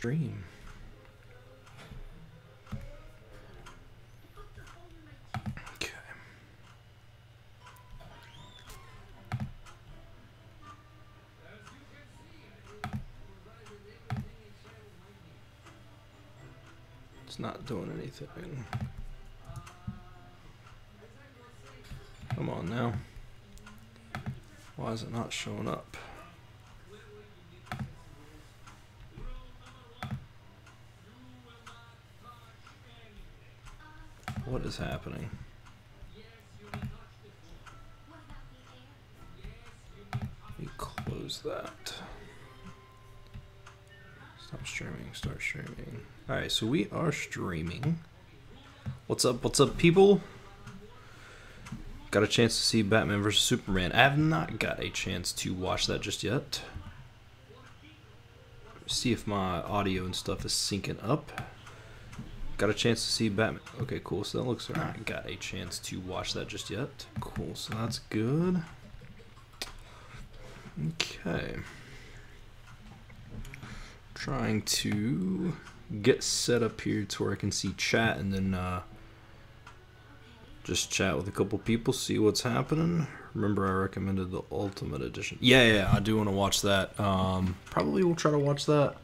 Dream. Okay. It's not doing anything. Come on now. Why is it not showing up? What is happening? Let me close that. Stop streaming, start streaming. Alright, so we are streaming. What's up, people? Got a chance to see Batman vs. Superman. I have not got a chance to watch that just yet. See if my audio and stuff is syncing up. Got a chance to see Batman. Okay, cool. So that looks like I got a chance to watch that just yet. Cool. So that's good. Okay. Trying to get set up here to where I can see chat and then just chat with a couple people, see what's happening. Remember, I recommended the Ultimate Edition. Yeah, I do want to watch that. Probably will try to watch that.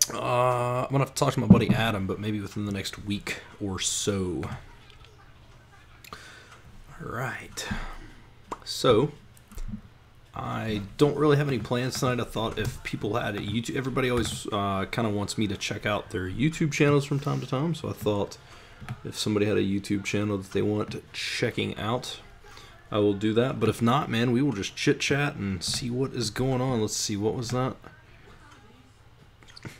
I'm gonna have to talk to my buddy Adam, but maybe within the next week or so. Alright. So, I don't really have any plans tonight. I thought if people had a YouTube, everybody always kind of wants me to check out their YouTube channels from time to time, so I thought if somebody had a YouTube channel that they want checking out, I will do that. But if not, man, we will just chit chat and see what is going on. Let's see, what was that?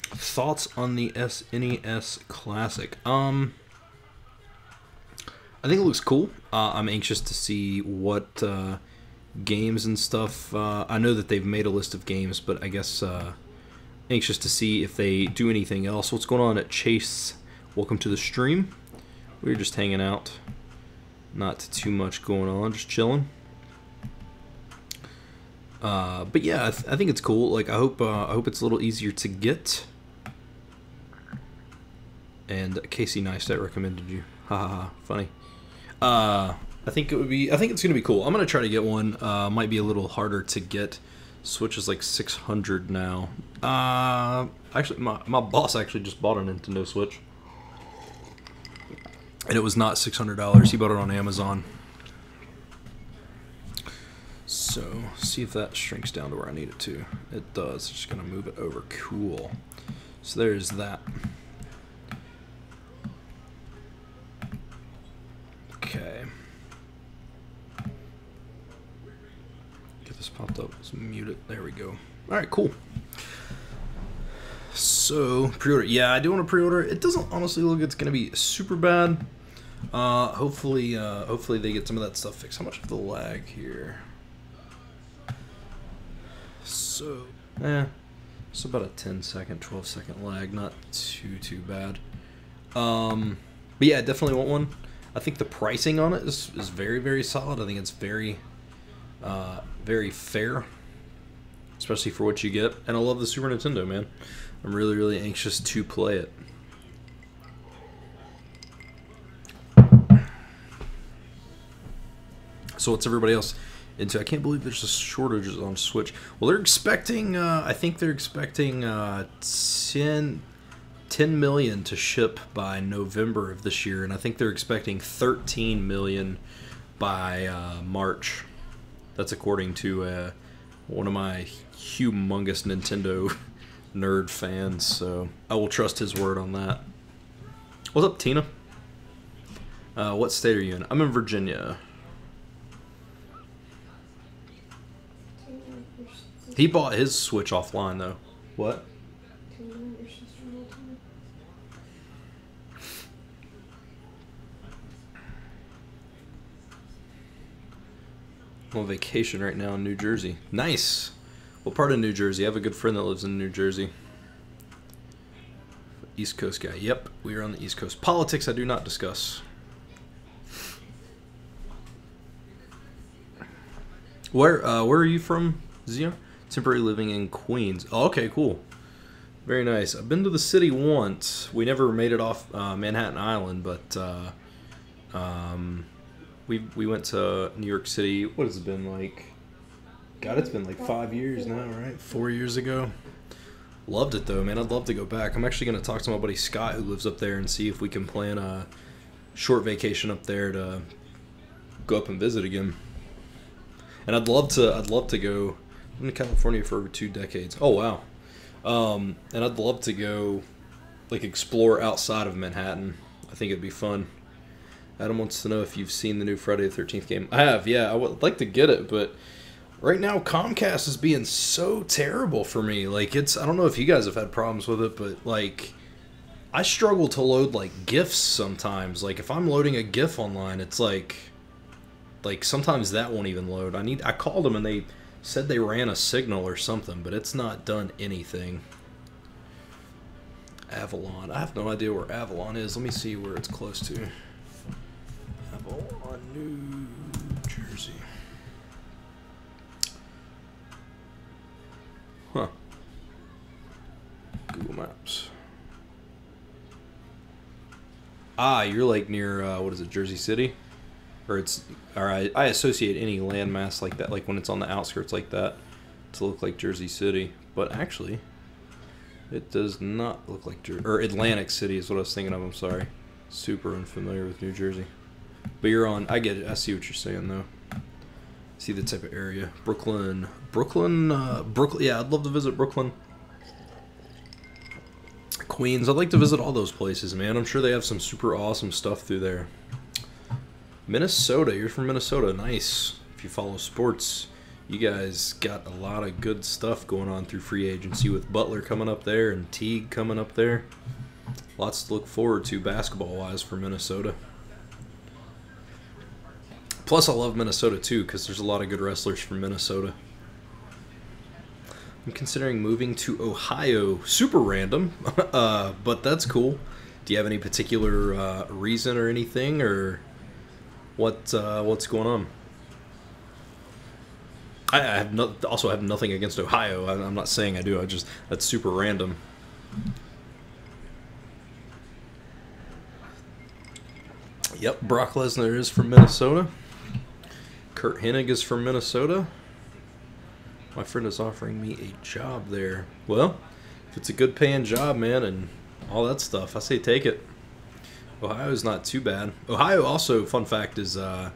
Thoughts on the SNES Classic. I think it looks cool. I'm anxious to see what games and stuff. I know that they've made a list of games, but I guess anxious to see if they do anything else. What's going on at Chase? Welcome to the stream. We're just hanging out. Not too much going on, just chilling. But yeah, I think it's cool. Like, I hope it's a little easier to get. And Casey Neistat recommended you. Haha, funny. I think it's gonna be cool. I'm gonna try to get one. Might be a little harder to get. Switch is like 600 now. Actually, my boss actually just bought a Nintendo Switch, and it was not $600. He bought it on Amazon. So, see if that shrinks down to where I need it to. It does. Just gonna move it over. Cool. So there's that. Okay. Get this popped up. Let's mute it. There we go. Alright, cool. So, pre-order. Yeah, I do want to pre-order. It doesn't honestly look like it's gonna be super bad. Hopefully they get some of that stuff fixed. How much of the lag here? So, it's about a 10-second, 12-second lag. Not too bad. But yeah, definitely want one. I think the pricing on it is very, very solid. I think it's very, very fair, especially for what you get. And I love the Super Nintendo, man. I'm really, really anxious to play it. So what's everybody else into? I can't believe there's a shortage on Switch. Well, they're expecting, I think they're expecting 10 million to ship by November of this year, and I think they're expecting 13 million by March. That's according to one of my humongous Nintendo nerd fans, so I will trust his word on that. What's up, Tina? What state are you in? I'm in Virginia. He bought his Switch offline, though. What? I'm on vacation right now in New Jersey. Nice! What part of New Jersey? I have a good friend that lives in New Jersey. East Coast guy. Yep, we are on the East Coast. Politics I do not discuss. Where are you from, Zia? Temporary living in Queens. Oh, okay, cool. Very nice. I've been to the city once. We never made it off Manhattan Island, but we went to New York City. What has it been like? God, it's been like 5 years now, right? 4 years ago. Loved it though, man. I'd love to go back. I'm actually going to talk to my buddy Scott, who lives up there, and see if we can plan a short vacation up there to go up and visit again. And I'd love to go. I've been in California for over 2 decades. Oh wow. And I'd love to go, like, explore outside of Manhattan. I think it'd be fun. Adam wants to know if you've seen the new Friday the 13th game. I have, yeah. I would like to get it, but right now Comcast is being so terrible for me. Like, I don't know if you guys have had problems with it, but, like, I struggle to load, like, GIFs sometimes. Like, if I'm loading a GIF online, it's like sometimes that won't even load. I called them and they said they ran a signal or something, but it's not done anything. Avalon. I have no idea where Avalon is. Let me see where it's close to. Avalon, New Jersey. Huh. Google Maps. Ah, you're like near, what is it, Jersey City? Or I associate any landmass like that, like when it's on the outskirts like that, to look like Jersey City. But actually, it does not look like or Atlantic City is what I was thinking of. I'm sorry. Super unfamiliar with New Jersey. But you're on, I get it. I see what you're saying, though. See the type of area. Brooklyn. Yeah, I'd love to visit Brooklyn. Queens. I'd like to visit all those places, man. I'm sure they have some super awesome stuff through there. Minnesota, you're from Minnesota. Nice. If you follow sports, you guys got a lot of good stuff going on through free agency with Butler coming up there and Teague coming up there. Lots to look forward to basketball-wise for Minnesota. Plus, I love Minnesota, too, because there's a lot of good wrestlers from Minnesota. I'm considering moving to Ohio. Super random, but that's cool. Do you have any particular reason or anything, or what's going on? I also have nothing against Ohio. I'm not saying I do. That's super random. Yep, Brock Lesnar is from Minnesota. Kurt Hennig is from Minnesota. My friend is offering me a job there. Well, if it's a good paying job, man, and all that stuff, I say take it. Ohio's not too bad. Ohio also, fun fact, is I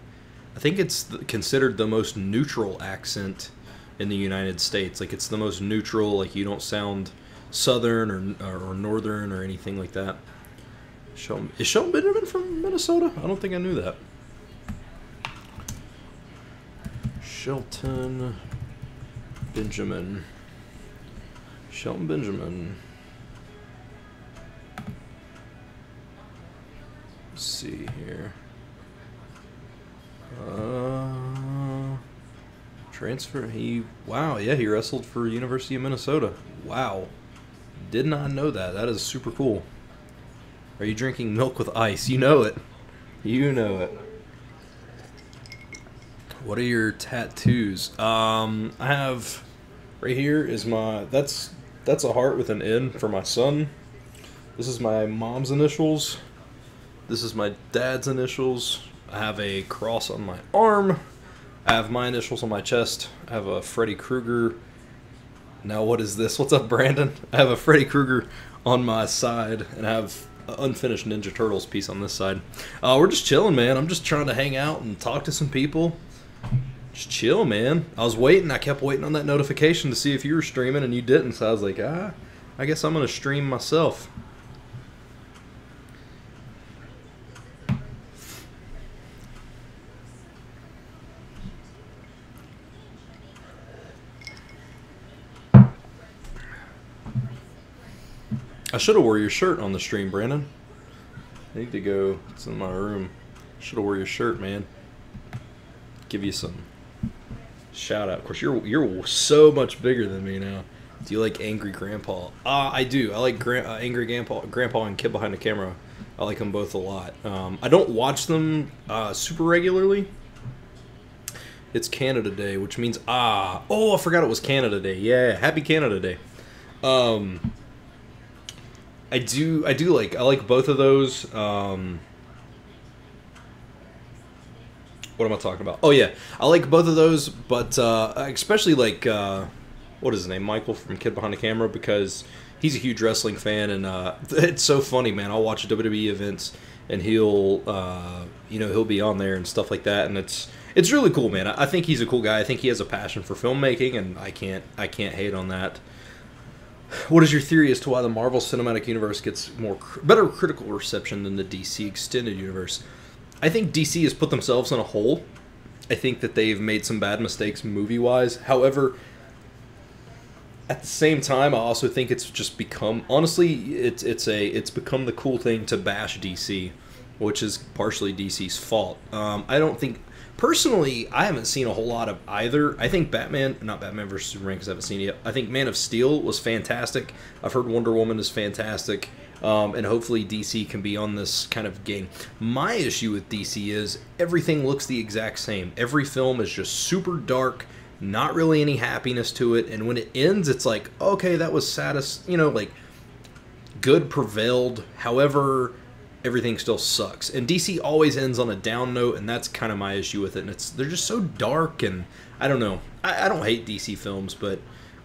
think it's considered the most neutral accent in the United States. Like, it's the most neutral, like, you don't sound southern or northern or anything like that. Is Shelton Benjamin from Minnesota? I don't think I knew that. Shelton Benjamin. Shelton Benjamin. Let's see here. Transfer. Wow, yeah, he wrestled for University of Minnesota. Wow. Did not know that. That is super cool. Are you drinking milk with ice? You know it. You know it. What are your tattoos? I have right here is that's a heart with an N for my son. This is my mom's initials. This is my dad's initials. I have a cross on my arm. I have my initials on my chest. I have a Freddy Krueger. Now what is this? What's up, Brandon? I have a Freddy Krueger on my side, and I have an unfinished Ninja Turtles piece on this side. We're just chilling, man. I'm just trying to hang out and talk to some people. Just chill, man. I was waiting. I kept waiting on that notification to see if you were streaming, and you didn't. So I was like, I guess I'm going to stream myself. I should have wore your shirt on the stream, Brandon. I need to go. It's in my room. Should have wore your shirt, man. Give you some shout out. Of course, you're so much bigger than me now. Do you like Angry Grandpa? I do. I like Angry Grandpa and Kid Behind the Camera. I like them both a lot. I don't watch them super regularly. It's Canada Day, which means I forgot it was Canada Day. Yeah, happy Canada Day. I like both of those. What am I talking about? Oh yeah, I like both of those, but especially like what is his name, Michael from Kid Behind the Camera, because he's a huge wrestling fan, and it's so funny, man. I'll watch WWE events, and he'll he'll be on there and stuff like that, and it's really cool, man. I think he's a cool guy. I think he has a passion for filmmaking, and I can't hate on that. What is your theory as to why the Marvel Cinematic Universe gets better critical reception than the DC Extended Universe? I think DC has put themselves in a hole. I think that they've made some bad mistakes movie-wise. However, at the same time, I also think it's just become, honestly, it's become the cool thing to bash DC, which is partially DC's fault. I don't think, personally, I haven't seen a whole lot of either. I think not Batman vs Superman because I haven't seen it yet. I think Man of Steel was fantastic. I've heard Wonder Woman is fantastic. And hopefully DC can be on this kind of game. My issue with DC is everything looks the exact same. Every film is just super dark, not really any happiness to it, and when it ends, it's like, okay, that was like, good prevailed, however, everything still sucks. And DC always ends on a down note, and that's kind of my issue with it, and they're just so dark, and I don't know. I don't hate DC films, but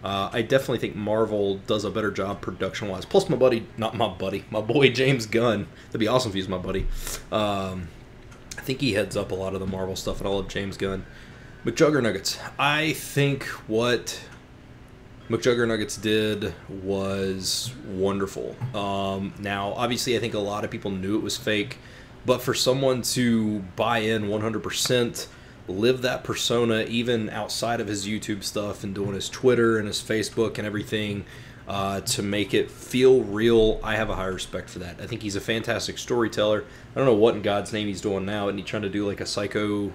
I definitely think Marvel does a better job production-wise. Plus, my boy James Gunn. That'd be awesome if he's my buddy. I think he heads up a lot of the Marvel stuff, and I love James Gunn. McJuggernuggets. I think what McJuggernuggets did was wonderful. Now, obviously, I think a lot of people knew it was fake, but for someone to buy in 100%, live that persona even outside of his YouTube stuff and doing his Twitter and his Facebook and everything to make it feel real, I have a high respect for that. I think he's a fantastic storyteller. I don't know what in God's name he's doing now. Isn't he trying to do like a Psycho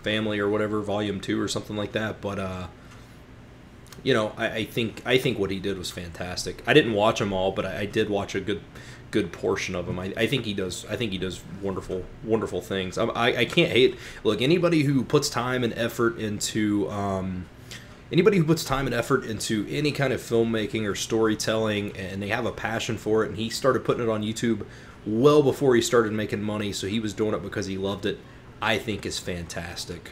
Family or whatever, Volume 2 or something like that? But I think what he did was fantastic. I didn't watch them all, but I did watch a good portion of them. I think he does wonderful things. I can't hate. Look, anybody who puts time and effort into any kind of filmmaking or storytelling, and they have a passion for it, and he started putting it on YouTube well before he started making money, so he was doing it because he loved it, I think is fantastic.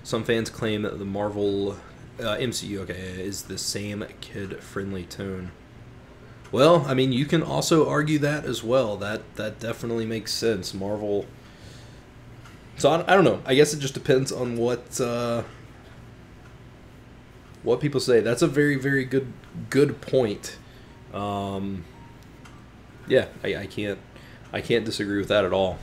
Some fans claim that the Marvel MCU is the same kid-friendly tone. Well, I mean, you can also argue that as well. That definitely makes sense. Marvel. So I don't know. I guess it just depends on what people say. That's a very, very good point. Yeah, I can't disagree with that at all.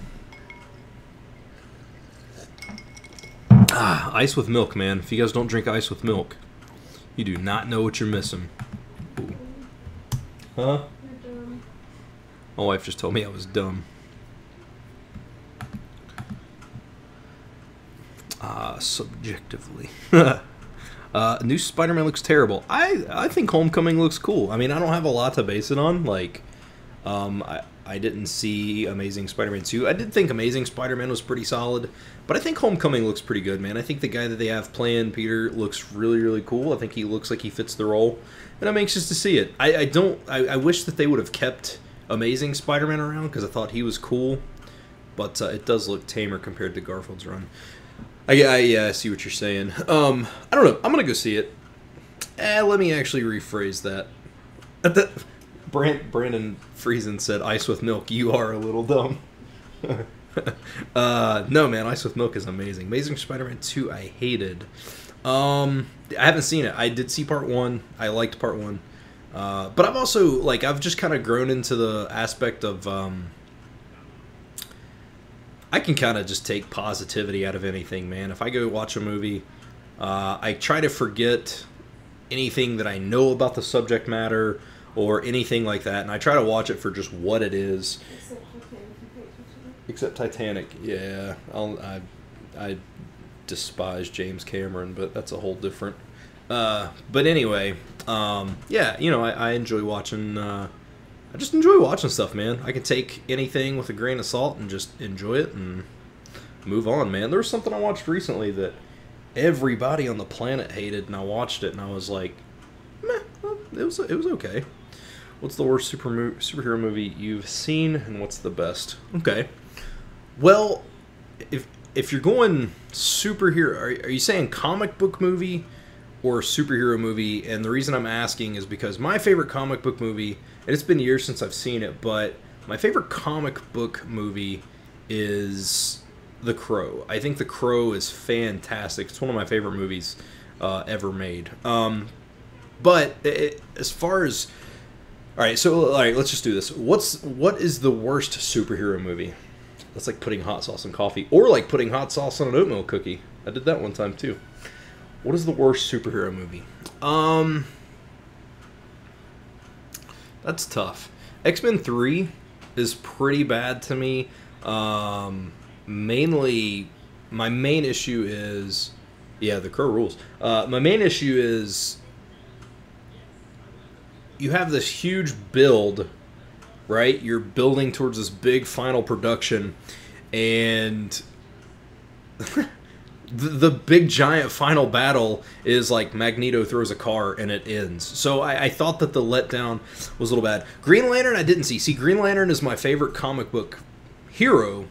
Ice with milk, man. If you guys don't drink ice with milk, you do not know what you're missing. Ooh. Huh? You're dumb. My wife just told me I was dumb. Subjectively. New Spider-Man looks terrible. I think Homecoming looks cool. I mean, I don't have a lot to base it on. Like, I didn't see Amazing Spider-Man 2. I did think Amazing Spider-Man was pretty solid, but I think Homecoming looks pretty good, man. I think the guy that they have playing Peter looks really, really cool. I think he looks like he fits the role, and I'm anxious to see it. I wish that they would have kept Amazing Spider-Man around because I thought he was cool, but it does look tamer compared to Garfield's run. Yeah, I see what you're saying. I don't know. I'm gonna go see it. Let me actually rephrase that. Brandon Friesen said, "Ice with milk, you are a little dumb." No, man, Ice with milk is amazing. Amazing Spider-Man 2, I hated. I haven't seen it. I did see part 1. I liked part 1. But I've also, like, I've just kind of grown into the aspect of, I can kind of just take positivity out of anything, man. If I go watch a movie, I try to forget anything that I know about the subject matter or anything like that, and I try to watch it for just what it is. Except Titanic, yeah. I despise James Cameron, but that's a whole different. But anyway, yeah, you know, I enjoy watching. I just enjoy watching stuff, man. I can take anything with a grain of salt and just enjoy it and move on, man. There was something I watched recently that everybody on the planet hated, and I watched it, and I was like, meh, well, it was okay. What's the worst superhero movie you've seen, and what's the best? Okay. Well, if you're going superhero, are you saying comic book movie or superhero movie? And the reason I'm asking is because my favorite comic book movie, and it's been years since I've seen it, but my favorite comic book movie is The Crow. I think The Crow is fantastic. It's one of my favorite movies ever made. But as far as... Alright, let's just do this. What is the worst superhero movie? That's like putting hot sauce in coffee. Or like putting hot sauce on an oatmeal cookie. I did that one time too. What is the worst superhero movie? That's tough. X-Men 3 is pretty bad to me. Mainly, my main issue is... Yeah, The Crow rules. My main issue is... You have this huge build, right? You're building towards this big final production, and the big giant final battle is like Magneto throws a car and it ends. So I thought that the letdown was a little bad. Green Lantern I didn't see. See, Green Lantern is my favorite comic book hero,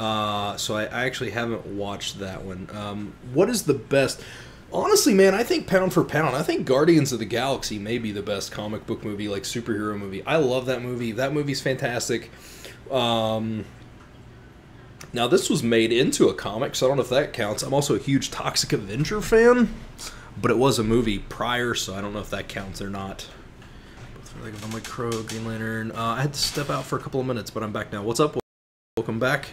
so I actually haven't watched that one. What is the best... Honestly, man, I think pound for pound, I think Guardians of the Galaxy may be the best comic book movie, like superhero movie. I love that movie. That movie's fantastic. Now, this was made into a comic, so I don't know if that counts. I'm also a huge Toxic Avenger fan, but it was a movie prior, so I don't know if that counts or not. I'm like Crow, Green Lantern. I had to step out for a couple of minutes, but I'm back now. What's up? Welcome back.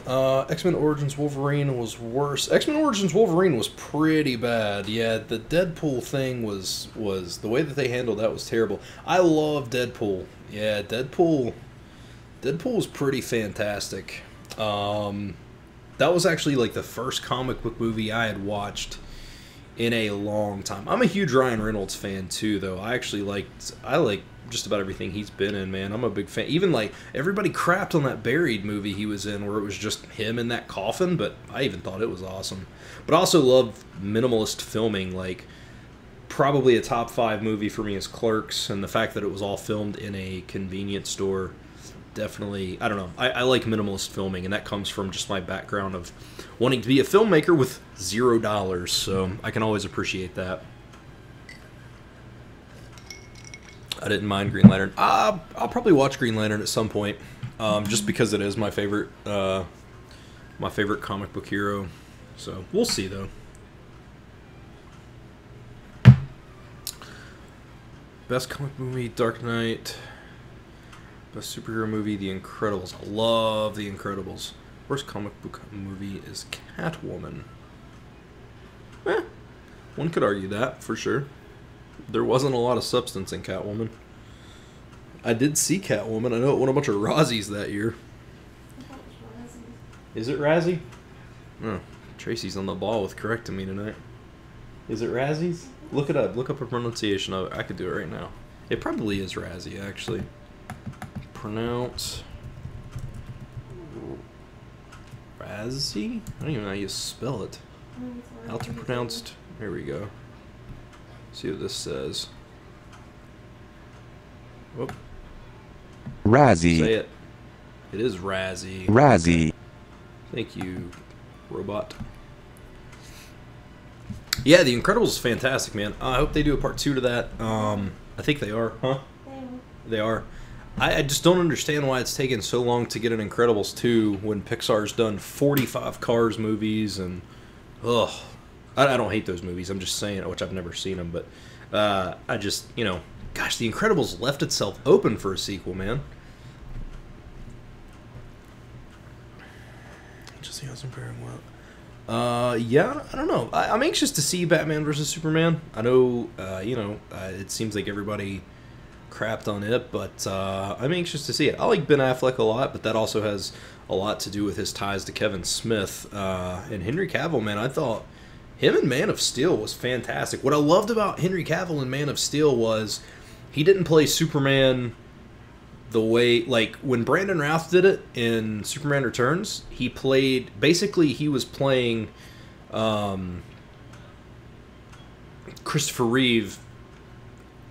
X-Men Origins Wolverine was worse. X-Men Origins Wolverine was pretty bad. Yeah, the Deadpool thing was the way that they handled that was terrible. I love Deadpool. Yeah, Deadpool was pretty fantastic. That was actually like the first comic book movie I had watched in a long time. I'm a huge Ryan Reynolds fan too, though. I like just about everything he's been in, man. I'm a big fan. Even like everybody crapped on that Buried movie he was in, where it was just him in that coffin, but I even thought it was awesome. But I also love minimalist filming. Like, probably a top 5 movie for me is Clerks, and the fact that it was all filmed in a convenience store. Definitely, I don't know. I like minimalist filming, and that comes from just my background of wanting to be a filmmaker with $0, so I can always appreciate that. I didn't mind Green Lantern. I'll probably watch Green Lantern at some point, just because it is my favorite comic book hero. So we'll see, though. Best comic movie, Dark Knight. Best superhero movie, The Incredibles. I love The Incredibles. Worst comic book movie is Catwoman. One could argue that, for sure. There wasn't a lot of substance in Catwoman. I did see Catwoman. I know it won a bunch of Razzies that year. Is it Razzie? Oh, Tracy's on the ball with correcting me tonight. Is it Razzies? Look it up. Look up a pronunciation of it. I could do it right now. It probably is Razzie, actually. Pronounce... Razzie? I don't even know how you spell it. How to pronounced... Here we go. See what this says. Whoop. Razzie. Say it. It is Razzie. Razzie. Thank you, robot. Yeah, The Incredibles is fantastic, man. I hope they do a part 2 to that. I think they are, huh? They are. I just don't understand why it's taken so long to get an Incredibles 2 when Pixar's done 45 Cars movies and... Ugh. I don't hate those movies. I'm just saying, which I've never seen them, but I just, you know, gosh, The Incredibles left itself open for a sequel, man. Just wasn't very well. Yeah, I don't know. I'm anxious to see Batman vs Superman. I know, you know, it seems like everybody crapped on it, but I'm anxious to see it. I like Ben Affleck a lot, but that also has a lot to do with his ties to Kevin Smith. And Henry Cavill, man, I thought him in Man of Steel was fantastic. What I loved about Henry Cavill in Man of Steel was he didn't play Superman the way, like, when Brandon Routh did it in Superman Returns, he played, basically he was playing Christopher Reeve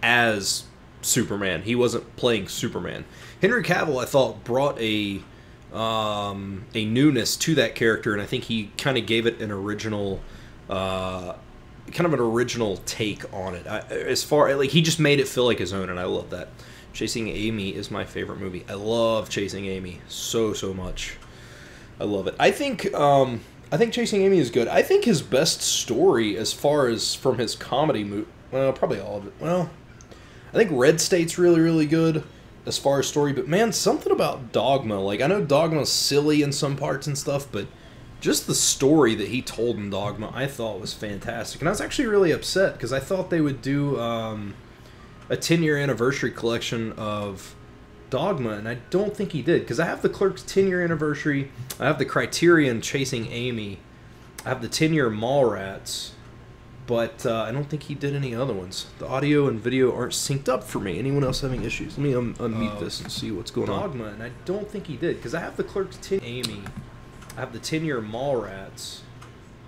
as Superman. He wasn't playing Superman. Henry Cavill, I thought, brought a newness to that character, and I think he kind of gave it an original, take on it. He just made it feel like his own, and I love that. Chasing Amy is my favorite movie. I love Chasing Amy so much. I love it. I think Chasing Amy is good. I think his best story, as far as from his comedy movie, well, probably all of it. Well, I think Red State's really good as far as story, but man, something about Dogma. Like, I know Dogma's silly in some parts and stuff, but just the story that he told in Dogma, I thought was fantastic. And I was actually really upset because I thought they would do a 10-year anniversary collection of Dogma, and I don't think he did, because I have the Clerks 10-year anniversary, I have the Criterion Chasing Amy, I have the 10-year Mallrats, but I don't think he did any other ones. The audio and video aren't synced up for me. Anyone else having issues? Let me unmute this and see what's going on. Dogma, and I don't think he did, because I have the Clerks 10 Amy, I have the 10-year Mallrats.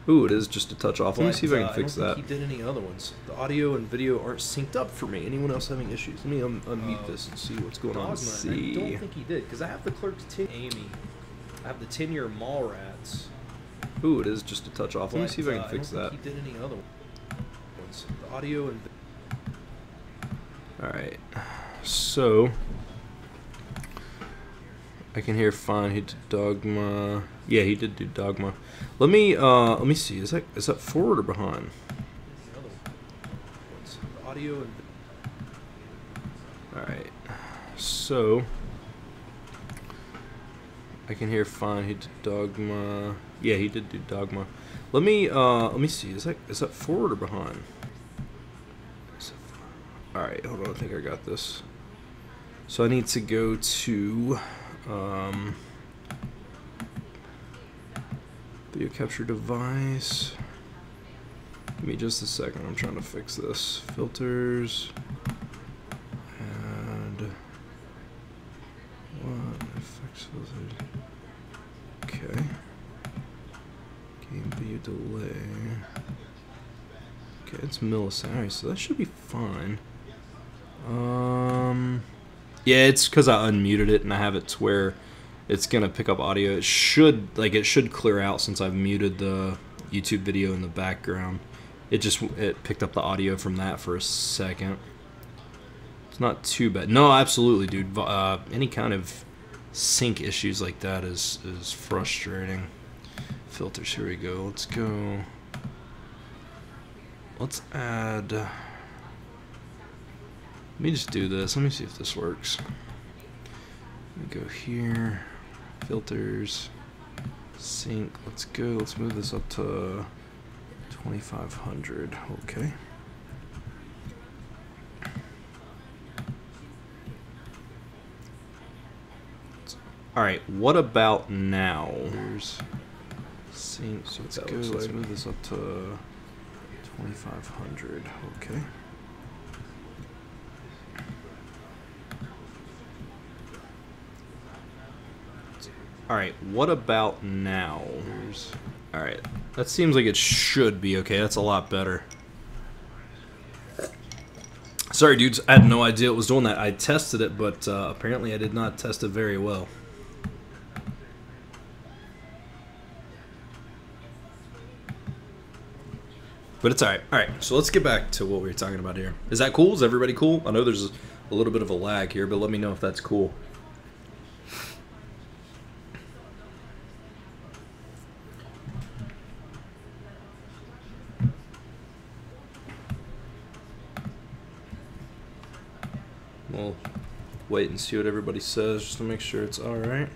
Ooh, it is just a touch off. Let me see if I can fix that. I don't think he did any other ones. The audio and video aren't synced up for me. Anyone else having issues? Let me unmute this and see what's going on. See. I don't think he did, because I have the Clerks 10 Amy, I have the 10-year Mallrats. Ooh, it is just a touch off. Let me see if I can fix that. I don't think he did any other ones. The audio and... Alright. So... I can hear fine. He did Dogma. Yeah, he did do Dogma. Let me see. Is that forward or behind? The audio and... Alright. So... I can hear fine. He did Dogma. Yeah, he did do Dogma. Let me see. Is that forward or behind? Alright, hold on. I think I got this. So I need to go to video capture device. Give me just a second. I'm trying to fix this. Filters. And what effects filters? Okay. Game view delay. Okay, it's millisecond. Alright, so that should be fine. Yeah, it's because I unmuted it and I have it to where it's gonna pick up audio. It should clear out since I've muted the YouTube video in the background. It picked up the audio from that for a second. It's not too bad. No, absolutely, dude. Any kind of sync issues like that is frustrating. Filters. Here we go. Let's go. Let's add. Let me just do this. Let me see if this works. Let me go here. Filters. Sync. Let's go. Let's move this up to 2500. Okay. Alright, what about now? Sync. So let's go. Let's move this up to 2500. Okay. Alright, what about now? Alright, that seems like it should be okay. That's a lot better. Sorry, dudes. I had no idea it was doing that. I tested it, but apparently I did not test it very well. But it's alright. Alright, so let's get back to what we were talking about here. Is that cool? Is everybody cool? I know there's a little bit of a lag here, but let me know if that's cool. We'll wait and see what everybody says just to make sure it's alright.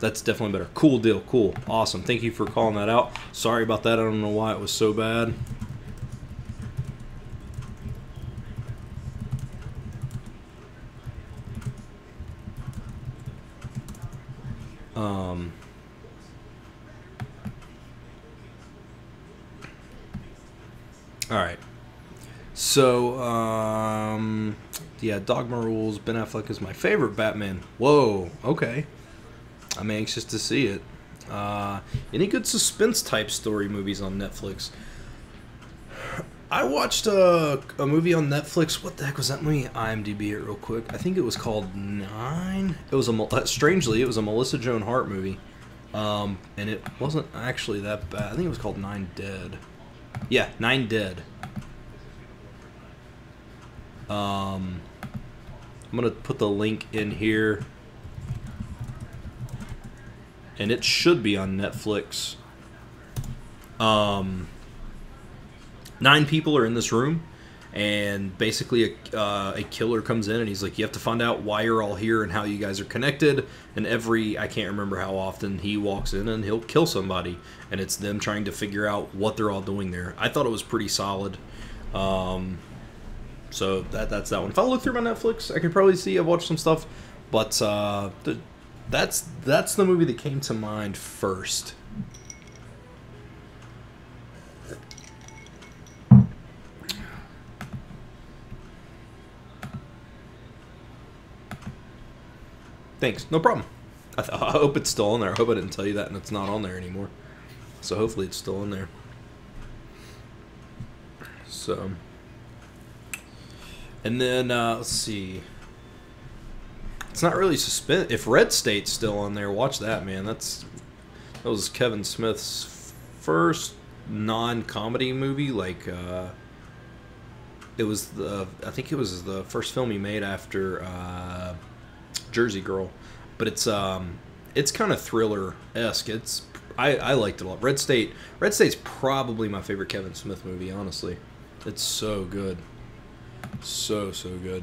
That's definitely better. Cool deal. Cool. Awesome. Thank you for calling that out. Sorry about that. I don't know why it was so bad. Alright. So, yeah, Dogma rules. Ben Affleck is my favorite Batman. Whoa, okay. I'm anxious to see it. Any good suspense type story movies on Netflix? I watched a movie on Netflix. What the heck was that movie? IMDb it real quick. I think it was called Nine. It was strangely, it was a Melissa Joan Hart movie, and it wasn't actually that bad. I think it was called Nine Dead. Yeah, Nine Dead. I'm gonna put the link in here, and it should be on Netflix. 9 people are in this room, and basically a killer comes in, and he's like, you have to find out why you're all here and how you guys are connected. And I can't remember how often, he walks in and he'll kill somebody, and it's them trying to figure out what they're all doing there. I thought it was pretty solid. So that's that one. If I look through my Netflix, I could probably see I've watched some stuff, but that's the movie that came to mind first. Thanks. No problem. I hope it's still on there. I hope I didn't tell you that and it's not on there anymore. So hopefully it's still in there. So, and then let's see. It's not really suspense. If Red State's still on there, watch that, man. That was Kevin Smith's first non-comedy movie. Like it was I think it was the first film he made after Jersey Girl, but it's kind of thriller-esque. I liked it a lot. Red State's probably my favorite Kevin Smith movie, honestly. It's so good. So good.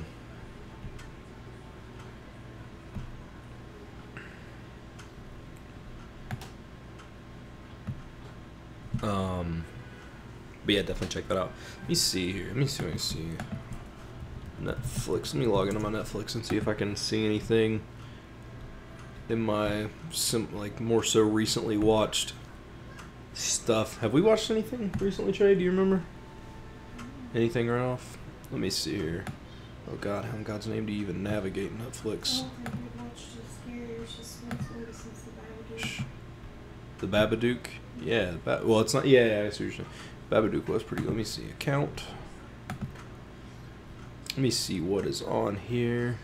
But yeah, definitely check that out. Let me see here. Let me see what I can see. Netflix. Let me log into my Netflix and see if I can see anything in my more so recently watched stuff. Have we watched anything recently, Trey? Do you remember anything right off? Let me see here. Oh God, how in God's name do you even navigate Netflix? I don't think we watched a scarier suspense movie since The Babadook. The Babadook? Yeah. Well, it's not. Yeah, I see what you're saying. Babadook was pretty good. Let me see. Account. Let me see what is on here.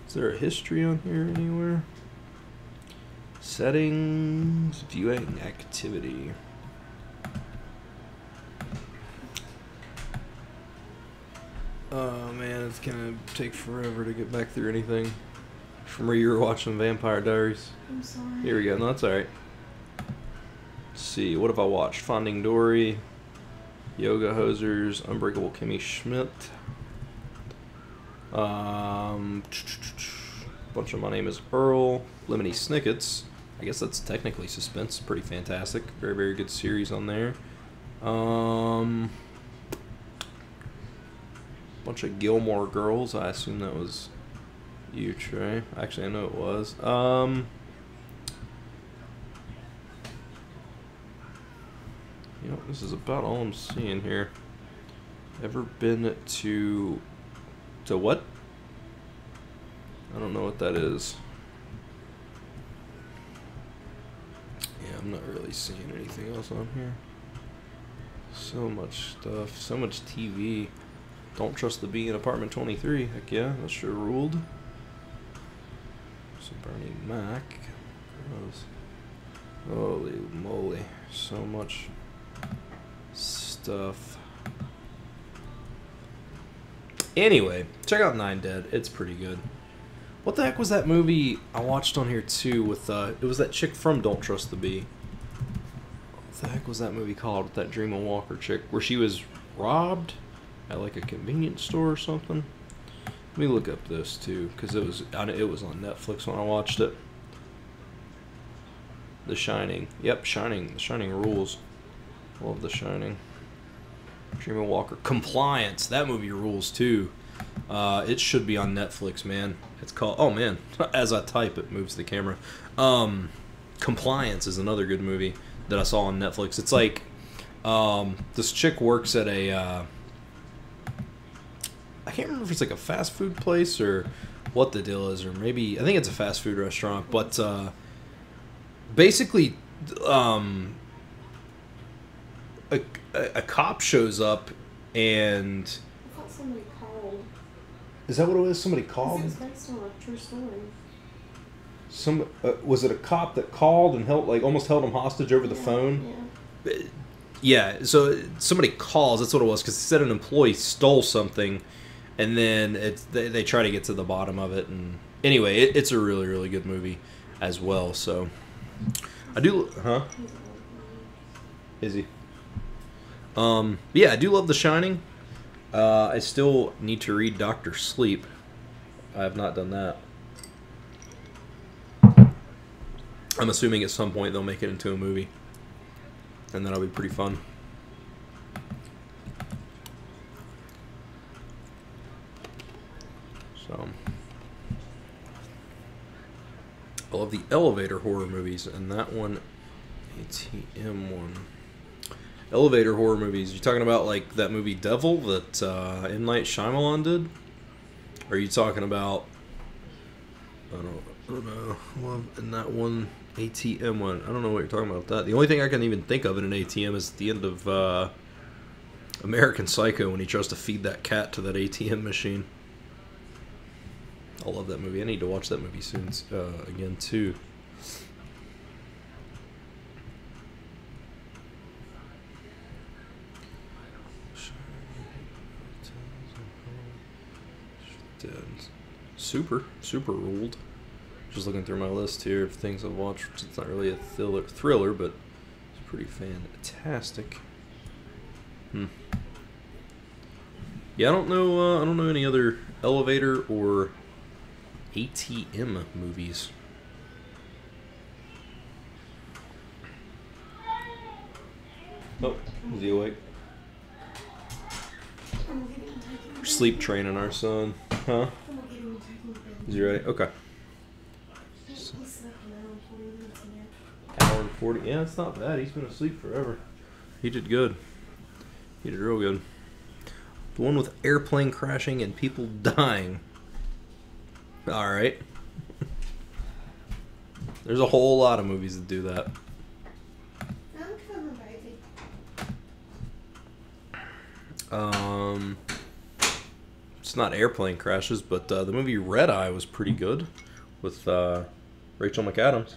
Is there a history on here anywhere? Settings, viewing activity. Oh man, it's gonna take forever to get back through anything from where you were watching Vampire Diaries. I'm sorry. Here we go. No, that's alright. Let's see, what have I watched? Finding Dory, Yoga Hosers, Unbreakable Kimmy Schmidt. Bunch of My Name is Earl, Lemony Snicket's. I guess that's technically suspense. Pretty fantastic. Very, very good series on there. Bunch of Gilmore Girls. I assume that was you, Trey. Actually, I know it was. You know, this is about all I'm seeing here. Ever been to what? I don't know what that is. Yeah, I'm not really seeing anything else on here. So much stuff, so much TV. Don't Trust the Bee in Apartment 23. Heck yeah, that sure ruled. So Bernie Mac. Gross. Holy moly, so much stuff. Anyway, check out Nine Dead. It's pretty good. What the heck was that movie I watched on here too with it was that chick from Don't Trust the Bee. What the heck was that movie called with that Dreama Walker chick where she was robbed at like a convenience store or something? Let me look up this too, because it was on Netflix when I watched it. The Shining. Yep, Shining. The Shining rules. Love The Shining. Dreama Walker. Compliance. That movie rules too. It should be on Netflix, man. It's called. Oh man, as I type, it moves the camera. Compliance is another good movie that I saw on Netflix. It's like this chick works at a. I can't remember if it's like a fast food place or what the deal is, or maybe I think it's a fast food restaurant. But basically, a cop shows up and I thought somebody called. is that what it was? Somebody 'Cause called. it was based on a true story. Some was it a cop that called and almost held him hostage over the Yeah, phone? Yeah. Yeah, so somebody calls. That's what it was because he said an employee stole something, and then they try to get to the bottom of it. And anyway, it's a really really good movie as well. So I do, huh? Is he? Yeah, I do love The Shining. I still need to read Doctor Sleep. I have not done that. I'm assuming at some point they'll make it into a movie. And that'll be pretty fun. So I love the elevator horror movies, and that one, ATM one. Elevator horror movies. You talking about like that movie Devil that M. Night Shyamalan did? Or are you talking about? I don't know. Well, in that one ATM one, I don't know what you're talking about with that. The only thing I can even think of in an ATM is at the end of American Psycho when he tries to feed that cat to that ATM machine. I love that movie. I need to watch that movie soon again too. Super ruled. Just looking through my list here of things I've watched. It's not really a thriller, but it's pretty fantastic. Yeah, I don't know any other elevator or ATM movies. Oh, is he awake? I'm getting taken. We're sleep training our son, huh? I'm getting taken. Is he ready? Okay. He slept an hour and 40 minutes in there. Hour and 40. Yeah, it's not bad. He's been asleep forever. He did good. He did real good. The one with airplane crashing and people dying. Alright. There's a whole lot of movies that do that. I'm coming, baby. It's not airplane crashes, but the movie Red Eye was pretty good with Rachel McAdams.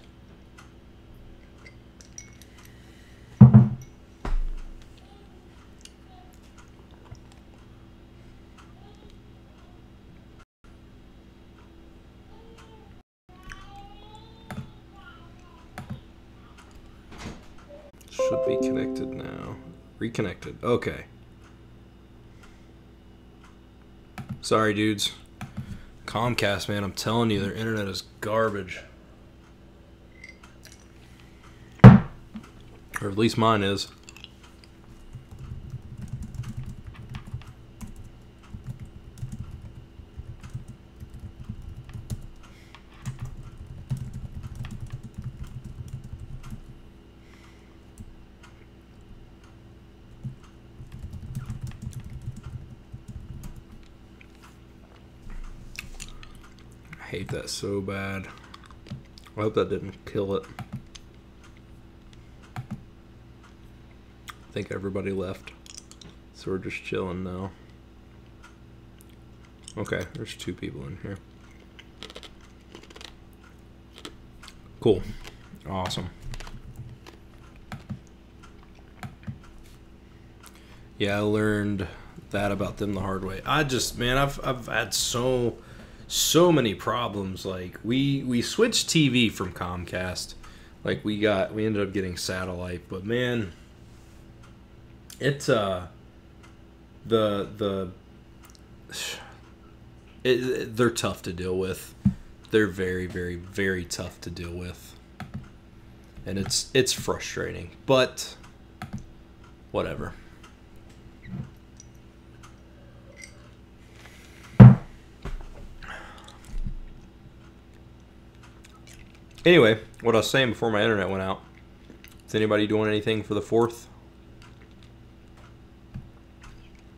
Should be connected now. Reconnected. Okay. Sorry, dudes. Comcast, man, I'm telling you, their internet is garbage. Or at least mine is. I hate that so bad. I hope that didn't kill it. I think everybody left. So we're just chilling now. Okay, there's 2 people in here. Cool. Awesome. Yeah, I learned that about them the hard way. I've had so many problems. Like we switched TV from Comcast. Like we ended up getting satellite, but man, they're tough to deal with. They're very, very, very tough to deal with. And it's frustrating, but whatever. Anyway, what I was saying before my internet went out. Is anybody doing anything for the 4th?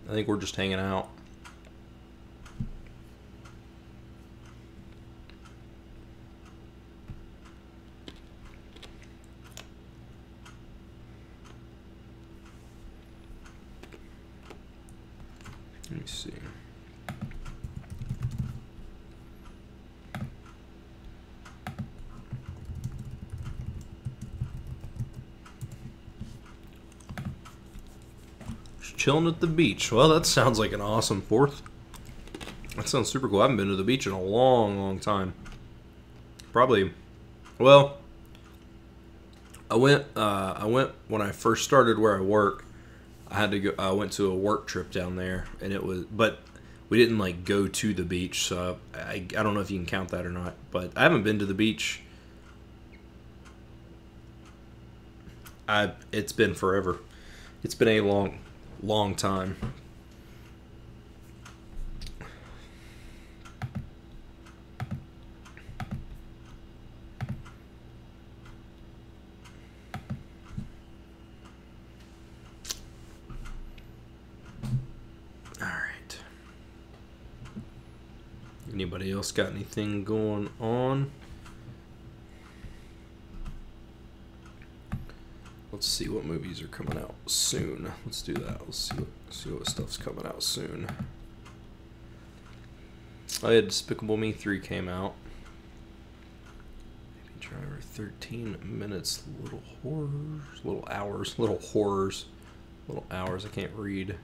I think we're just hanging out. Let me see. Just chilling at the beach. Well, that sounds like an awesome 4th. That sounds super cool. I haven't been to the beach in a long, long time. Probably, well, I went when I first started where I work. I had to go. I went to a work trip down there, and it was, but we didn't like go to the beach. So I don't know if you can count that or not. But I haven't been to the beach. It's been forever. It's been a long, long time. Anybody else got anything going on? Let's see what movies are coming out soon. Let's do that. Let's see what stuff's coming out soon. I had Despicable Me 3 came out. Baby Driver 13 minutes. Little horrors. Little hours. Little horrors. Little hours. I can't read.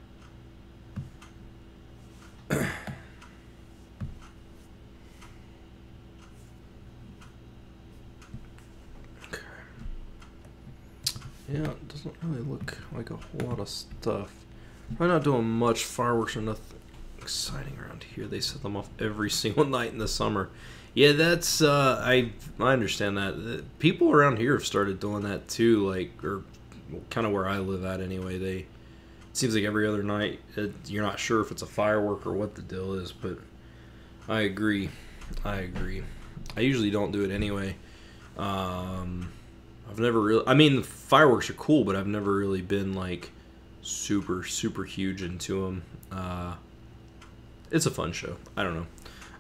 Yeah, it doesn't really look like a whole lot of stuff. Probably not doing much fireworks or nothing exciting around here. They set them off every single night in the summer. Yeah, that's I understand that. People around here have started doing that too, like, or kind of where I live at anyway. It seems like every other night you're not sure if it's a firework or what the deal is, but I agree. I usually don't do it anyway. I've never really, I mean, the fireworks are cool, but I've never really been like super huge into them. It's a fun show. I don't know.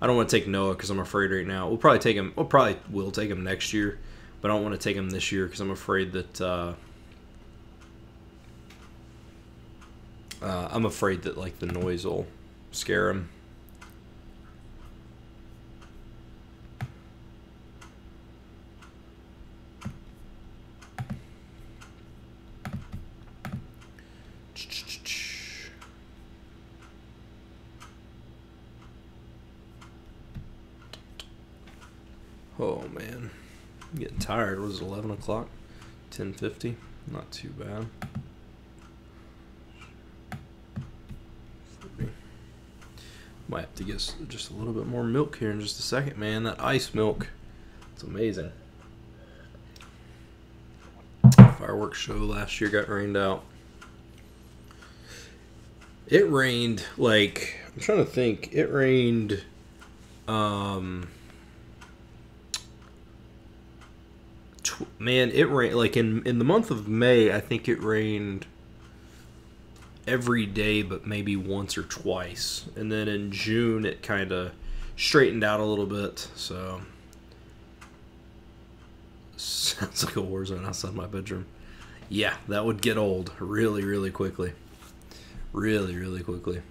I don't want to take Noah because I'm afraid right now. We'll probably take him. We'll take him next year, but I don't want to take him this year because I'm afraid that like the noise will scare him. Oh man, I'm getting tired. Was it 11 o'clock? 10:50? Not too bad. Might have to get just a little bit more milk here in just a second, man. That ice milk, it's amazing. Fireworks show last year got rained out. It rained like, I'm trying to think. It rained man, it rained like in the month of May. I think it rained every day but maybe once or twice, and then in June it kind of straightened out a little bit. So sounds like a war zone outside my bedroom. Yeah, that would get old really quickly. Really quickly.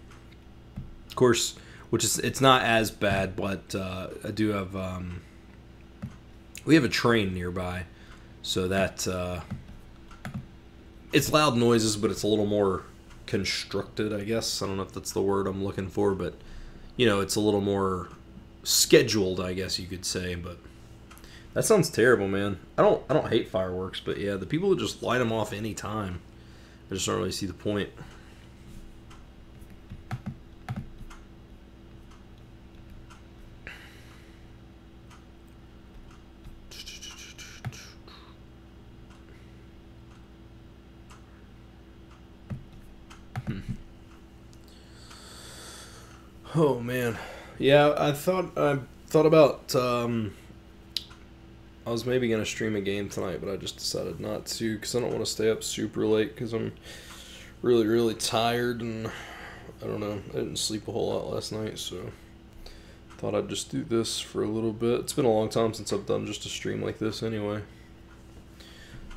Of course, it's not as bad, but I do have we have a train nearby, so that it's loud noises, but it's a little more constructed, I guess. I don't know if that's the word I'm looking for, but you know, it's a little more scheduled, I guess you could say. But that sounds terrible, man. I don't hate fireworks, but yeah, the people who just light them off any time, I just don't really see the point. Oh man, yeah. I thought about I was maybe gonna stream a game tonight, but I just decided not to because I don't want to stay up super late because I'm really tired, and I don't know. I didn't sleep a whole lot last night, so thought I'd just do this for a little bit. It's been a long time since I've done just a stream like this anyway,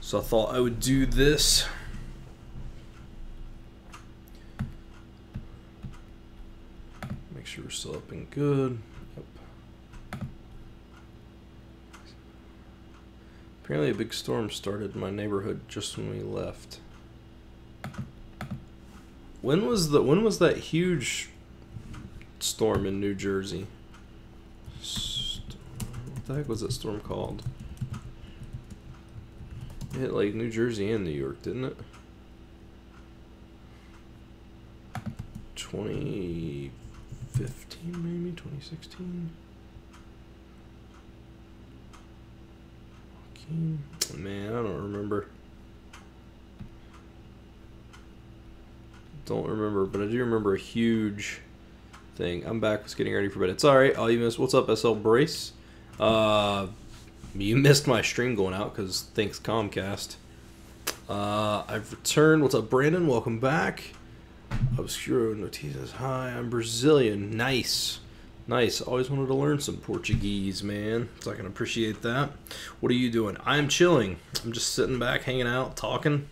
so I thought I would do this. sure we're still up and good. Yep. Apparently a big storm started in my neighborhood just when we left. When was that huge storm in New Jersey? What the heck was that storm called? It hit like New Jersey and New York, didn't it? 2015 maybe? 2016? Man, I don't remember. Don't remember, but I do remember a huge thing. I'm back. Was getting ready for bed. It's alright. All you missed. What's up, SL Brace? You missed my stream going out because thanks Comcast. I've returned. What's up, Brandon? Welcome back. Obscuro Noticias. Hi, I'm Brazilian. Nice. Nice. Always wanted to learn some Portuguese, man. So I can appreciate that. What are you doing? I'm chilling. I'm just sitting back, hanging out, talking.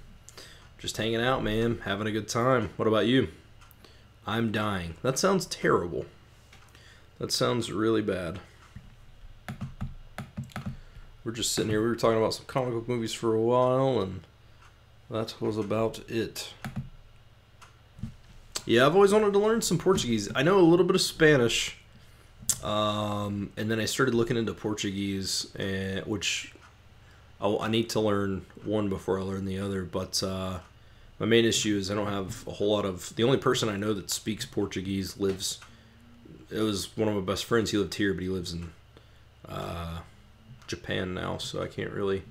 Just hanging out, man. Having a good time. What about you? I'm dying. That sounds terrible. That sounds really bad. We're just sitting here. We were talking about some comic book movies for a while, and that was about it. Yeah, I've always wanted to learn some Portuguese. I know a little bit of Spanish, and then I started looking into Portuguese, which I need to learn one before I learn the other. But my main issue is I don't have a whole lot of... The only person I know that speaks Portuguese lives... It was one of my best friends. He lived here, but he lives in Japan now, so I can't really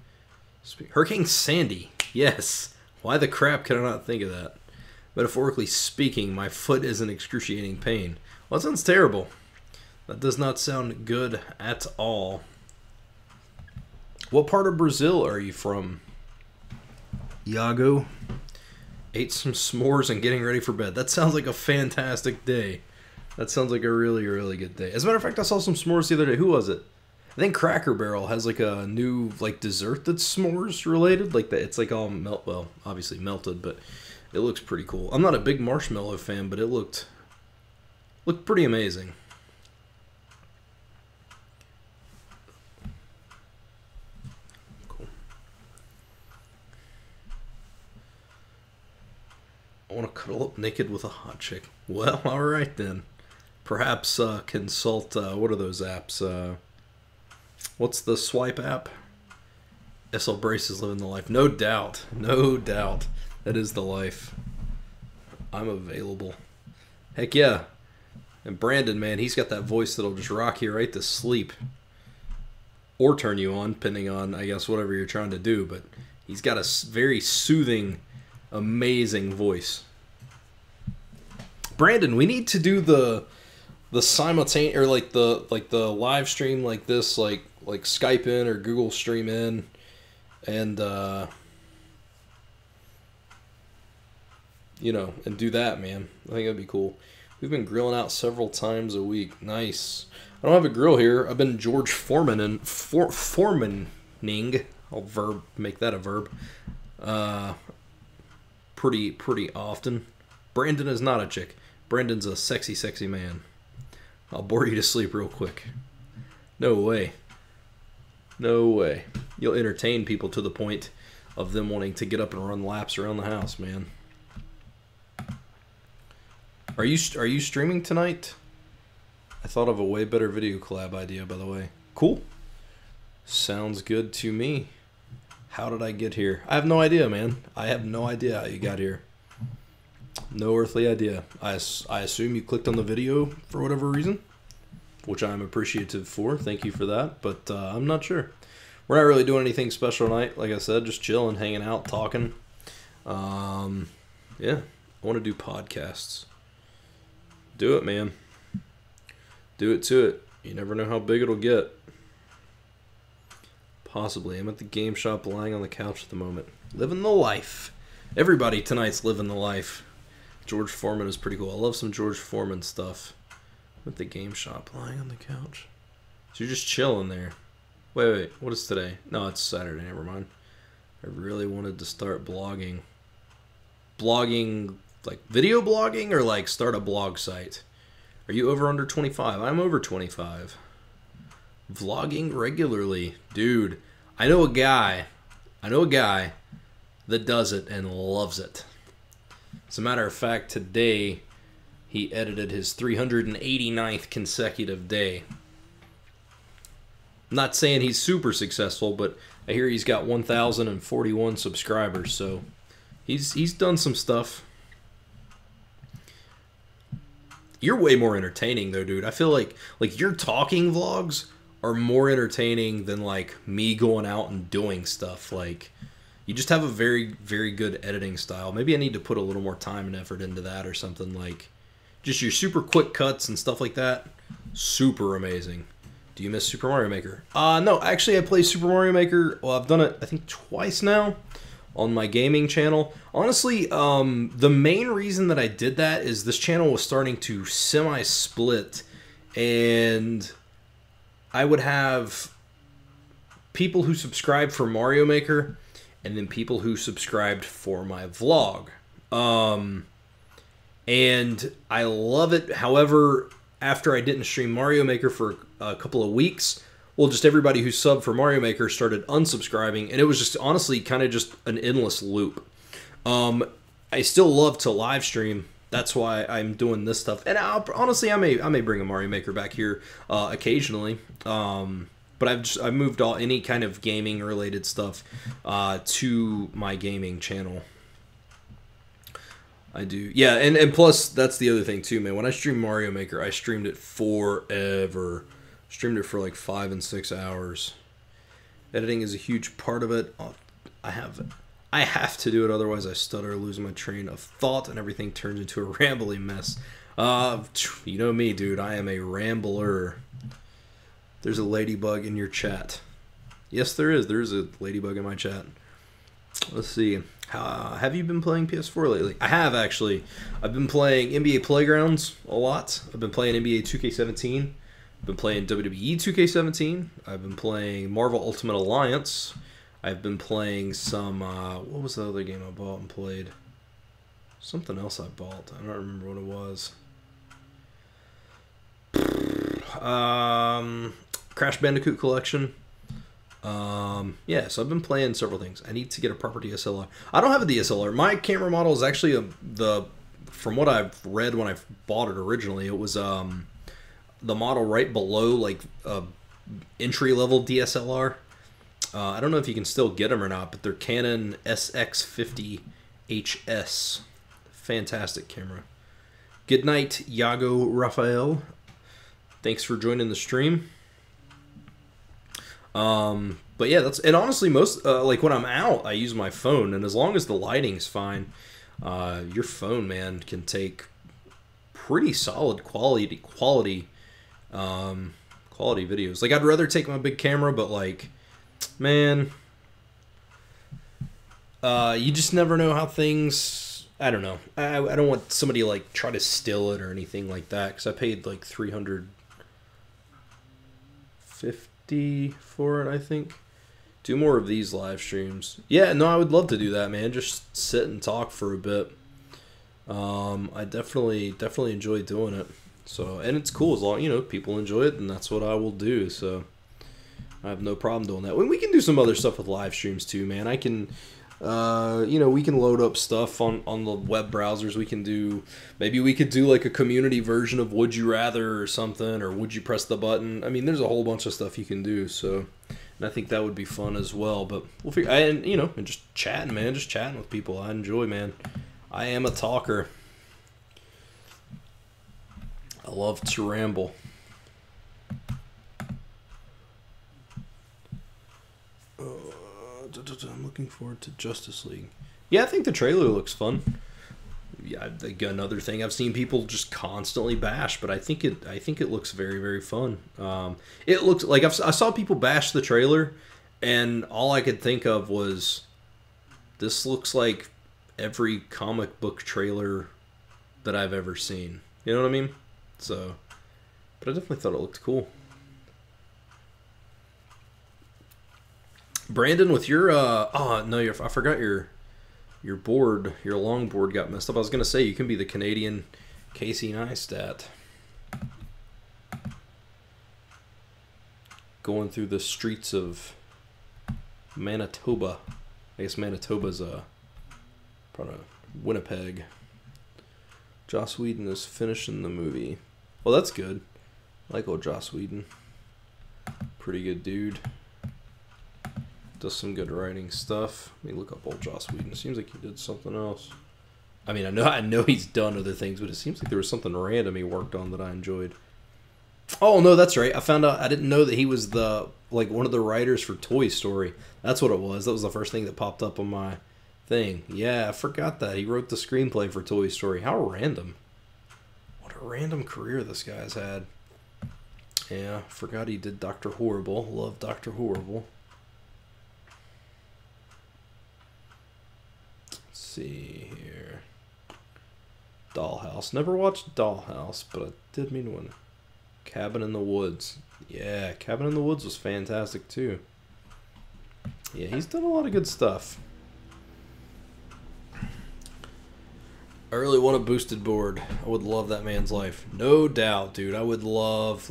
speak. Hurricane Sandy. Yes. Why the crap could I not think of that? Metaphorically speaking, my foot is in excruciating pain. Well, that sounds terrible. That does not sound good at all. What part of Brazil are you from? Iago? Ate some s'mores and getting ready for bed. That sounds like a fantastic day. That sounds like a really, really good day. As a matter of fact, I saw some s'mores the other day. Who was it? I think Cracker Barrel has like a new like dessert that's s'mores related. Like that, it's like all well, obviously melted, but it looks pretty cool. I'm not a big marshmallow fan, but it looked pretty amazing. Cool. I want to cuddle up naked with a hot chick. Well, all right then. Perhaps consult what are those apps? What's the swipe app? SL Brace is living the life. No doubt. No doubt. That is the life. I'm available. Heck yeah. And Brandon, man, he's got that voice that'll just rock you right to sleep. Or turn you on, depending on, I guess, whatever you're trying to do. But he's got a very soothing, amazing voice. Brandon, we need to do the simultaneous, or like the live stream like this, like Skype in or Google Stream in, and you know, and do that, man. I think that'd be cool. We've been grilling out several times a week. Nice. I don't have a grill here. I've been George Foreman and Foremaning. I'll make that a verb. Pretty often. Brandon is not a chick. Brandon's a sexy, sexy man. I'll bore you to sleep real quick. No way. No way. You'll entertain people to the point of them wanting to get up and run laps around the house, man. Are you streaming tonight? I thought of a way better video collab idea, by the way. Cool. Sounds good to me. How did I get here? I have no idea, man. I have no idea how you got here. No earthly idea. I assume you clicked on the video for whatever reason, which I'm appreciative for. Thank you for that, but I'm not sure. We're not really doing anything special tonight. Like I said, just chilling, hanging out, talking. Yeah, I want to do podcasts. Do it, man. Do it to it. You never know how big it'll get. Possibly. I'm at the game shop lying on the couch at the moment. Living the life. Everybody tonight's living the life. George Foreman is pretty cool. I love some George Foreman stuff. I'm at the game shop lying on the couch. So you're just chilling there. Wait. What is today? No, it's Saturday. Never mind. I really wanted to start blogging. Blogging, like video blogging, or like start a blog site? Are you over under 25? I'm over 25. Vlogging regularly. Dude, I know a guy that does it and loves it. As a matter of fact, today he edited his 389th consecutive day. I'm not saying he's super successful, but I hear he's got 1,041 subscribers, so he's done some stuff. You're way more entertaining though, dude. I feel like your talking vlogs are more entertaining than like me going out and doing stuff. Like, you just have a very, very good editing style. Maybe I need to put a little more time and effort into that or something. Like, just your super quick cuts and stuff like that. Super amazing. Do you miss Super Mario Maker? No, actually I play Super Mario Maker. Well, I've done it, I think, twice now on my gaming channel. Honestly, the main reason that I did that is this channel was starting to semi-split, and I would have people who subscribed for Mario Maker and then people who subscribed for my vlog. And I love it. However, after I didn't stream Mario Maker for a couple of weeks, well, just everybody who subbed for Mario Maker started unsubscribing, and it was just honestly kind of just an endless loop. I still love to live stream. That's why I'm doing this stuff. And honestly, I may bring a Mario Maker back here occasionally. But I've moved any kind of gaming related stuff to my gaming channel. I do. Yeah, and plus that's the other thing too, man. When I stream Mario Maker, I streamed it forever. Streamed it for like 5 and 6 hours. Editing is a huge part of it. I have to do it, otherwise I stutter, lose my train of thought, and everything turns into a rambly mess. You know me, dude. I am a rambler. There's a ladybug in your chat. Yes, there is. There is a ladybug in my chat. Let's see. Have you been playing PS4 lately? I have, actually. I've been playing NBA Playgrounds a lot. I've been playing NBA 2K17. I've been playing WWE 2K17. I've been playing Marvel Ultimate Alliance. I've been playing some, what was the other game I bought and played? Something else I bought. I don't remember what it was. Crash Bandicoot Collection. Yeah, so I've been playing several things. I need to get a proper DSLR. I don't have a DSLR. My camera model is actually from what I've read when I bought it originally, it was the model right below like entry-level DSLR. I don't know if you can still get them or not, but they're Canon SX50HS. Fantastic camera. Good night, Iago Raphael. Thanks for joining the stream. But yeah, and honestly, most like when I'm out, I use my phone, and as long as the lighting's fine, your phone, man, can take pretty solid quality videos. Like, I'd rather take my big camera, but like, man, you just never know how things. I don't know. I don't want somebody to like try to steal it or anything like that, because I paid like $350 for it, I think. 2 more of these live streams. Yeah, no, I would love to do that, man. Just sit and talk for a bit. I definitely enjoy doing it. So, and it's cool as long, people enjoy it, and that's what I will do. So I have no problem doing that. We can do some other stuff with live streams too, man. I can, we can load up stuff on the web browsers. Maybe we could do like a community version of Would You Rather or something, or Would You Press the Button. I mean, there's a whole bunch of stuff you can do. So, and I think that would be fun as well. But we'll figure, and just chatting, man, just chatting with people. I enjoy, man. I am a talker. I love to ramble. I'm looking forward to Justice League. Yeah, I think the trailer looks fun. Yeah, another thing I've seen people just constantly bash, but I think it looks very, very fun. It looks like I saw people bash the trailer, and all I could think of was, this looks like every comic book trailer that I've ever seen. You know what I mean? So, but I definitely thought it looked cool. Brandon, with your I forgot your long board got messed up. I was gonna say you can be the Canadian Casey Neistat. going through the streets of Manitoba. I guess Manitoba's probably Winnipeg. Joss Whedon is finishing the movie. Well, that's good. I like old Joss Whedon. Pretty good dude. Does some good writing stuff. Let me look up old Joss Whedon. It seems like he did something else. I mean, I know he's done other things, but it seems like there was something random he worked on that I enjoyed. Oh no, that's right. I found out I didn't know that he was one of the writers for Toy Story. That's what it was. That was the first thing that popped up on my thing. Yeah, I forgot that he wrote the screenplay for Toy Story. How random! What a random career this guy's had. Yeah, forgot he did Dr. Horrible. Love Dr. Horrible. Let's see here. Dollhouse. Never watched Dollhouse, but I did mean one. Cabin in the Woods. Yeah, Cabin in the Woods was fantastic too. Yeah, he's done a lot of good stuff. I really want a boosted board. I would love that man's life. No doubt, dude. I would love,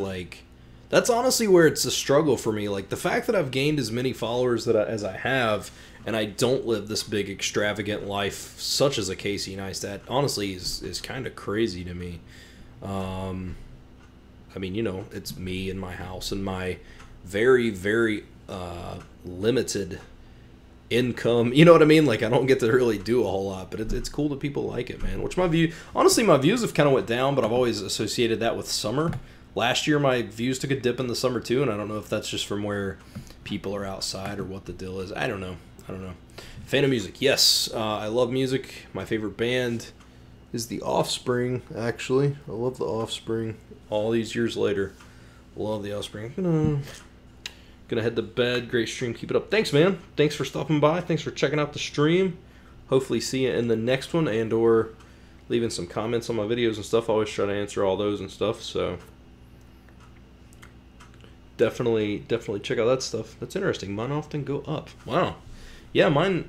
that's honestly where it's a struggle for me. Like, the fact that I've gained as many followers as I have, and I don't live this big, extravagant life, such as a Casey Neistat, honestly is kind of crazy to me. I mean, it's me and my house and my very, very limited income. You know what I mean? Like, I don't get to really do a whole lot, but it's cool that people like it, man. Which my views have kind of went down, but I've always associated that with summer. Last year, my views took a dip in the summer too, and I don't know if that's just from where people are outside or what the deal is. I don't know. Fan of music. Yes, I love music. My favorite band is The Offspring, actually. I love The Offspring. All these years later, love The Offspring. Gonna head to bed. Great stream. Keep it up. Thanks, man. Thanks for stopping by. Thanks for checking out the stream. Hopefully see you in the next one, and or leaving some comments on my videos and stuff. I always try to answer all those and stuff, so definitely check out that stuff. That's interesting. Mine often go up. Wow. Yeah, mine,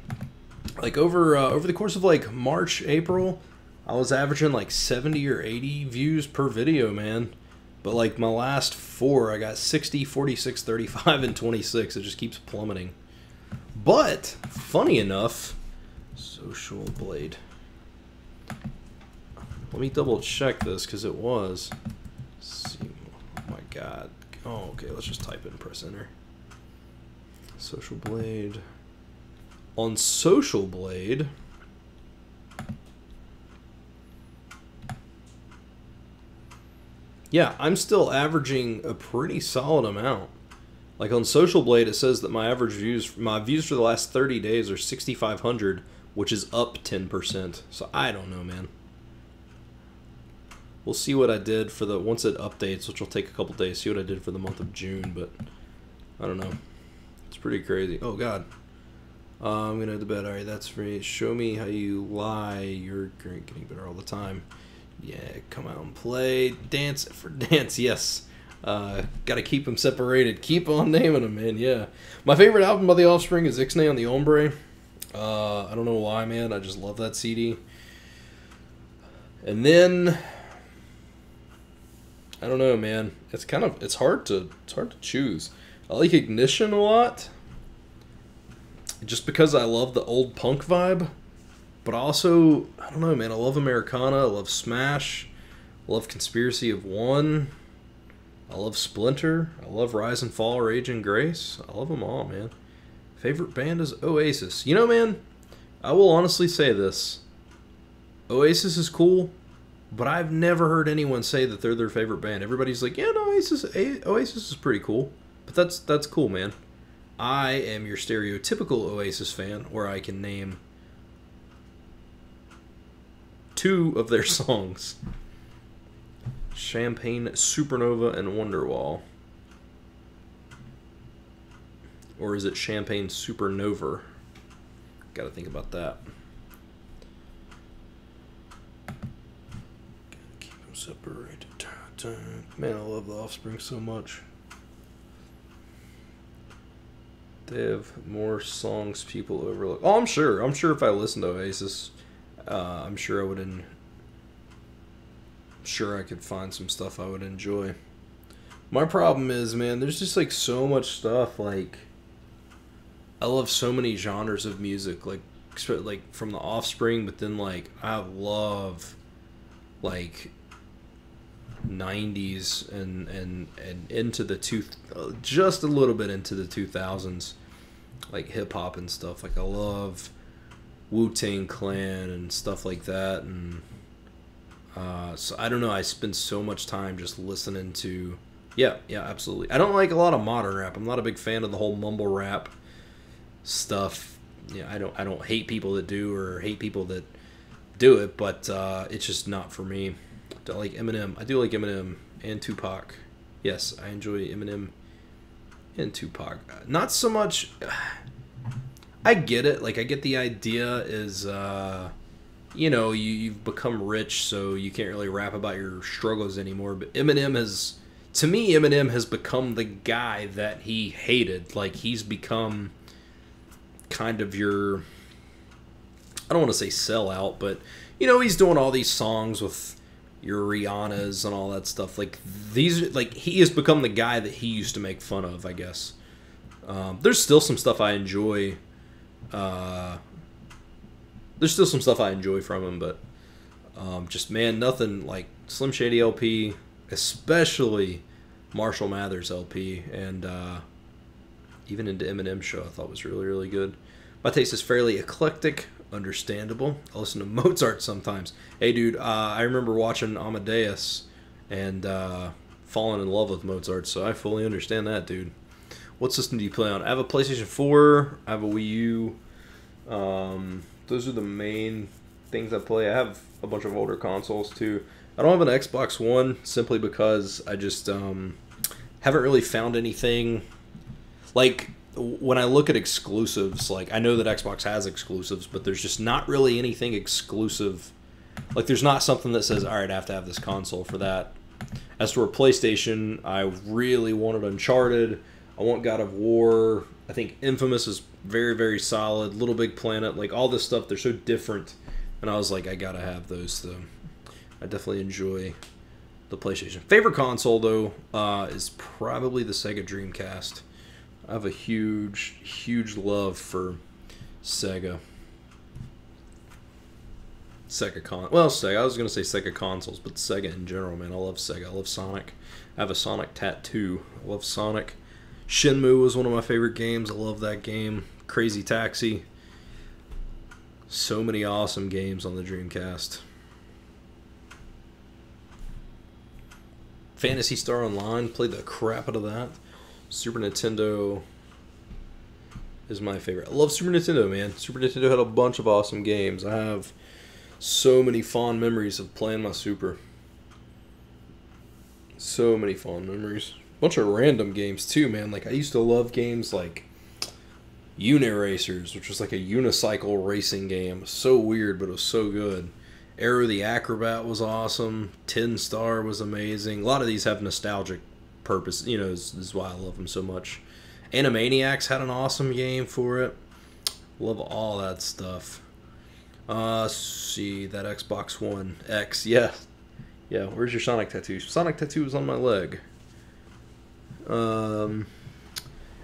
over the course of March, April, I was averaging 70 or 80 views per video, man. But my last 4, I got 60, 46, 35, and 26. It just keeps plummeting. But, funny enough, Social Blade. Let me double check this, because it was. Let's see. Oh my god. Oh, okay, let's just type it and press enter. Social Blade. On Social Blade, yeah, I'm still averaging a pretty solid amount. On Social Blade, it says that my views for the last 30 days are 6,500, which is up 10%. So I don't know, man. We'll see what I did for once it updates, which will take a couple days. See what I did for the month of June, but I don't know. It's pretty crazy. Oh God. I'm gonna head to bed. Alright, that's free. Show me how you lie. You're getting better all the time. Yeah, come out and play. Dance for dance, yes. Gotta keep them separated. Keep on naming them, man, yeah. My favorite album by The Offspring is Ixnay on the Hombre. I don't know why, man. I just love that CD. And then, I don't know, man. It's hard to choose. I like Ignition a lot. Just because I love the old punk vibe, but also, I don't know, man, I love Americana, I love Smash, I love Conspiracy of One, I love Splinter, I love Rise and Fall, Rage and Grace, I love them all, man. Favorite band is Oasis. You know, man, I will honestly say this, Oasis is cool, but I've never heard anyone say that they're their favorite band. Everybody's like, yeah, no, Oasis is pretty cool, but that's cool, man. I am your stereotypical Oasis fan, where I can name 2 of their songs. Champagne Supernova and Wonderwall. Or is it Champagne Supernova? Gotta think about that. Gotta keep them separated. Man, I love The Offspring so much. They have more songs people overlook. Oh, I'm sure. I'm sure if I listened to Oasis, I'm sure I could find some stuff I would enjoy. My problem is, man, there's just like so much stuff. Like, I love so many genres of music, like from the Offspring, but then like I love like 90s and into the just a little bit into the 2000s, like hip hop and stuff. Like I love Wu-Tang Clan and stuff like that, and so I don't know. I spend so much time just listening to. Yeah, absolutely. I don't like a lot of modern rap. I'm not a big fan of the whole mumble rap stuff. Yeah, I don't hate people that do or hate people that do it, but it's just not for me. I like Eminem. I do like Eminem and Tupac. Yes, I enjoy Eminem and Tupac. Not so much. I get it. Like I get the idea is, you've become rich, so you can't really rap about your struggles anymore. But to me, Eminem has become the guy that he hated. Like, he's become kind of your, I don't want to say sellout, but, he's doing all these songs with your Rihannas and all that stuff. Like, he has become the guy that he used to make fun of, I guess. There's still some stuff I enjoy. There's still some stuff I enjoy from him, but just, man, nothing like Slim Shady LP, especially Marshall Mathers LP, and even into Eminem show I thought was really, really good. My taste is fairly eclectic, understandable. I listen to Mozart sometimes. Hey, dude, I remember watching Amadeus and falling in love with Mozart, so I fully understand that, dude. What system do you play on? I have a PlayStation 4. I have a Wii U. Those are the main things I play. I have a bunch of older consoles, too. I don't have an Xbox One simply because I just haven't really found anything. Like, when I look at exclusives, like, I know that Xbox has exclusives, but there's just not really anything exclusive. Like, there's not something that says, all right, I have to have this console for that. As for PlayStation, I really wanted Uncharted. I want God of War. I think Infamous is very, very solid. Little Big Planet, like, all this stuff, they're so different. And I was like, I gotta have those, though. I definitely enjoy the PlayStation. Favorite console, though, is probably the Sega Dreamcast. I have a huge, huge love for Sega. Sega. I was going to say Sega consoles, but Sega in general, man. I love Sega. I love Sonic. I have a Sonic tattoo. I love Sonic. Shenmue was one of my favorite games. I love that game. Crazy Taxi. So many awesome games on the Dreamcast. Phantasy Star Online, played the crap out of that. Super Nintendo is my favorite. I love Super Nintendo, man. Super Nintendo had a bunch of awesome games. I have so many fond memories of playing my Super. So many fond memories. Bunch of random games too, man. Like, I used to love games like Uniracers, which was like a unicycle racing game. So weird, but it was so good. Arrow the Acrobat was awesome. Tin Star was amazing. A lot of these have nostalgic purpose. This is why I love them so much. Animaniacs had an awesome game for it. Love all that stuff. Let's see, that Xbox One X. Yeah. Where's your Sonic tattoo? Sonic tattoo is on my leg.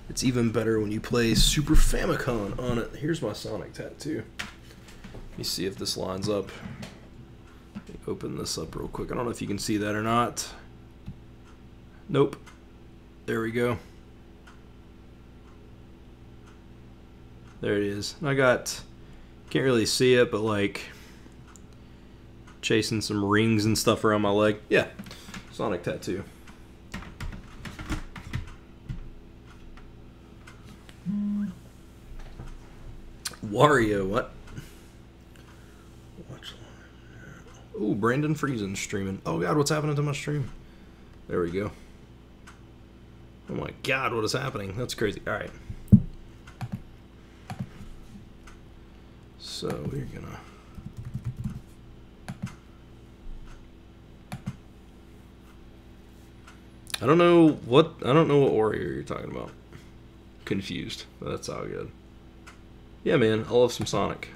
It's even better when you play Super Famicom on it. Here's my Sonic tattoo. Let me see if this lines up. Let me open this up real quick. I don't know if you can see that or not. Nope. There we go. There it is. I got, can't really see it, but like chasing some rings and stuff around my leg. Yeah, Sonic tattoo. Wario, what? Ooh, Brandon Friesen streaming. Oh god, what's happening to my stream? There we go. Oh my god, what is happening? That's crazy. Alright. So we're gonna... I don't know what Wario you're talking about. Confused, but that's all good. Yeah, man, I love some Sonic.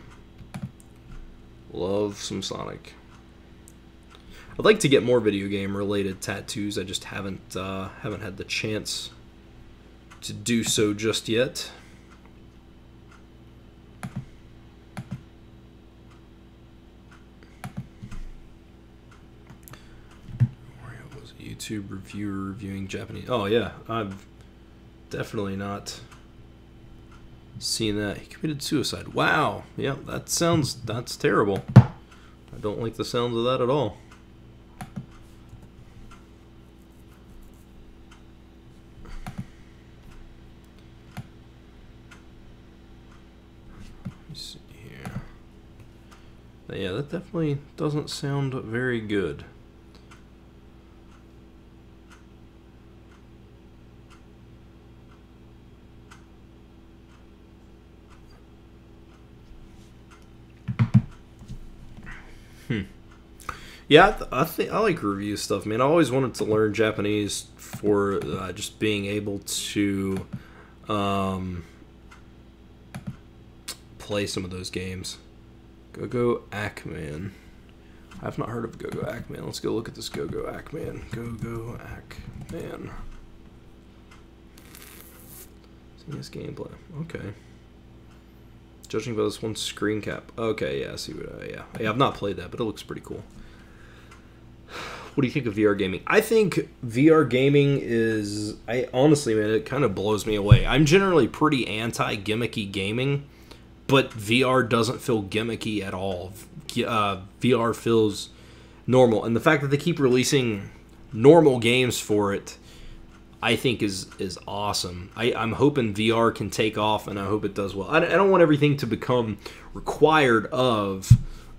Love some Sonic. I'd like to get more video game related tattoos. I just haven't had the chance to do so just yet. Was a YouTube reviewer reviewing Japanese? Oh yeah, I've definitely not seen that. He committed suicide. Wow. Yeah, that's terrible. I don't like the sounds of that at all. See here. Yeah, that definitely doesn't sound very good. Yeah, I think I like review stuff, man. I always wanted to learn Japanese for just being able to play some of those games. Go-Go Ackman. I've not heard of Go-Go Ackman. Let's go look at this Go-Go Ackman. Go-Go Ackman. See this gameplay. Okay. Judging by this one screen cap. Okay, yeah, I see what. Yeah, I've not played that, but it looks pretty cool. What do you think of VR gaming? I think VR gaming is... honestly, man, it kind of blows me away. I'm generally pretty anti-gimmicky gaming, but VR doesn't feel gimmicky at all. VR feels normal. And the fact that they keep releasing normal games for it, I think is awesome. I'm hoping VR can take off, and I hope it does well. I don't want everything to become required of...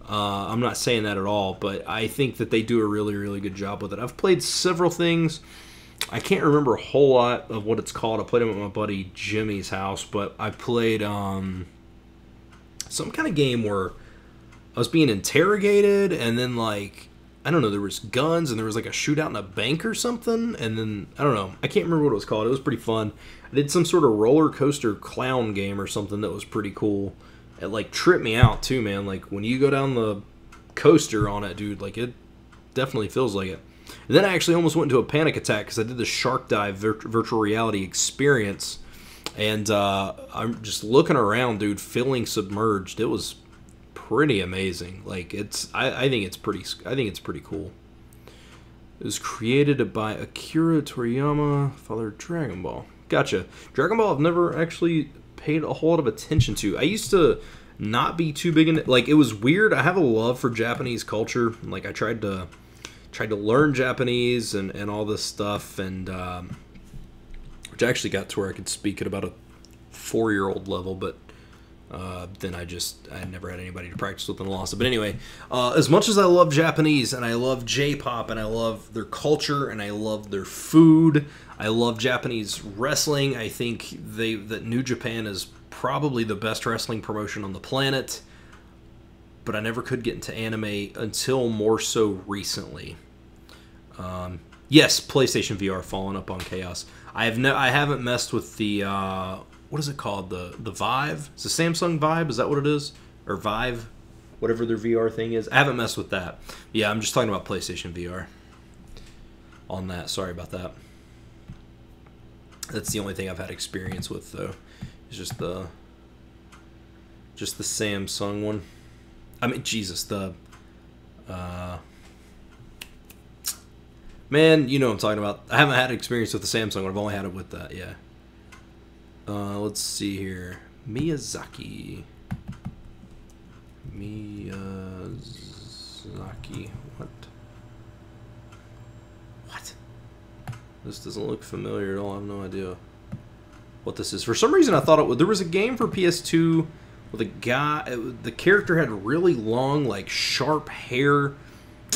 I'm not saying that at all, but I think that they do a really, really good job with it. I've played several things. I can't remember a whole lot of what it's called. I played them at my buddy Jimmy's house, but I played some kind of game where I was being interrogated, and then, like, I don't know, there was guns, and there was, like, a shootout in a bank or something, and then, I don't know, I can't remember what it was called. It was pretty fun. I did some sort of roller coaster clown game or something that was pretty cool. It, like, tripped me out, too, man. Like, when you go down the coaster on it, dude, like, it definitely feels like it. And then I actually almost went into a panic attack because I did the Shark Dive virtual reality experience. And I'm just looking around, dude, feeling submerged. It was pretty amazing. Like, I think it's pretty cool. It was created by Akira Toriyama, father of Dragon Ball. Gotcha. Dragon Ball I've never actually paid a whole lot of attention to. I used to not be too big in it. Like, it was weird. I have a love for Japanese culture. Like, I tried to learn Japanese and all this stuff, and which actually got to where I could speak at about a 4-year-old level, but then I never had anybody to practice with and lost it. But anyway, as much as I love Japanese, and I love J-pop, and I love their culture, and I love their food, I love Japanese wrestling. I think that New Japan is probably the best wrestling promotion on the planet, but I never could get into anime until more so recently. Yes, PlayStation VR, following up on Chaos. I haven't messed with the what is it called? The Vive? It's the Samsung Vive. Is that what it is? Or Vive, whatever their VR thing is. I haven't messed with that. Yeah, I'm just talking about PlayStation VR. On that, sorry about that. That's the only thing I've had experience with, though. It's just the Samsung one. I mean, Jesus, man, you know what I'm talking about. I haven't had experience with the Samsung one. I've only had it with that, yeah. Let's see here. Miyazaki. What? This doesn't look familiar at all. I have no idea what this is. For some reason, I thought it would. There was a game for PS2 with a guy. The character had really long, like, sharp hair.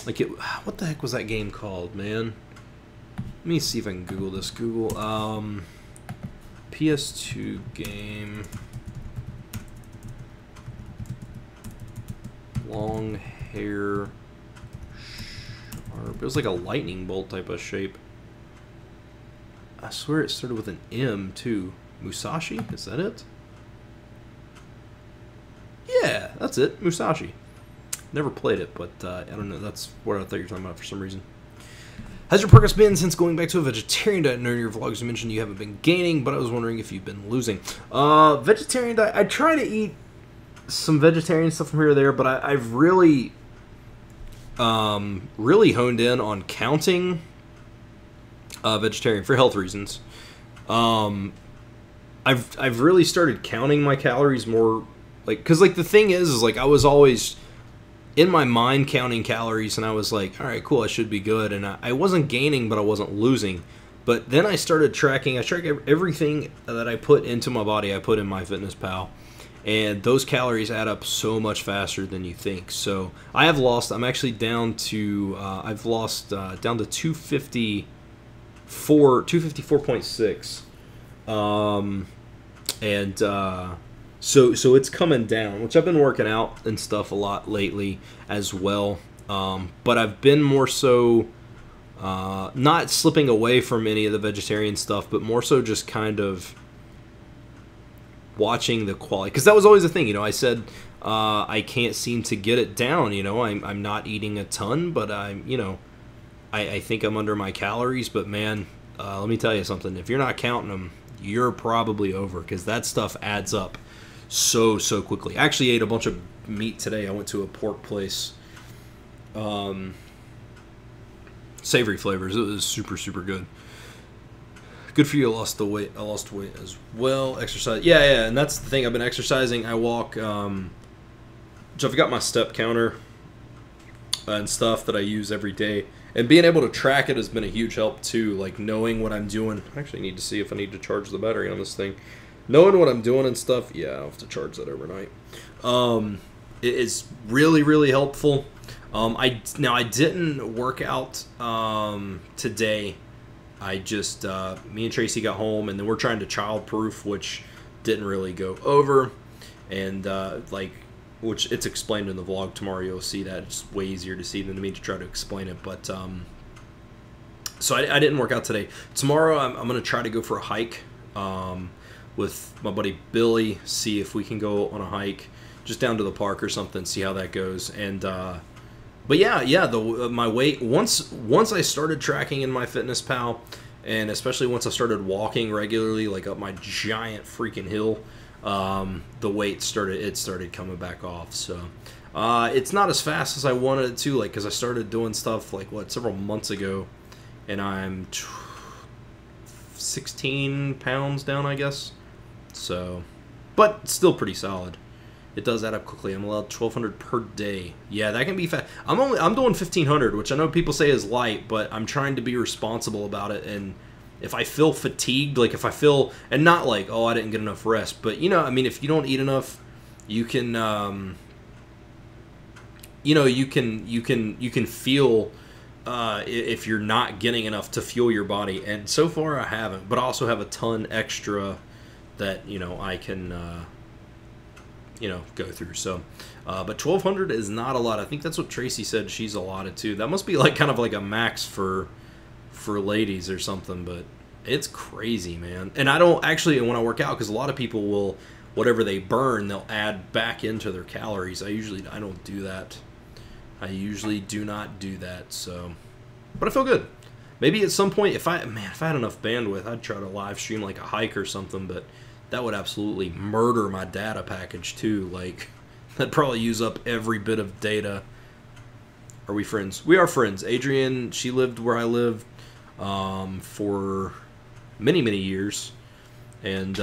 Like, what the heck was that game called, man? Let me see if I can Google this. Google PS2 game. Long hair. Sharp. It was like a lightning bolt type of shape. I swear it started with an M, too. Musashi? Is that it? Yeah, that's it. Musashi. Never played it, but I don't know. That's what I thought you were talking about for some reason. How's your progress been since going back to a vegetarian diet? In your vlogs, you mentioned you haven't been gaining, but I was wondering if you've been losing. Vegetarian diet, I try to eat some vegetarian stuff from here or there, but I've really, really honed in on counting vegetarian for health reasons. I've really started counting my calories more, like, because, like, the thing is like, I was always in my mind counting calories, and I was like, all right, cool, I should be good, and I wasn't gaining, but I wasn't losing. But then I started tracking. I track everything that I put into my body, I put in MyFitnessPal, and those calories add up so much faster than you think. So I have lost, I'm actually down to, I've lost down to 254.6. So it's coming down, which I've been working out and stuff a lot lately as well. But I've been more so not slipping away from any of the vegetarian stuff, but more so just kind of watching the quality. Because that was always the thing, you know, I said I can't seem to get it down, you know. I'm not eating a ton, but I think I'm under my calories. But man, let me tell you something. If you're not counting them, you're probably over, because that stuff adds up so quickly. I actually ate a bunch of meat today. I went to a pork place. Savory flavors. It was super good. Good for you. I lost weight as well. Exercise. Yeah, and that's the thing. I've been exercising. I walk. So I've got my step counter and stuff that I use every day. And being able to track it has been a huge help too, like knowing what I'm doing. I actually need to see if I need to charge the battery on this thing. Knowing what I'm doing and stuff, yeah, I'll have to charge that overnight. It is really helpful. I didn't work out today. I just, me and Tracy got home, and then we're trying to childproof, which didn't really go over. And which it's explained in the vlog tomorrow. You'll see that. It's way easier to see than me to try to explain it. But so I didn't work out today. Tomorrow I'm going to try to go for a hike with my buddy Billy. See if we can go on a hike just down to the park or something. See how that goes. And but yeah, my weight once I started tracking in MyFitnessPal, and especially once I started walking regularly, like up my giant freaking hill. The weight started coming back off. So it's not as fast as I wanted it to, like, because I started doing stuff like several months ago, and I'm 16 pounds down, I guess. So, but still pretty solid. It does add up quickly. I'm allowed 1,200 per day. Yeah, that can be fast. I'm doing 1,500, which I know people say is light, but I'm trying to be responsible about it. And if I feel fatigued, like if I feel, and not like, oh, I didn't get enough rest, but you know, I mean, if you don't eat enough, you can, you can feel if you're not getting enough to fuel your body. And so far I haven't, but I also have a ton extra that, I can, go through. So, but 1,200 is not a lot. I think that's what Tracy said she's allotted to. That must be like kind of like a max for ladies or something, but it's crazy, man. And I don't actually, when I work out, because a lot of people will, whatever they burn, they'll add back into their calories. I don't do that. I usually do not do that. So, but I feel good. Maybe at some point, if I had enough bandwidth, I'd try to live stream like a hike or something, but that would absolutely murder my data package too. Like, that'd probably use up every bit of data. Are we friends? We are friends. Adrian, she lived where I lived for many years, and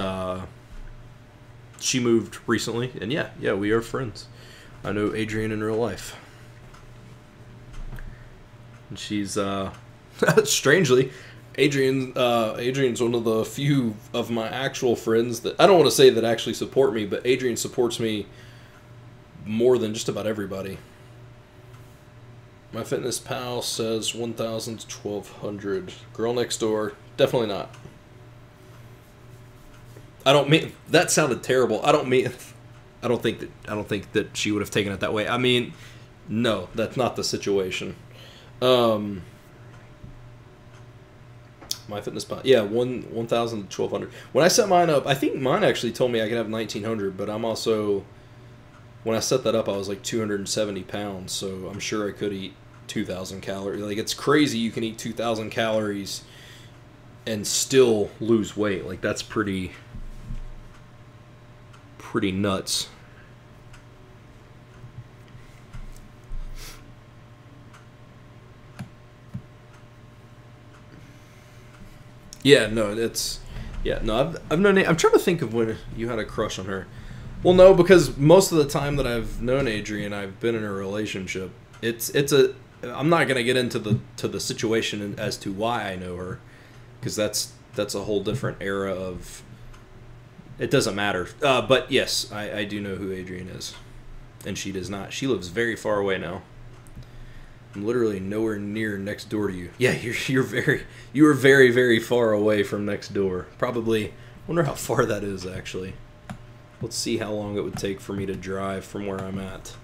she moved recently, and yeah, we are friends. I know Adrian in real life, and she's strangely, Adrian's one of the few of my actual friends that, I don't want to say that actually support me, but Adrian supports me more than just about everybody. MyFitnessPal says 1,000 to 1,200. Girl next door, definitely not. I don't mean, that sounded terrible. I don't think that she would have taken it that way. I mean, no, that's not the situation. MyFitnessPal, yeah, 1,000 to 1,200. When I set mine up, I think mine actually told me I could have 1,900, but I'm also when I set that up, I was like 270 pounds, so I'm sure I could eat 2,000 calories. Like, it's crazy you can eat 2,000 calories and still lose weight. Like, that's pretty nuts. Yeah, no, it's... Yeah, no, I've known... I'm trying to think of when you had a crush on her. Well, no, because most of the time that I've known Adrian, I've been in a relationship. It's a... I'm not going to get into the situation as to why I know her, because that's a whole different era of... It doesn't matter. But yes, I do know who Adrian is. And she does not. She lives very far away now. I'm literally nowhere near next door to you. Yeah, you are very, very far away from next door. Probably, I wonder how far that is, actually. Let's see how long it would take for me to drive from where I'm at.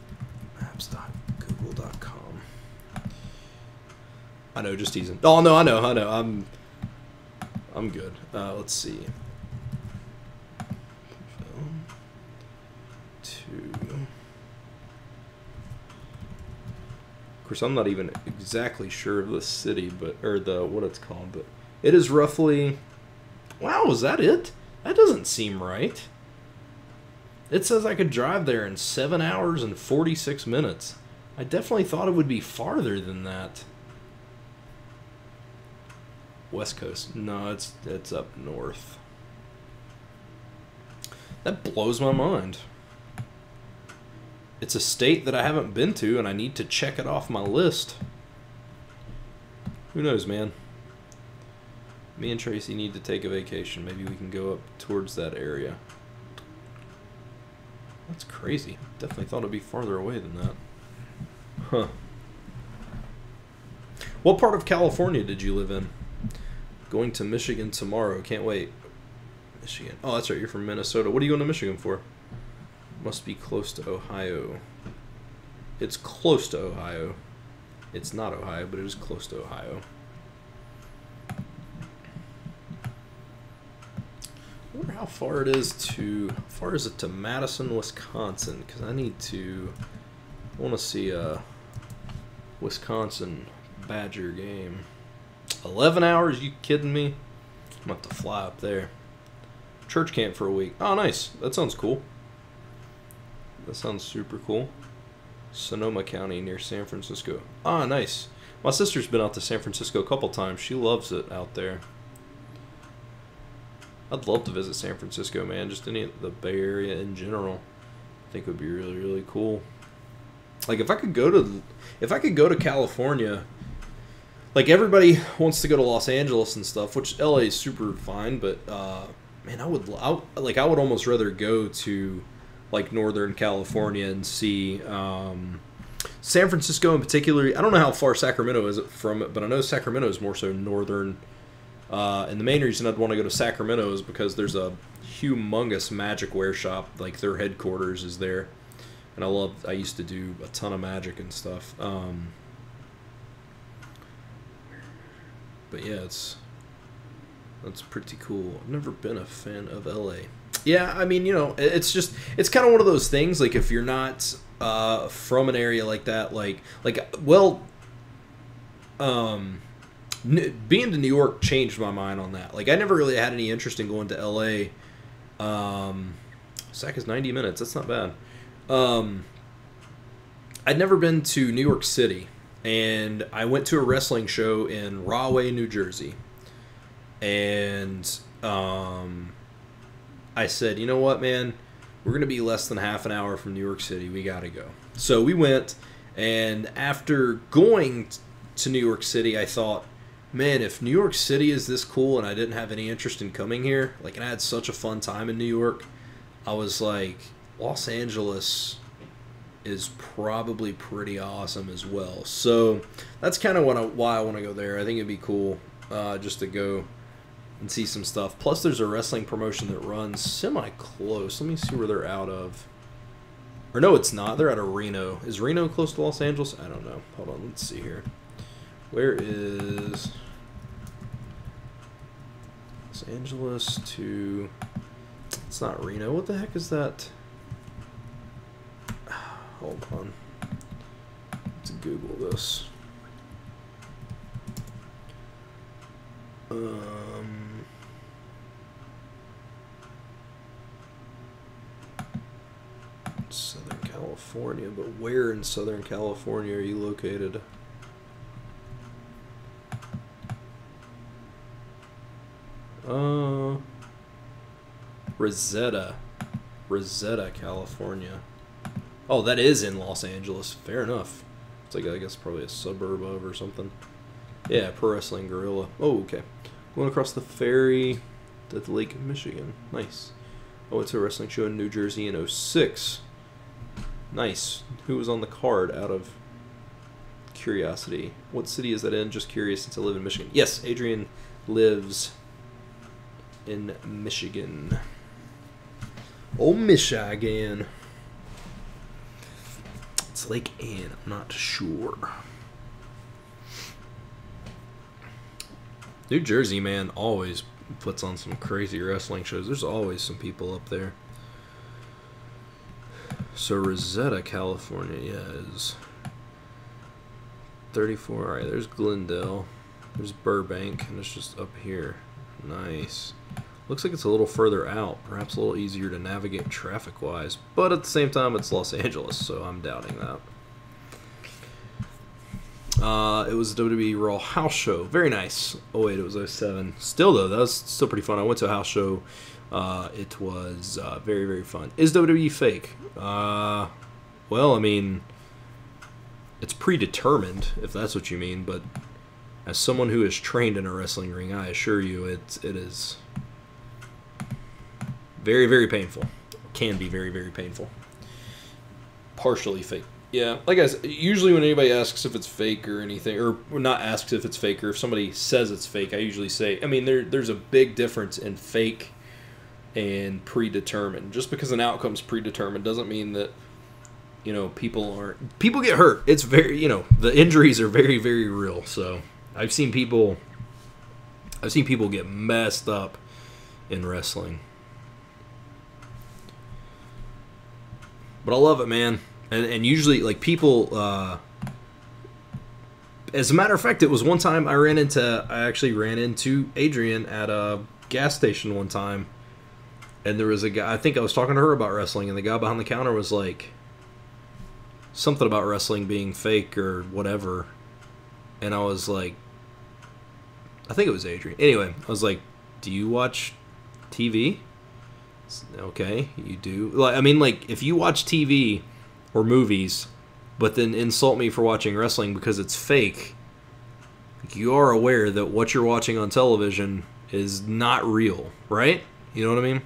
Maps.google.com. I know, just teasing. Oh, no, I know. I'm good. Let's see. Of course, I'm not even exactly sure of the city, or what it's called, but it is roughly... Wow, is that it? That doesn't seem right. It says I could drive there in 7 hours and 46 minutes. I definitely thought it would be farther than that. West Coast. No, it's up north. That blows my mind. It's a state that I haven't been to, and I need to check it off my list. Who knows, man? Me and Tracy need to take a vacation. Maybe we can go up towards that area. That's crazy. Definitely thought it'd be farther away than that. Huh. What part of California did you live in? Going to Michigan tomorrow. Can't wait. Michigan. Oh, that's right. You're from Minnesota. What are you going to Michigan for? Must be close to Ohio. It's close to Ohio. It's not Ohio, but it is close to Ohio. I wonder how far it is to... How far is it to Madison, Wisconsin? Because I want to see a Wisconsin Badger game. 11 hours? You kidding me? I'm going to have to fly up there. Church camp for a week. Oh, nice. That sounds cool. That sounds super cool. Sonoma County near San Francisco. Ah, nice. My sister's been out to San Francisco a couple times. She loves it out there. I'd love to visit San Francisco, man. Just any of the Bay Area in general. I think it would be really, really cool. Like, if I could go to California, like, everybody wants to go to Los Angeles and stuff, which LA is super fine, but man, I would almost rather go to like Northern California and see San Francisco in particular. I don't know how far Sacramento is from it, but I know Sacramento is more so northern. And the main reason I'd want to go to Sacramento is because there's a humongous magic wear shop. Like, their headquarters is there. And I used to do a ton of magic and stuff. But yeah, that's pretty cool. I've never been a fan of LA. Yeah, I mean, you know, it's kind of one of those things, like, if you're not from an area like that, being to New York changed my mind on that. Like, I never really had any interest in going to LA. Sac is 90 minutes. That's not bad. I'd never been to New York City, and I went to a wrestling show in Rahway, New Jersey. And I said, you know what, man? We're going to be less than half an hour from New York City. We got to go. So we went, and after going to New York City, I thought, man, if New York City is this cool and I didn't have any interest in coming here, like, and I had such a fun time in New York, I was like, Los Angeles is probably pretty awesome as well. So that's kind of why I want to go there. I think it'd be cool just to go and see some stuff. Plus, there's a wrestling promotion that runs semi-close. Let me see where they're out of. Or no, it's not. They're out of Reno. Is Reno close to Los Angeles? I don't know. Hold on. Let's see here. Where is Los Angeles to... It's not Reno. What the heck is that? Hold on. Let's Google this. Southern California, but where in Southern California are you located? Rosetta, California. Oh, that is in Los Angeles. Fair enough. It's like, I guess, probably a suburb of or something. Yeah, Pro Wrestling Gorilla. Oh, okay. Going across the ferry to the Lake Michigan. Nice. I went to a wrestling show in New Jersey in '06. Nice. Who was on the card out of curiosity? What city is that in? Just curious since I live in Michigan. Yes, Adrian lives in Michigan. Oh, Michigan. It's Lake Ann. I'm not sure. New Jersey, man, always puts on some crazy wrestling shows. There's always some people up there. So Rosetta, California, yeah, is 34. All right, there's Glendale. There's Burbank, and it's just up here. Nice. Looks like it's a little further out, perhaps a little easier to navigate traffic-wise. But at the same time, it's Los Angeles, so I'm doubting that. It was a WWE Raw house show. Very nice. Oh, wait, it was '07. Still, though, that was still pretty fun. I went to a house show. It was very, very fun. Is WWE fake? Well, I mean, it's predetermined, if that's what you mean. But as someone who is trained in a wrestling ring, I assure you it is very, very painful. Can be very, very painful. Partially fake. Yeah, like I said, usually when anybody asks if it's fake or anything, or not asks if it's fake, or if somebody says it's fake, I usually say, I mean, there's a big difference in fake and predetermined. Just because an outcome's predetermined doesn't mean that, you know, people get hurt. It's very, you know, the injuries are very, very real. So I've seen people get messed up in wrestling. But I love it, man. And usually, like, people, as a matter of fact, it was one time I actually ran into Adrian at a gas station one time. And there was a guy, I think I was talking to her about wrestling, and the guy behind the counter was like, something about wrestling being fake or whatever. And I was like, I think it was Adrian. Anyway, I was like, do you watch TV? Okay, you do. Like, I mean, like, if you watch TV or movies, but then insult me for watching wrestling because it's fake, you are aware that what you're watching on television is not real, right? You know what I mean?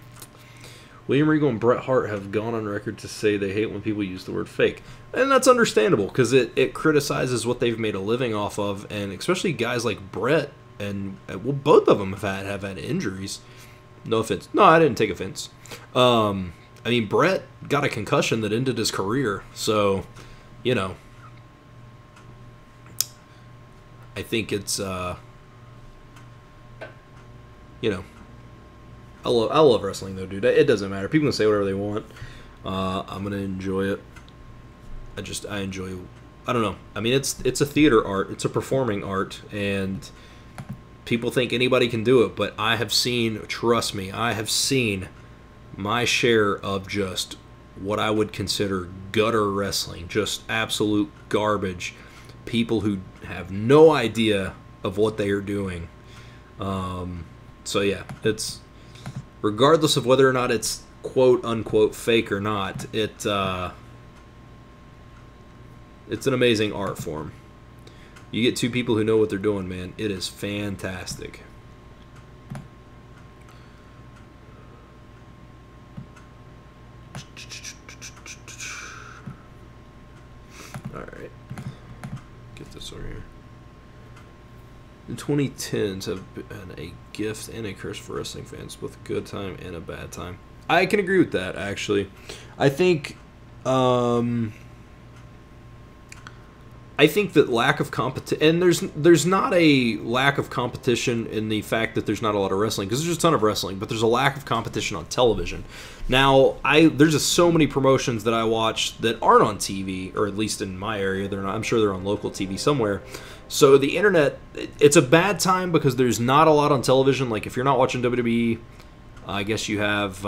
William Regal and Bret Hart have gone on record to say they hate when people use the word fake. And that's understandable, because it criticizes what they've made a living off of, and especially guys like Bret, and, well, both of them have had injuries. No offense. No, I didn't take offense. I mean, Bret got a concussion that ended his career, so, you know, I think it's, you know, I love wrestling, though, dude. It doesn't matter. People can say whatever they want. I'm gonna enjoy it. I enjoy. I don't know. I mean, it's a theater art. It's a performing art, and people think anybody can do it. But I have seen. Trust me, I have seen my share of just what I would consider gutter wrestling, just absolute garbage. People who have no idea of what they are doing. So yeah, it's regardless of whether or not it's quote unquote fake or not, it's an amazing art form. You get two people who know what they're doing, man. It is fantastic. Alright. Get this over here. The 2010s have been a gift and a curse for wrestling fans, both a good time and a bad time. I can agree with that, actually. I think, I think that lack of competition, and there's not a lack of competition in the fact that there's not a lot of wrestling, because there's a ton of wrestling, but there's a lack of competition on television. Now, there's just so many promotions that I watch that aren't on TV, or at least in my area, they're not. I'm sure they're on local TV somewhere. So the internet, it's a bad time because there's not a lot on television. Like if you're not watching WWE, I guess you have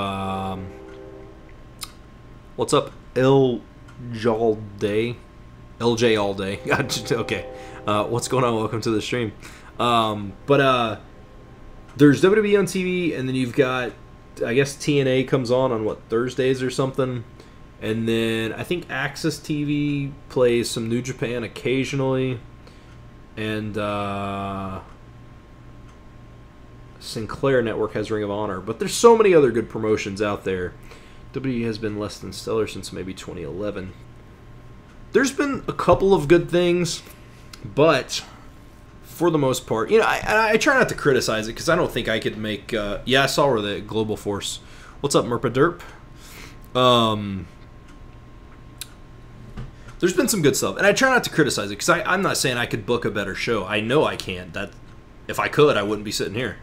what's up, LJ all day. Okay. What's going on? Welcome to the stream. But there's WWE on TV, and then you've got, I guess TNA comes on what, Thursdays or something. And then I think Access TV plays some New Japan occasionally. And Sinclair Network has Ring of Honor. But there's so many other good promotions out there. WWE has been less than stellar since maybe 2011. There's been a couple of good things, but for the most part, you know, I try not to criticize it because I don't think I could make. Yeah, I saw where the Global Force. What's up, Merpa Derp? There's been some good stuff, and I try not to criticize it because I'm not saying I could book a better show. I know I can't. That if I could, I wouldn't be sitting here.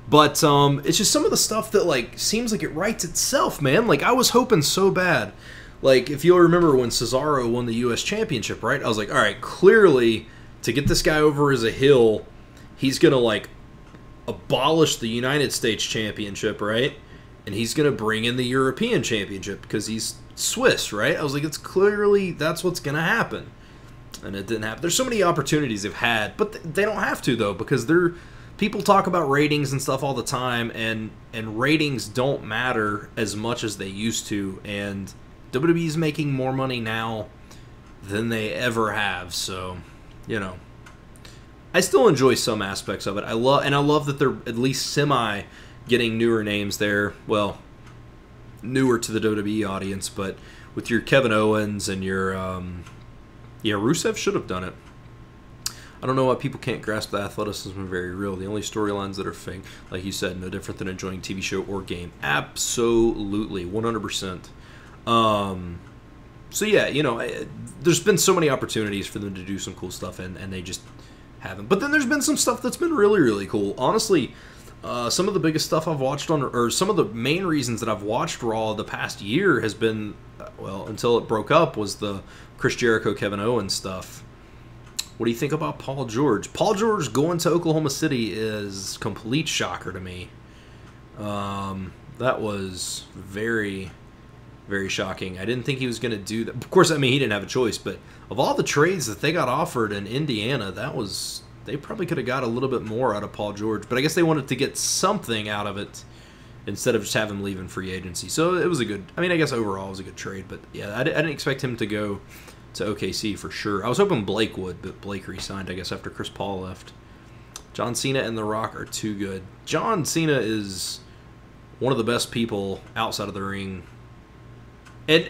But it's just some of the stuff that like seems like it writes itself, man. Like I was hoping so bad. Like, if you'll remember when Cesaro won the U.S. Championship, right? I was like, all right, clearly, to get this guy over as a heel, he's going to, like, abolish the United States Championship, right? And he's going to bring in the European Championship because he's Swiss, right? I was like, it's clearly, that's what's going to happen. And it didn't happen. There's so many opportunities they've had, but they don't have to, though, because people talk about ratings and stuff all the time, and ratings don't matter as much as they used to, and WWE's making more money now than they ever have, so, you know. I still enjoy some aspects of it. I love that they're at least semi getting newer names there. Well, newer to the WWE audience, but with your Kevin Owens and your, yeah, Rusev should have done it. I don't know why people can't grasp the athleticism very real. The only storylines that are fake, like you said, no different than enjoying TV show or game. Absolutely, 100%. So yeah, you know, there's been so many opportunities for them to do some cool stuff, and they just haven't. But then there's been some stuff that's been really, really cool. Honestly, some of the biggest stuff I've watched or some of the main reasons that I've watched Raw the past year has been, well, until it broke up, was the Chris Jericho, Kevin Owens stuff. What do you think about Paul George? Paul George going to Oklahoma City is complete shocker to me. That was very, very shocking. I didn't think he was going to do that. Of course, I mean, he didn't have a choice, but of all the trades that they got offered in Indiana, they probably could have got a little bit more out of Paul George, but I guess they wanted to get something out of it instead of just have him leave in free agency. So it was a good, I mean, I guess overall it was a good trade, but yeah, I didn't expect him to go to OKC for sure. I was hoping Blake would, but Blake re-signed, I guess, after Chris Paul left. John Cena and The Rock are too good. John Cena is one of the best people outside of the ring. And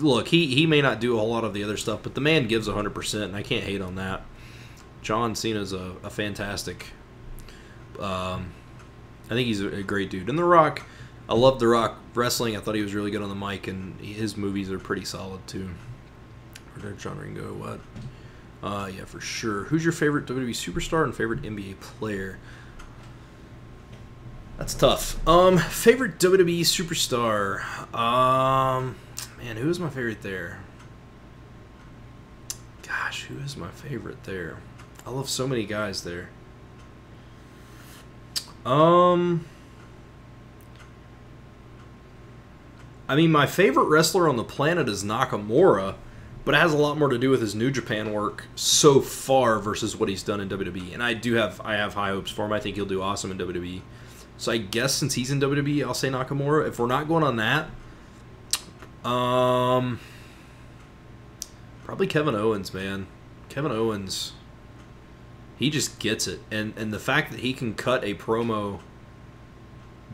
look, he may not do a whole lot of the other stuff, but the man gives 100%, and I can't hate on that. John Cena's a fantastic. I think he's a great dude. And The Rock, I love The Rock wrestling. I thought he was really good on the mic, and his movies are pretty solid too. Where did John Ringo? What? Yeah, for sure. Who's your favorite WWE superstar and favorite NBA player? That's tough. Favorite WWE superstar. Man, who is my favorite there? Gosh, who is my favorite there? I love so many guys there. I mean, my favorite wrestler on the planet is Nakamura, but it has a lot more to do with his New Japan work so far versus what he's done in WWE. And I have high hopes for him. I think he'll do awesome in WWE. So I guess since he's in WWE, I'll say Nakamura. If we're not going on that, probably Kevin Owens, man. Kevin Owens, he just gets it. And the fact that he can cut a promo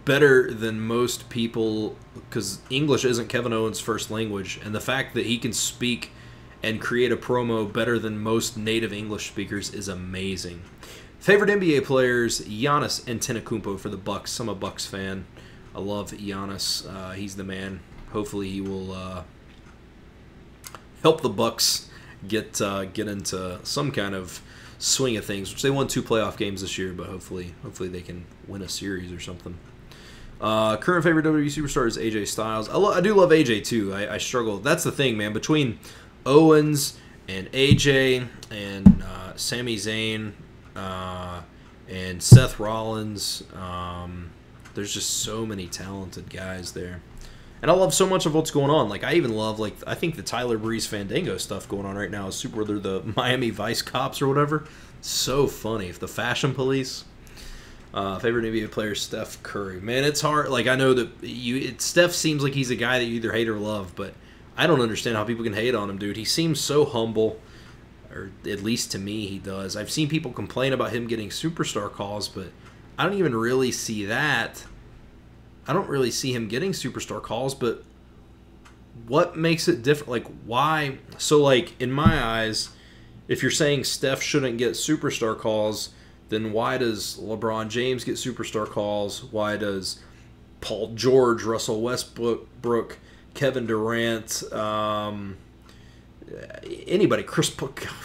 better than most people, because English isn't Kevin Owens' first language, and the fact that he can speak and create a promo better than most native English speakers is amazing. Favorite NBA players, Giannis Antetokounmpo for the Bucks. I'm a Bucks fan. I love Giannis. He's the man. Hopefully he will help the Bucks get into some kind of swing of things. Which they won 2 playoff games this year, but hopefully they can win a series or something. Current favorite WWE superstar is AJ Styles. I do love AJ too. I struggle. That's the thing, man. Between Owens and AJ and Sami Zayn and Seth Rollins, there's just so many talented guys there. And I love so much of what's going on. Like, I even love, like, I think the Tyler Breeze Fandango stuff going on right now is super. They're the Miami Vice Cops or whatever. So funny. If the Fashion Police. Favorite NBA player, Steph Curry. Man, it's hard. Like, I know that Steph seems like he's a guy that you either hate or love, but I don't understand how people can hate on him, dude. He seems so humble, or at least to me he does. I've seen people complain about him getting superstar calls, but I don't even really see that. I don't really see him getting superstar calls, but what makes it different? Like, why? So, like, in my eyes, if you're saying Steph shouldn't get superstar calls, then why does LeBron James get superstar calls? Why does Paul George, Russell Westbrook, Kevin Durant, anybody,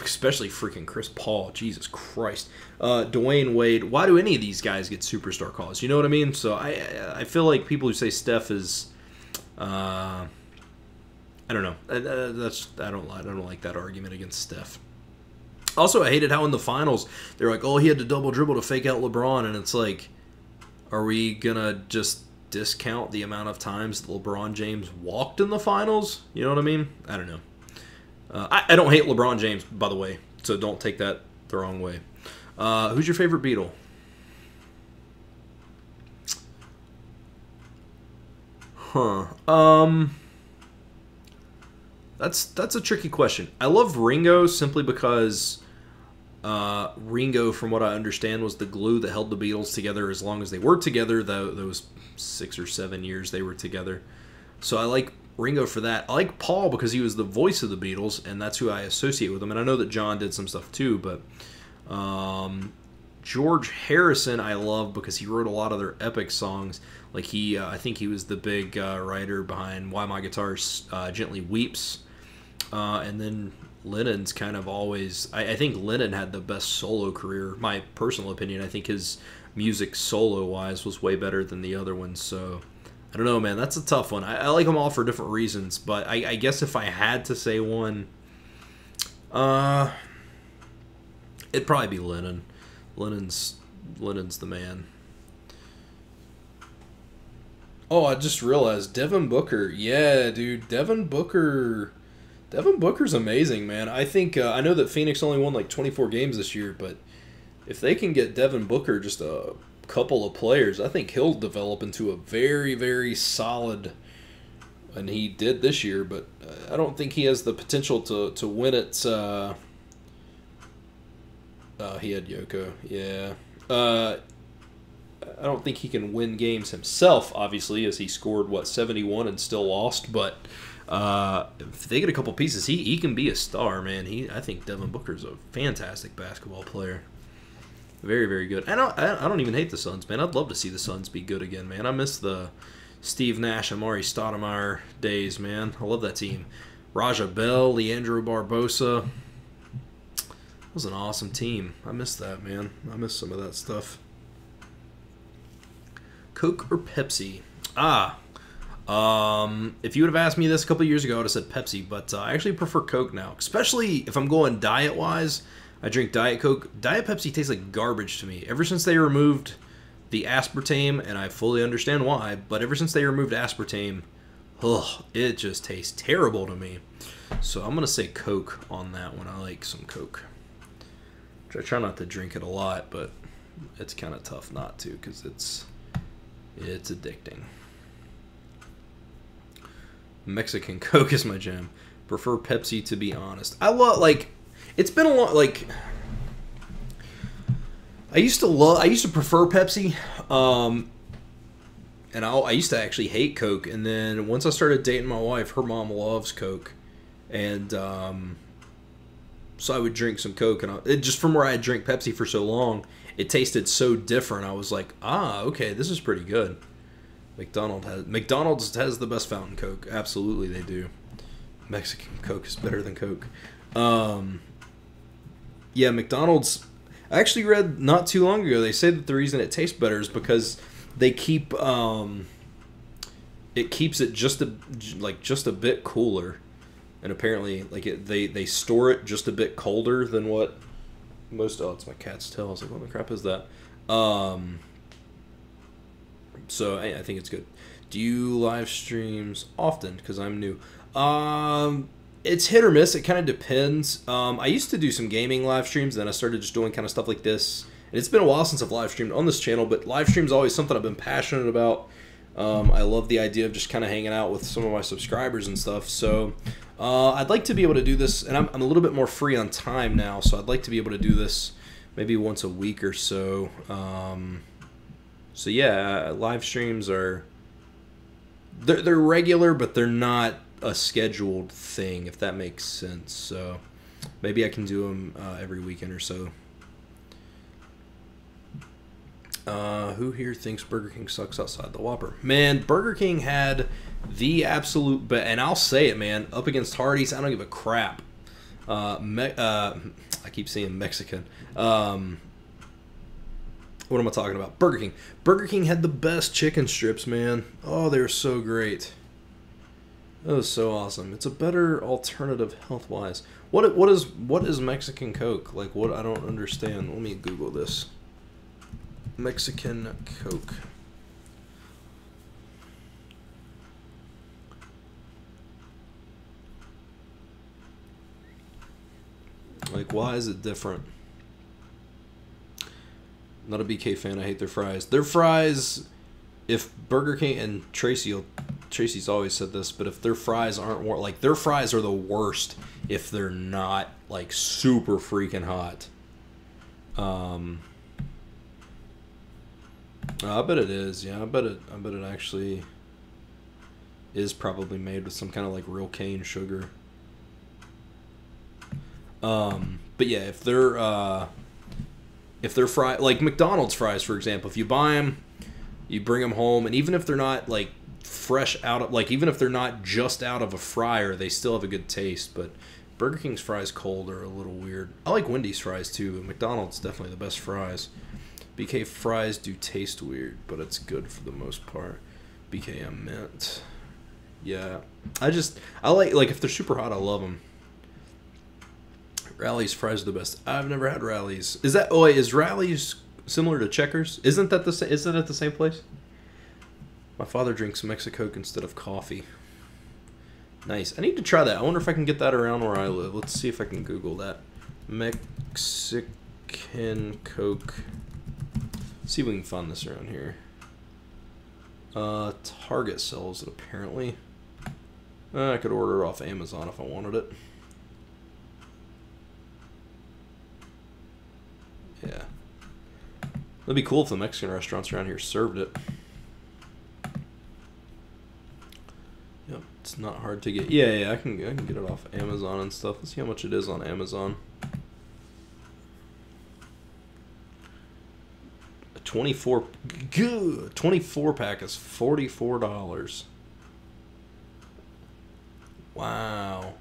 especially freaking Chris Paul, Jesus Christ, Dwayne Wade, why do any of these guys get superstar calls? You know what I mean? So I feel like people who say Steph is, I don't know. I don't like that argument against Steph. Also, I hated how in the finals they're like, oh, he had to double dribble to fake out LeBron, and it's like, are we gonna just discount the amount of times that LeBron James walked in the finals? You know what I mean? I don't know. I don't hate LeBron James, by the way, so don't take that the wrong way. Who's your favorite Beatle? That's a tricky question. I love Ringo simply because Ringo, from what I understand, was the glue that held the Beatles together as long as they were together, those 6 or 7 years they were together. So I like Ringo for that. I like Paul because he was the voice of the Beatles, and that's who I associate with them. And I know that John did some stuff too, but George Harrison I love because he wrote a lot of their epic songs. Like I think he was the big writer behind Why My Guitar Gently Weeps. And then Lennon's kind of always... I think Lennon had the best solo career. My personal opinion, I think his music solo-wise was way better than the other ones. So, I don't know, man. That's a tough one. I like them all for different reasons. But I guess if I had to say one, it'd probably be Lennon. Lennon's the man. Oh, I just realized Devin Booker. Yeah, dude. Devin Booker's amazing, man. I think I know that Phoenix only won like 24 games this year, but if they can get Devin Booker just a couple of players, I think he'll develop into a very, very solid. And he did this year, but I don't think he has the potential to win it. He had Yoko, yeah. I don't think he can win games himself, obviously, as he scored, 71 and still lost. But if they get a couple pieces, he can be a star, man. I think Devin Booker's a fantastic basketball player. Very, very good. I don't even hate the Suns, man. I'd love to see the Suns be good again, man. I miss the Steve Nash, Amari Stoudemire days, man. I love that team. Raja Bell, Leandro Barbosa. That was an awesome team. I miss that, man. I miss some of that stuff. Coke or Pepsi? If you would have asked me this a couple years ago, I would have said Pepsi, but I actually prefer Coke now. Especially if I'm going diet-wise, I drink Diet Coke. Diet Pepsi tastes like garbage to me. Ever since they removed the aspartame, and I fully understand why, but ever since they removed aspartame, it just tastes terrible to me. So I'm going to say Coke on that one. I like some Coke. I try not to drink it a lot, but it's kind of tough not to because it's addicting. Mexican Coke is my jam. Prefer Pepsi, to be honest. I love, it's been a lot, I used to prefer Pepsi, and I used to actually hate Coke, and then once I started dating my wife, her mom loves Coke, and so I would drink some Coke, and just from where I had drank Pepsi for so long, it tasted so different. I was like, okay, this is pretty good. McDonald's has the best fountain Coke. Absolutely, they do. Mexican Coke is better than Coke. Yeah, McDonald's. I actually read not too long ago. They say that the reason it tastes better is because they keep it keeps it just a bit cooler, and apparently they store it just a bit colder than what most. Oh, it's my cat's tail. I was like, what the crap is that? So I think it's good. Do you live streams often? Because I'm new. It's hit or miss. It kind of depends. I used to do some gaming live streams, then I started just doing kind of stuff like this. And it's been a while since I've live streamed on this channel, but live streams always something I've been passionate about. I love the idea of just kind of hanging out with some of my subscribers and stuff. So I'd like to be able to do this, and I'm a little bit more free on time now, so I'd like to be able to do this maybe once a week or so. So yeah, live streams are they're regular, but they're not a scheduled thing, if that makes sense. So maybe I can do them every weekend or so. Who here thinks Burger King sucks outside the Whopper? Man, Burger King had the absolute best, and I'll say it, man, up against Hardee's, I don't give a crap. I keep saying Mexican. What am I talking about? Burger King. Burger King had the best chicken strips, man. Oh, they were so great. That was so awesome. It's a better alternative health-wise. What is Mexican Coke? Like, what? I don't understand. Let me Google this. Mexican Coke. Like, why is it different? Not a BK fan. I hate their fries. Their fries, if Burger King, and Tracy's always said this, but if their fries aren't like, their fries are the worst if they're not like super freaking hot. I bet it is. Yeah, I bet it actually is probably made with some kind of like real cane sugar. But yeah, if they're fried, like McDonald's fries, for example, if you buy them, you bring them home, and even if they're not like fresh out of, like, even if they're not just out of a fryer, they still have a good taste. But Burger King's fries cold are a little weird. I like Wendy's fries too, but McDonald's definitely the best fries. BK fries do taste weird, but it's good for the most part. BKM mint. Yeah, I like if they're super hot, I love them. Rally's fries are the best. I've never had Rally's. Is Rally's similar to Checkers? Isn't it the same place? My father drinks Mexicoke instead of coffee. Nice. I need to try that. I wonder if I can get that around where I live. Let's see if I can Google that. Mexican Coke. See if we can find this around here. Target sells it apparently. I could order it off Amazon if I wanted it. Yeah. That'd be cool if the Mexican restaurants around here served it. Yep, it's not hard to get. Yeah, I can get it off Amazon and stuff. Let's see how much it is on Amazon. A 24 pack is $44. Wow.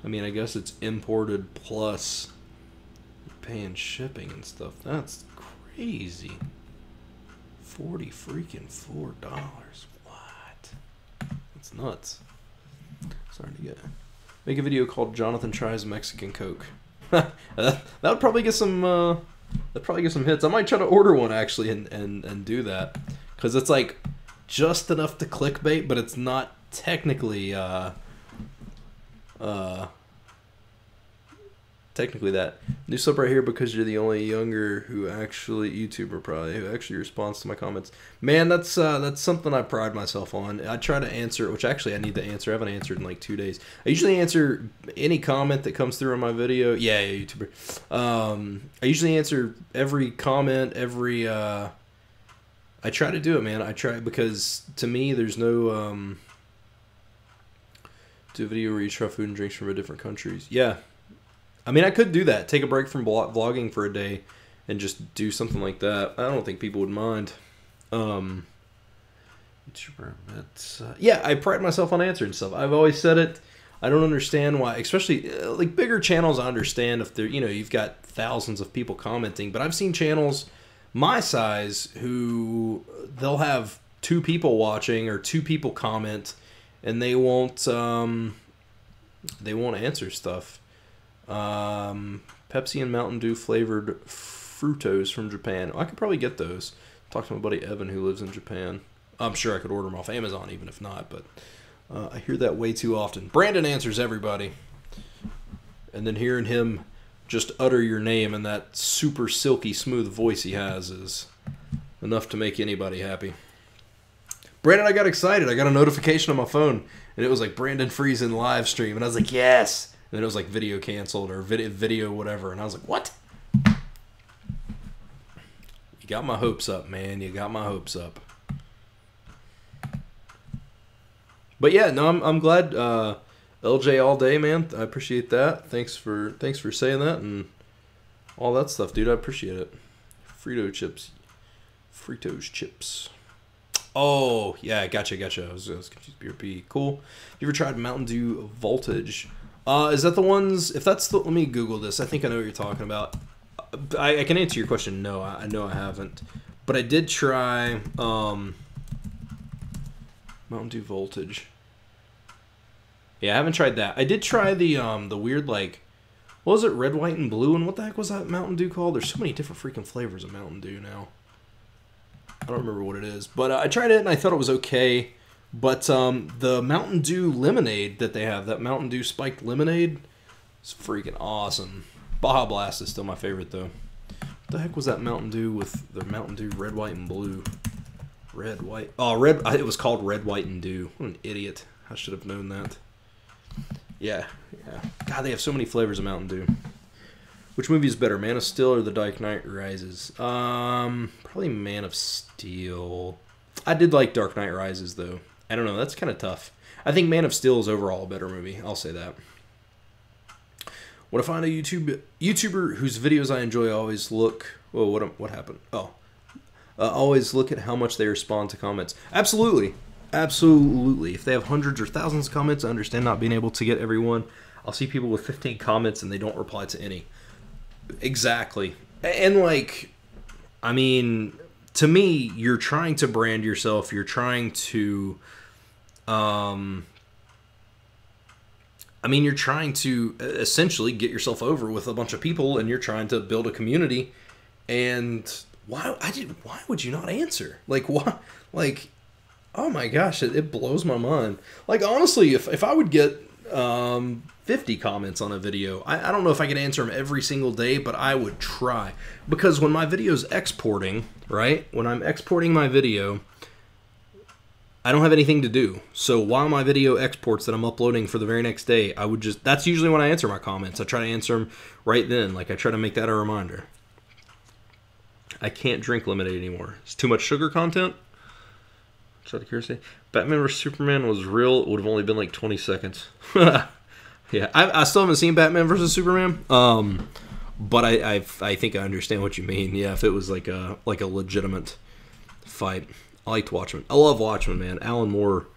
I mean, I guess it's imported plus paying shipping and stuff. That's crazy. $44. What? That's nuts. Starting to get. Make a video called Jonathan Tries Mexican Coke. that would probably get some. That'd probably get some hits. I might try to order one actually and do that, because it's like just enough to clickbait, but it's not technically technically that. New sub right here because you're the only younger YouTuber probably who actually responds to my comments. Man, that's something I pride myself on. I try to answer, which actually I need to answer. I haven't answered in like 2 days. I usually answer any comment that comes through on my video. Yeah, YouTuber. I usually answer every comment, every I try to do it, man. I try, because to me there's no do a video where you try food and drinks from different countries. Yeah. I mean, I could do that. Take a break from vlogging for a day and just do something like that. I don't think people would mind. YouTuber. That's yeah. I pride myself on answering stuff. I've always said it. I don't understand why, especially like bigger channels. I understand if they're you've got thousands of people commenting, but I've seen channels my size who they'll have 2 people watching or 2 people comment, and they won't answer stuff. Pepsi and Mountain Dew flavored Frutos from Japan. I could probably get those. Talk to my buddy Evan who lives in Japan. I'm sure I could order them off Amazon even if not, but I hear that way too often. Brandon answers everybody. And then hearing him just utter your name in that super silky smooth voice he has is enough to make anybody happy. Brandon, I got excited. I got a notification on my phone, and it was like Brandon Friesen live stream, and I was like, yes! And then it was like video canceled or video whatever, and I was like, what? You got my hopes up, man. You got my hopes up. But yeah, no, I'm glad. LJ all day, man. I appreciate that. Thanks for saying that and all that stuff, dude. I appreciate it. Fritos chips. Oh yeah, gotcha. I was confused. BRP, cool. You ever tried Mountain Dew Voltage? Is that the ones? If that's the, let me Google this. I think I know what you're talking about. I can answer your question. No, I know I haven't, but I did try Mountain Dew Voltage. Yeah, I haven't tried that. I did try the weird, like, what was it, red, white, and blue, and what the heck was that Mountain Dew called? There's so many different freaking flavors of Mountain Dew now. I don't remember what it is, but I tried it and I thought it was okay. But the Mountain Dew lemonade that they have, that Mountain Dew spiked lemonade, is freaking awesome. Baja Blast is still my favorite though. What the heck was that Mountain Dew with the Mountain Dew red, white, and blue? Red, white. Oh, red. It was called Red, White, and Dew. What an idiot! I should have known that. Yeah. God, they have so many flavors of Mountain Dew. Which movie is better, Man of Steel or The Dark Knight Rises? Probably Man of Steel. I did like Dark Knight Rises, though. I don't know, that's kind of tough. I think Man of Steel is overall a better movie. I'll say that. When I find a YouTuber whose videos I enjoy, I always look... Whoa, what happened? Oh. Always look at how much they respond to comments. Absolutely. Absolutely. If they have hundreds or thousands of comments, I understand not being able to get everyone. I'll see people with 15 comments and they don't reply to any. Exactly. And like, I mean, to me, you're trying to brand yourself. You're trying to, you're trying to essentially get yourself over with a bunch of people, and you're trying to build a community. And why would you not answer? Like, why? Like, oh my gosh, it blows my mind. Like, honestly, if I would get 50 comments on a video, I don't know if I could answer them every single day, but I would try. Because when my video's exporting, right? When I'm exporting my video, I don't have anything to do. So while my video exports that I'm uploading for the very next day, that's usually when I answer my comments. I try to answer them right then. Like, I try to make that a reminder. I can't drink lemonade anymore. It's too much sugar content. Just out of curiosity. Batman vs. Superman was real. It would have only been like 20 seconds. Yeah, I still haven't seen Batman vs. Superman. But I think I understand what you mean. Yeah, if it was like a legitimate fight. I liked Watchmen. I love Watchmen, man. Alan Moore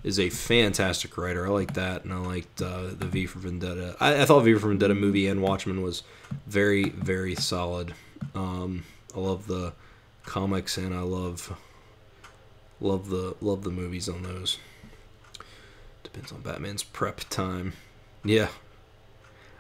is a fantastic writer. I like that, and I liked the V for Vendetta. I thought V for Vendetta movie and Watchmen was very, very solid. I love the comics, and I love the movies on those. Depends on Batman's prep time. Yeah.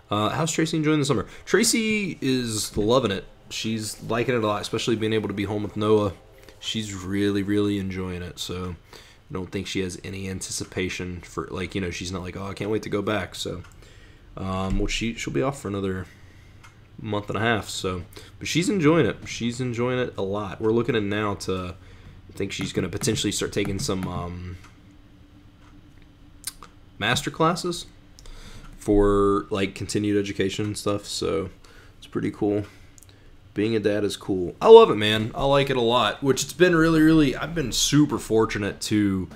How's Tracy enjoying the summer? Tracy is loving it. She's liking it a lot, especially being able to be home with Noah. She's really, really enjoying it. So I don't think she has any anticipation for, like, she's not like, oh, I can't wait to go back. So, well, she'll be off for another month and a half. So, but she's enjoying it. She's enjoying it a lot. We're looking at now to, I think she's going to potentially start taking some master classes for like continued education and stuff. So it's pretty cool. Being a dad is cool. I love it, man. I like it a lot, which it's been really, really, I've been super fortunate to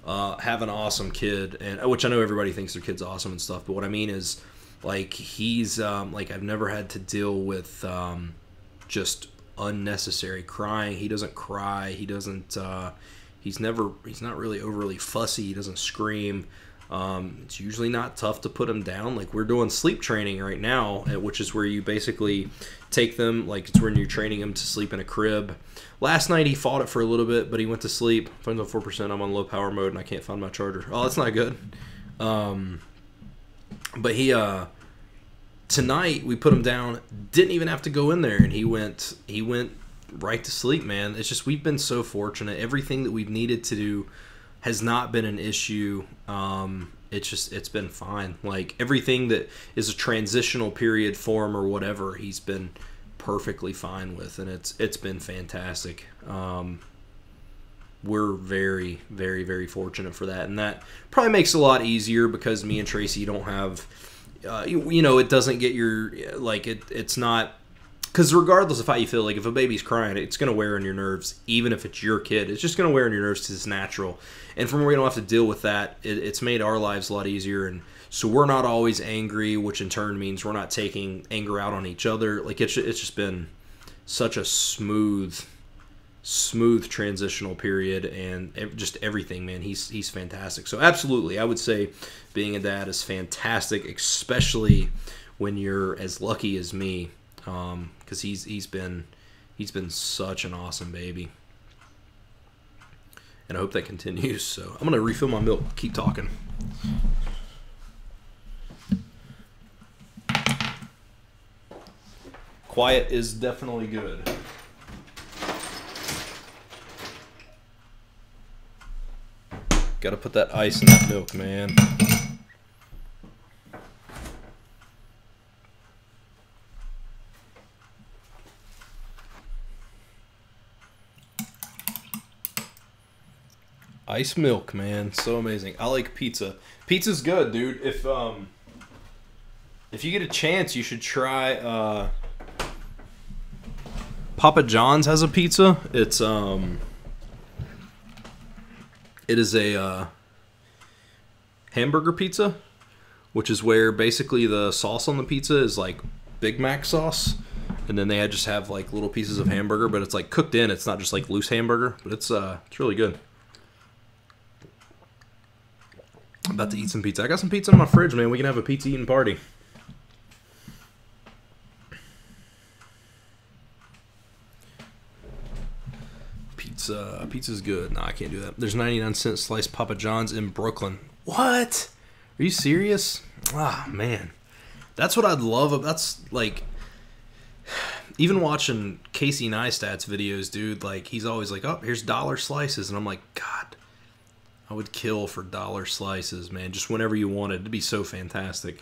have an awesome kid, and which I know everybody thinks their kid's awesome and stuff, but what I mean is, like, he's, like, I've never had to deal with just unnecessary crying. He doesn't cry. He doesn't, he's not really overly fussy. He doesn't scream. It's usually not tough to put him down. Like, we're doing sleep training right now, which is where you basically take them, like, it's when you're training him to sleep in a crib. Last night he fought it for a little bit, but he went to sleep. Phone's on 4%. I'm on low power mode and I can't find my charger. Oh, that's not good. But he tonight we put him down, didn't even have to go in there, and he went right to sleep, man. It's just, we've been so fortunate. Everything that we've needed to do has not been an issue. It's been fine. Like, everything that is a transitional period for him or whatever, he's been perfectly fine with, and it's been fantastic. We're very, very, very fortunate for that, and that probably makes it a lot easier because me and Tracy don't have, it doesn't get your, like, it's not, because regardless of how you feel, like, if a baby's crying, it's going to wear on your nerves, even if it's your kid. It's just going to wear on your nerves because it's natural, and from where we don't have to deal with that, it's made our lives a lot easier, and so we're not always angry, which in turn means we're not taking anger out on each other. Like, it's just been such a smooth transitional period, and just everything, man. He's fantastic. So absolutely, I would say being a dad is fantastic, especially when you're as lucky as me, because he's been such an awesome baby, and I hope that continues. So I'm gonna refill my milk. Keep talking. Quiet is definitely good. Got to put that ice in that milk, man. Ice milk, man. So amazing. I like pizza. Pizza's good, dude. If you get a chance, you should try Papa John's has a pizza. It is a hamburger pizza, which is where basically the sauce on the pizza is like Big Mac sauce, and then they just have like little pieces of hamburger, but it's like cooked in. It's not just like loose hamburger, but it's really good. I'm about to eat some pizza. I got some pizza in my fridge, man. We can have a pizza eating party. Pizza's good. No, I can't do that. There's 99-cent sliced Papa John's in Brooklyn. What? Are you serious? Ah, man. That's what I'd love. That's like, even watching Casey Neistat's videos, dude, like, he's always like, oh, here's dollar slices. And I'm like, God, I would kill for dollar slices, man. Just whenever you wanted. It'd be so fantastic.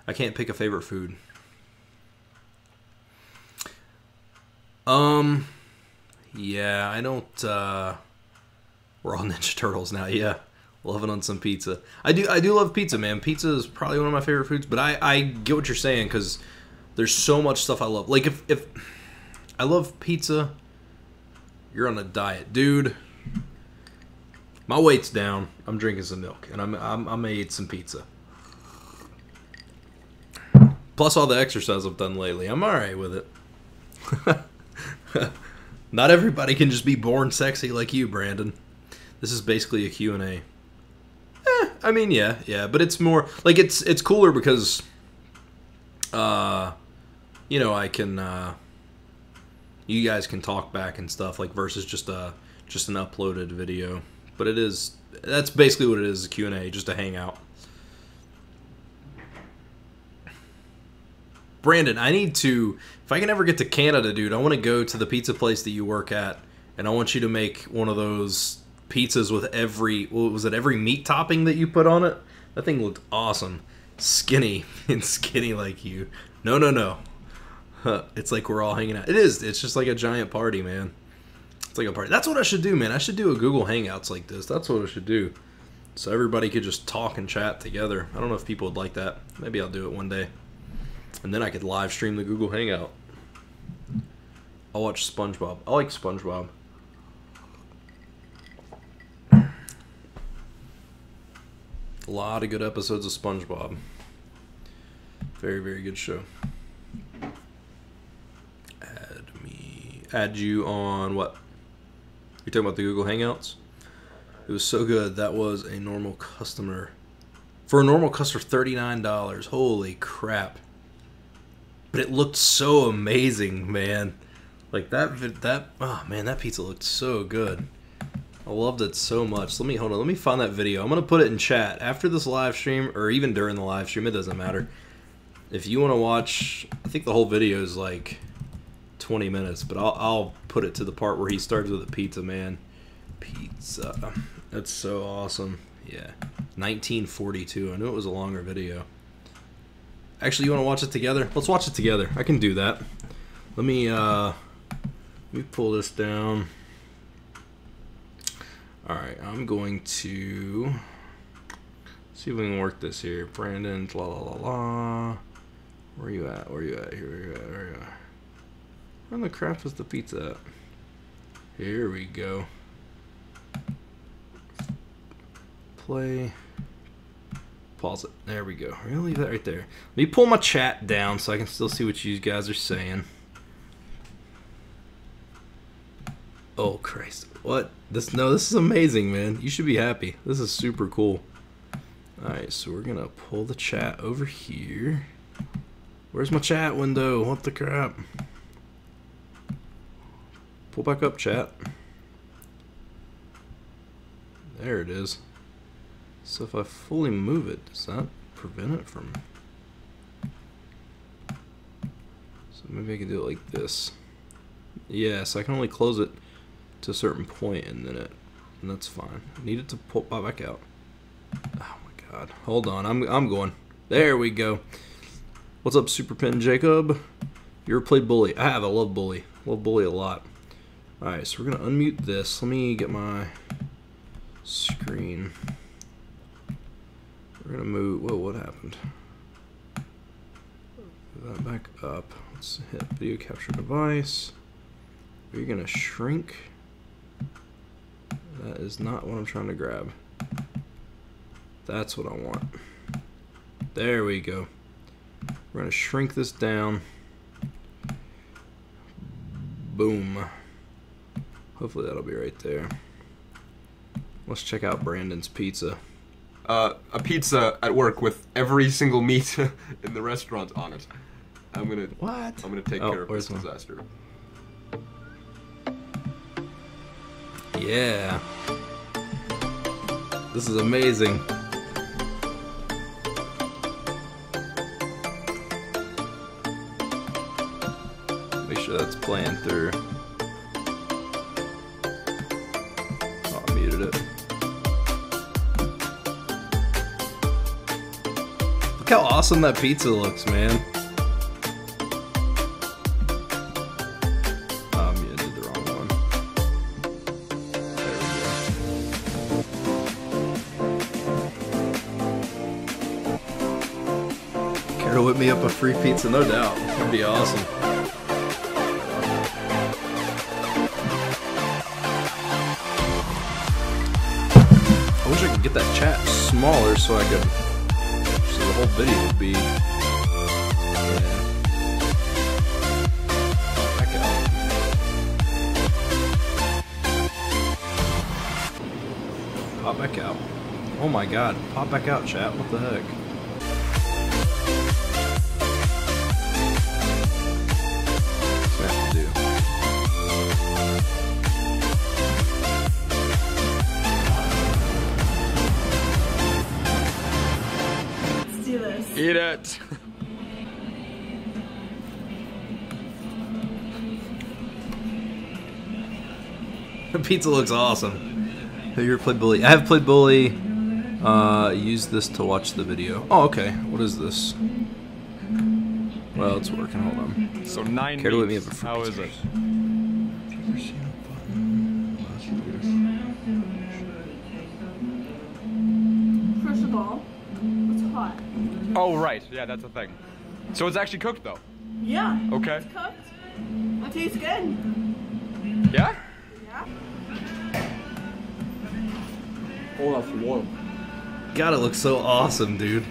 I can't pick a favorite food. Yeah, I don't, we're all Ninja Turtles now, yeah. Loving on some pizza. I do love pizza, man. Pizza is probably one of my favorite foods, but I get what you're saying, because there's so much stuff I love. Like, if I love pizza, you're on a diet. Dude, my weight's down. I'm drinking some milk, and I'm gonna eat some pizza. Plus all the exercise I've done lately. I'm alright with it. Not everybody can just be born sexy like you, Brandon. This is basically a Q&A. I mean, yeah, but it's more like it's cooler because, I can, you guys can talk back and stuff, like, versus just an uploaded video. But that's basically what it is, a Q&A, just a hangout. Brandon, I need to, if I can ever get to Canada, dude, I want to go to the pizza place that you work at, and I want you to make one of those pizzas with every meat topping that you put on it? That thing looked awesome. Skinny, and skinny like you. No. It's like we're all hanging out. It is. It's just like a giant party, man. It's like a party. That's what I should do, man. I should do a Google Hangouts like this. That's what I should do. So everybody could just talk and chat together. I don't know if people would like that. Maybe I'll do it one day. And then I could live stream the Google Hangout. I'll watch SpongeBob. I like SpongeBob. A lot of good episodes of SpongeBob. Very, very good show. Add you on what? You're talking about the Google Hangouts? It was so good. That was a normal customer. For a normal customer, $39. Holy crap. But it looked so amazing, man. Like oh man, that pizza looked so good. I loved it so much. Let me find that video. I'm gonna put it in chat after this live stream, or even during the live stream. It doesn't matter. If you want to watch, I think the whole video is like 20 minutes, but I'll put it to the part where he starts with a pizza, man. Pizza. That's so awesome. Yeah. 1942. I knew it was a longer video. Actually, you want to watch it together? Let's watch it together. I can do that. Let me pull this down. Alright, I'm going to see if we can work this here. Brandon, la la la la. Where you at? Where you at? Here, where you at? Where you at? Where in the crap is the pizza at? Here we go. Play. Pause it. There we go. We're gonna leave that right there. Let me pull my chat down so I can still see what you guys are saying. Oh Christ! What? This is amazing, man. You should be happy. This is super cool. All right, so we're gonna pull the chat over here. Where's my chat window? What the crap? Pull back up, chat. There it is. So if I fully move it, does that prevent it from... So maybe I can do it like this. Yes, I can only close it to a certain point and that's fine. I need it to pop back out. Oh my god. Hold on, I'm going. There we go. What's up, Superpin Jacob? You ever played Bully? I have. I love Bully. Love Bully a lot. Alright, so we're gonna unmute this. Let me get my screen. We're gonna move. Whoa, what happened? Move that back up. Let's hit video capture device. We're gonna shrink. That is not what I'm trying to grab. That's what I want. There we go. We're gonna shrink this down. Boom. Hopefully that'll be right there. Let's check out Brandon's pizza. A pizza at work with every single meat in the restaurant on it. I'm gonna take care of this disaster. Yeah. This is amazing. Make sure that's playing through. Oh, I muted it. Look how awesome that pizza looks, man. Oh, I did the wrong one. There we go. Care to whip me up a free pizza? No doubt. That'd be awesome. I wish I could get that chat smaller so I could... So the whole video would be... Yeah. Back out. Pop back out. Oh my god. Pop back out, chat. What the heck? What's that have to do? Let's do this. Eat it! The pizza looks awesome. Have you ever played Bully? I have played Bully. Use this to watch the video. Oh, okay. What is this? Well, it's working. Hold on. So 9 Care to let me meats. have a free How pizza? is it? First of all, it's hot. Oh, right. Yeah, that's the thing. So it's actually cooked, though? Yeah. Okay. It's cooked. It tastes good. Yeah? Yeah. Oh, that's warm. God, it looks so awesome, dude.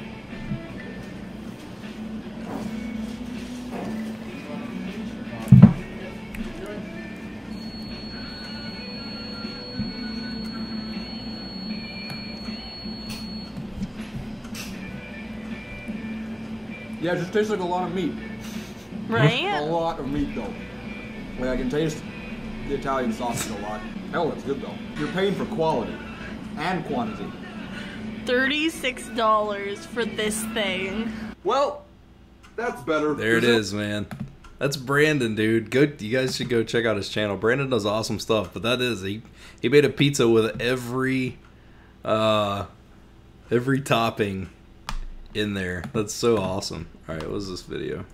Yeah, it just tastes like a lot of meat. Right? A lot of meat, though. Like, I can taste the Italian sausage a lot. Hell, it's good, though. You're paying for quality and quantity. $36 for this thing. Well, that's better. There it is, man. That's Brandon, dude. You guys should go check out his channel. Brandon does awesome stuff, but that is he made a pizza with every topping in there. That's so awesome. All right, what was this video?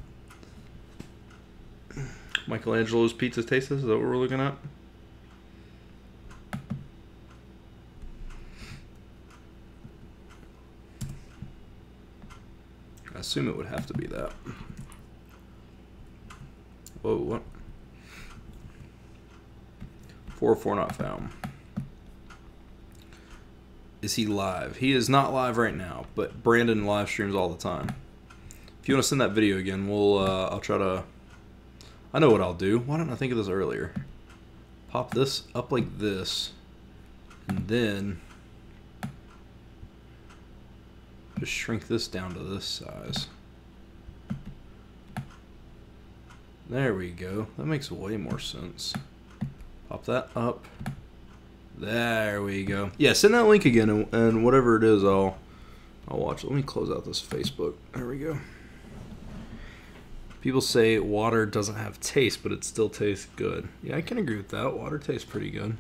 Michelangelo's Pizza Taste Test? Is that what we're looking at? I assume it would have to be that. Whoa, what? 404 not found. Is he live? He is not live right now, but Brandon live streams all the time. If you want to send that video again, I'll try to... I know what I'll do. Why didn't I think of this earlier? Pop this up like this, and then just shrink this down to this size. There we go. That makes way more sense. Pop that up. There we go. Yeah, send that link again, and whatever it is, I'll watch. Let me close out this Facebook. There we go. People say water doesn't have taste, but it still tastes good. Yeah, I can agree with that. Water tastes pretty good.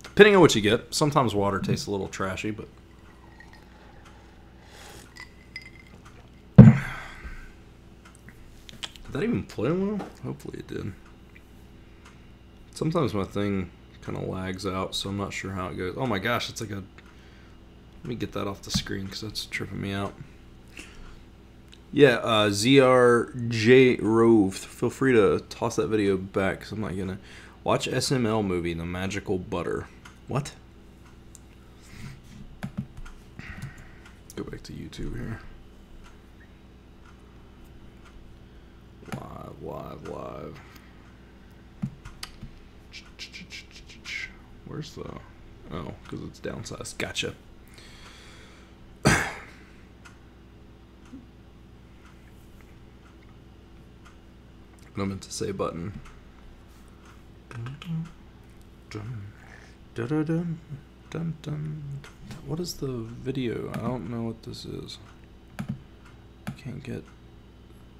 Depending on what you get. Sometimes water tastes a little trashy, but... Did that even play well? Hopefully it did. Sometimes my thing kind of lags out, so I'm not sure how it goes. Oh my gosh, it's like a... Let me get that off the screen, because that's tripping me out. Yeah, ZRJ Rove, feel free to toss that video back, because I'm not going to... Watch SML movie, The Magical Butter. What? Go back to YouTube here. Live. Where's the... Oh, because it's downsized. Gotcha. I meant to say button. What is the video? I don't know what this is. Can't get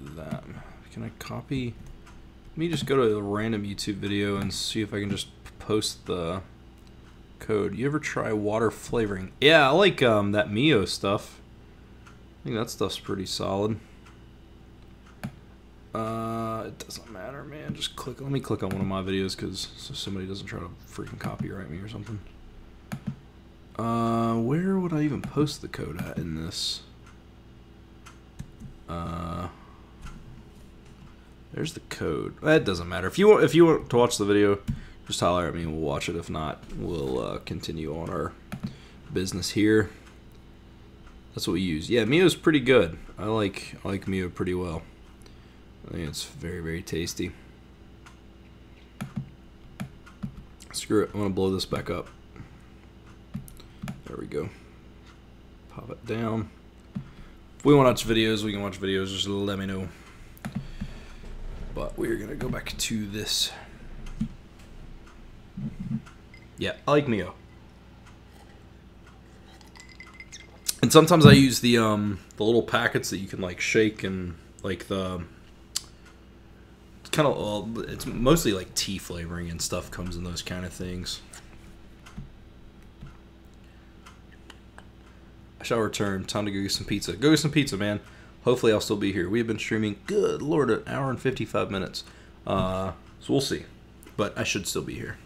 that. Can I copy? Let me just go to a random YouTube video and see if I can just post the code. You ever try water flavoring? Yeah, I like that Mio stuff. I think that stuff's pretty solid. It doesn't matter, man. Just click. Let me click on one of my videos, because so somebody doesn't try to freaking copyright me or something. Where would I even post the code at in this? There's the code. That doesn't matter. If you want to watch the video, just holler at me and we'll watch it. If not, we'll continue on our business here. That's what we use. Yeah, Mio's pretty good. I like Mio pretty well. I think it's very, very tasty. Screw it. I'm going to blow this back up. There we go. Pop it down. If we want to watch videos, we can watch videos. Just let me know. But we're going to go back to this. Yeah, I like Mio. And sometimes I use the little packets that you can like shake, and like the... kind of, it's mostly like tea flavoring and stuff comes in those kind of things. I shall return. Time to go get some pizza. Go get some pizza, man. Hopefully I'll still be here. We have been streaming, good lord, an hour and 55 minutes. So we'll see. But I should still be here.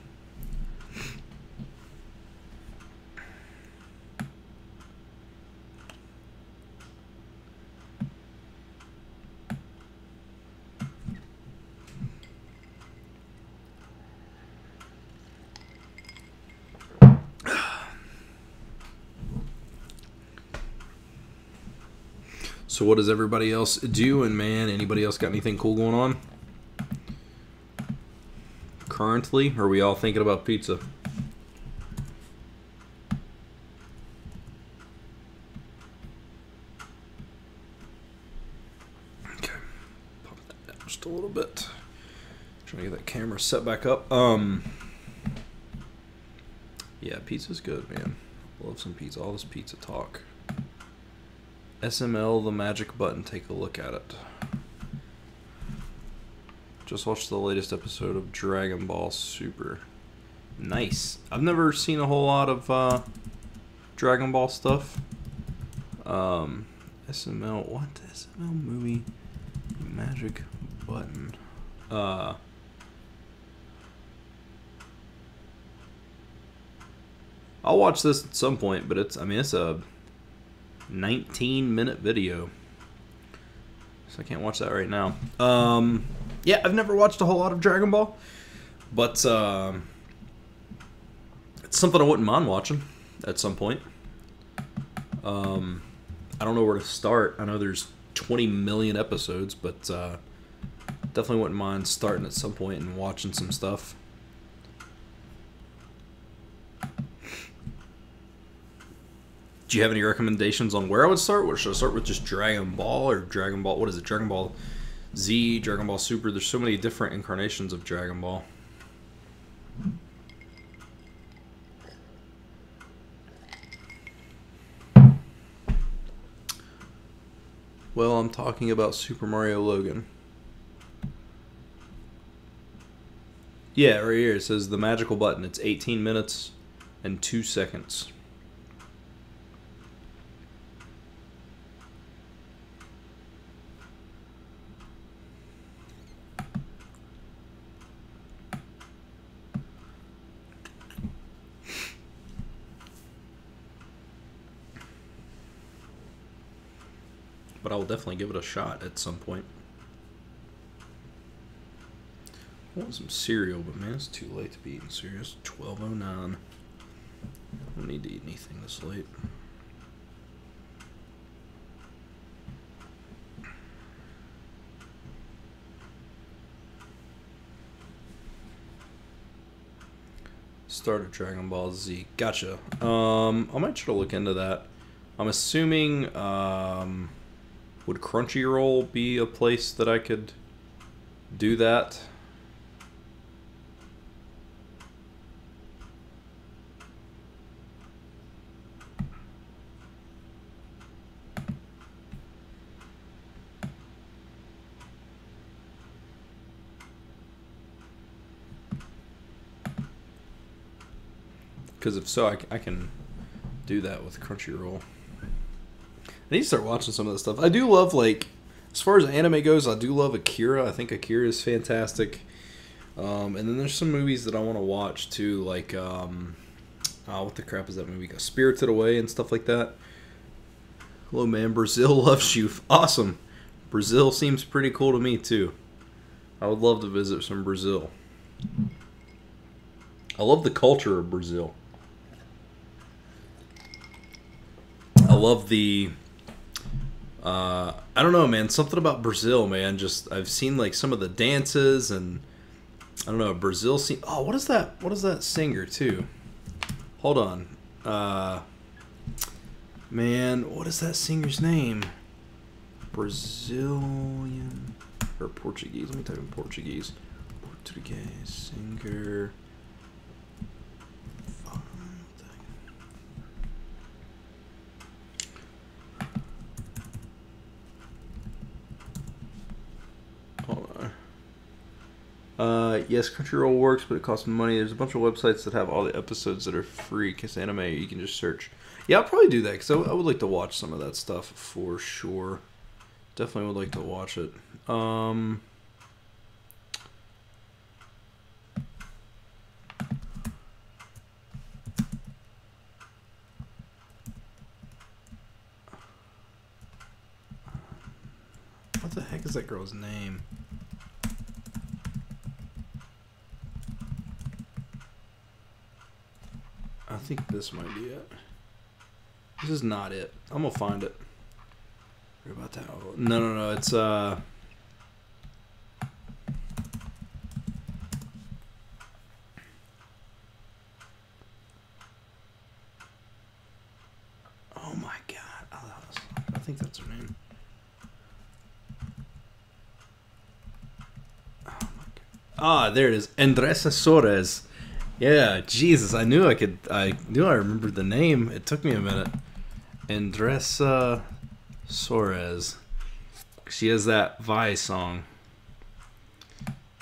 So what is everybody else doing, man? Anybody else got anything cool going on? Currently, or are we all thinking about pizza? a little bit. Trying to get that camera set back up. Yeah, pizza's good, man. Love some pizza. All this pizza talk. SML, the magic button. Take a look at it. Just watched the latest episode of Dragon Ball Super. Nice. I've never seen a whole lot of Dragon Ball stuff. SML, what? SML movie? Magic button. I'll watch this at some point, but it's a 19-minute video. So I can't watch that right now. Yeah, I've never watched a whole lot of Dragon Ball, but it's something I wouldn't mind watching at some point. I don't know where to start. I know there's 20 million episodes, but definitely wouldn't mind starting at some point and watching some stuff. Do you have any recommendations on where I would start? Or should I start with just Dragon Ball or Dragon Ball? What is it? Dragon Ball Z, Dragon Ball Super. There's so many different incarnations of Dragon Ball. Well, I'm talking about Super Mario Logan. Yeah, right here it says the magical button. It's 18 minutes and 2 seconds. But I will definitely give it a shot at some point. I want some cereal, but man, it's too late to be eating cereal. It's 12:09. I don't need to eat anything this late. Started Dragon Ball Z. Gotcha. I might try to look into that. I'm assuming, would Crunchyroll be a place that I could do that? Because if so, I can do that with Crunchyroll. I need to start watching some of this stuff. I do love, like, as far as anime goes, I do love Akira. I think Akira is fantastic. And then there's some movies that I want to watch too, like, what the crap is that movie? Spirited Away and stuff like that. Hello, man. Brazil loves you. Awesome. Brazil seems pretty cool to me too. I would love to visit some Brazil. I love the culture of Brazil. I love the... I don't know, man. Something about Brazil, man. Just I've seen like some of the dances, and I don't know. Brazil. Oh, what is that? What is that singer too? Hold on, man. What is that singer's name? Brazilian or Portuguese? Let me type in Portuguese. Portuguese singer. Yes, Crunchyroll works, but it costs money. There's a bunch of websites that have all the episodes that are free. Kiss Anime, you can just search. Yeah, I'll probably do that, because I would like to watch some of that stuff for sure. Definitely would like to watch it. What the heck is that girl's name? I think this might be it. This is not it. I'm gonna find it. What about that? No. It's oh my god. I think that's her name. Ah, there it is. Andressa Soares. Yeah, Jesus, I knew I remembered the name. It took me a minute. Andressa Soares. She has that Vi song.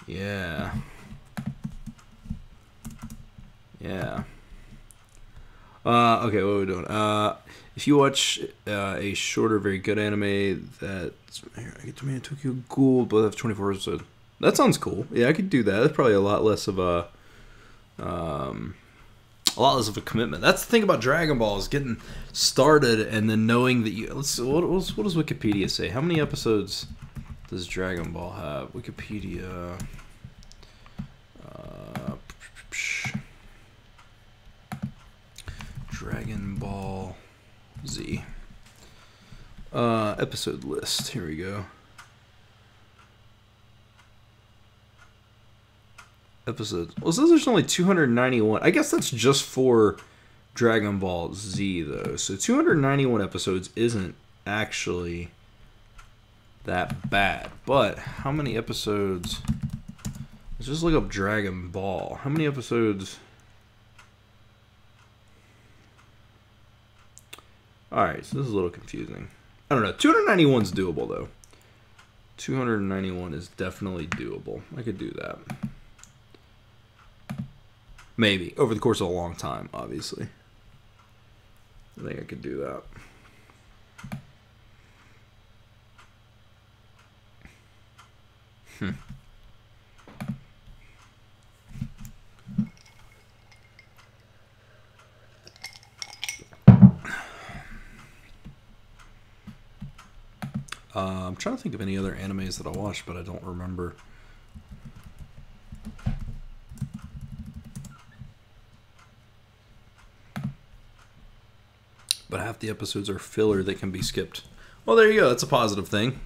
Yeah. Yeah. Okay, what are we doing? If you watch a shorter, very good anime that's... Here, I get to Man Tokyo Ghoul, both have 24 episodes. That sounds cool. Yeah, I could do that. That's probably a lot less of a commitment. That's the thing about Dragon Ball, is getting started and then knowing that you... what does Wikipedia say? How many episodes does Dragon Ball have? Wikipedia... Dragon Ball Z. Episode list. Here we go. Episodes. Well, it says there's only 291. I guess that's just for Dragon Ball Z, though. So 291 episodes isn't actually that bad. But how many episodes... Let's just look up Dragon Ball. How many episodes... Alright, so this is a little confusing. I don't know. 291 is doable, though. 291 is definitely doable. I could do that. Maybe. Over the course of a long time, obviously. I think I could do that. I'm trying to think of any other animes that I watched, but I don't remember. But half the episodes are filler that can be skipped. Well, there you go. That's a positive thing.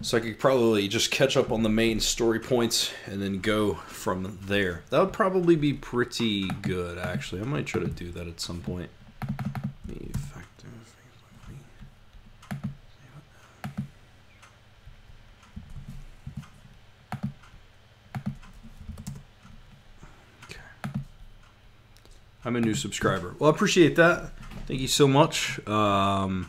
So I could probably just catch up on the main story points and then go from there. That would probably be pretty good, actually. I might try to do that at some point. I'm a new subscriber. Well, I appreciate that. Thank you so much. I know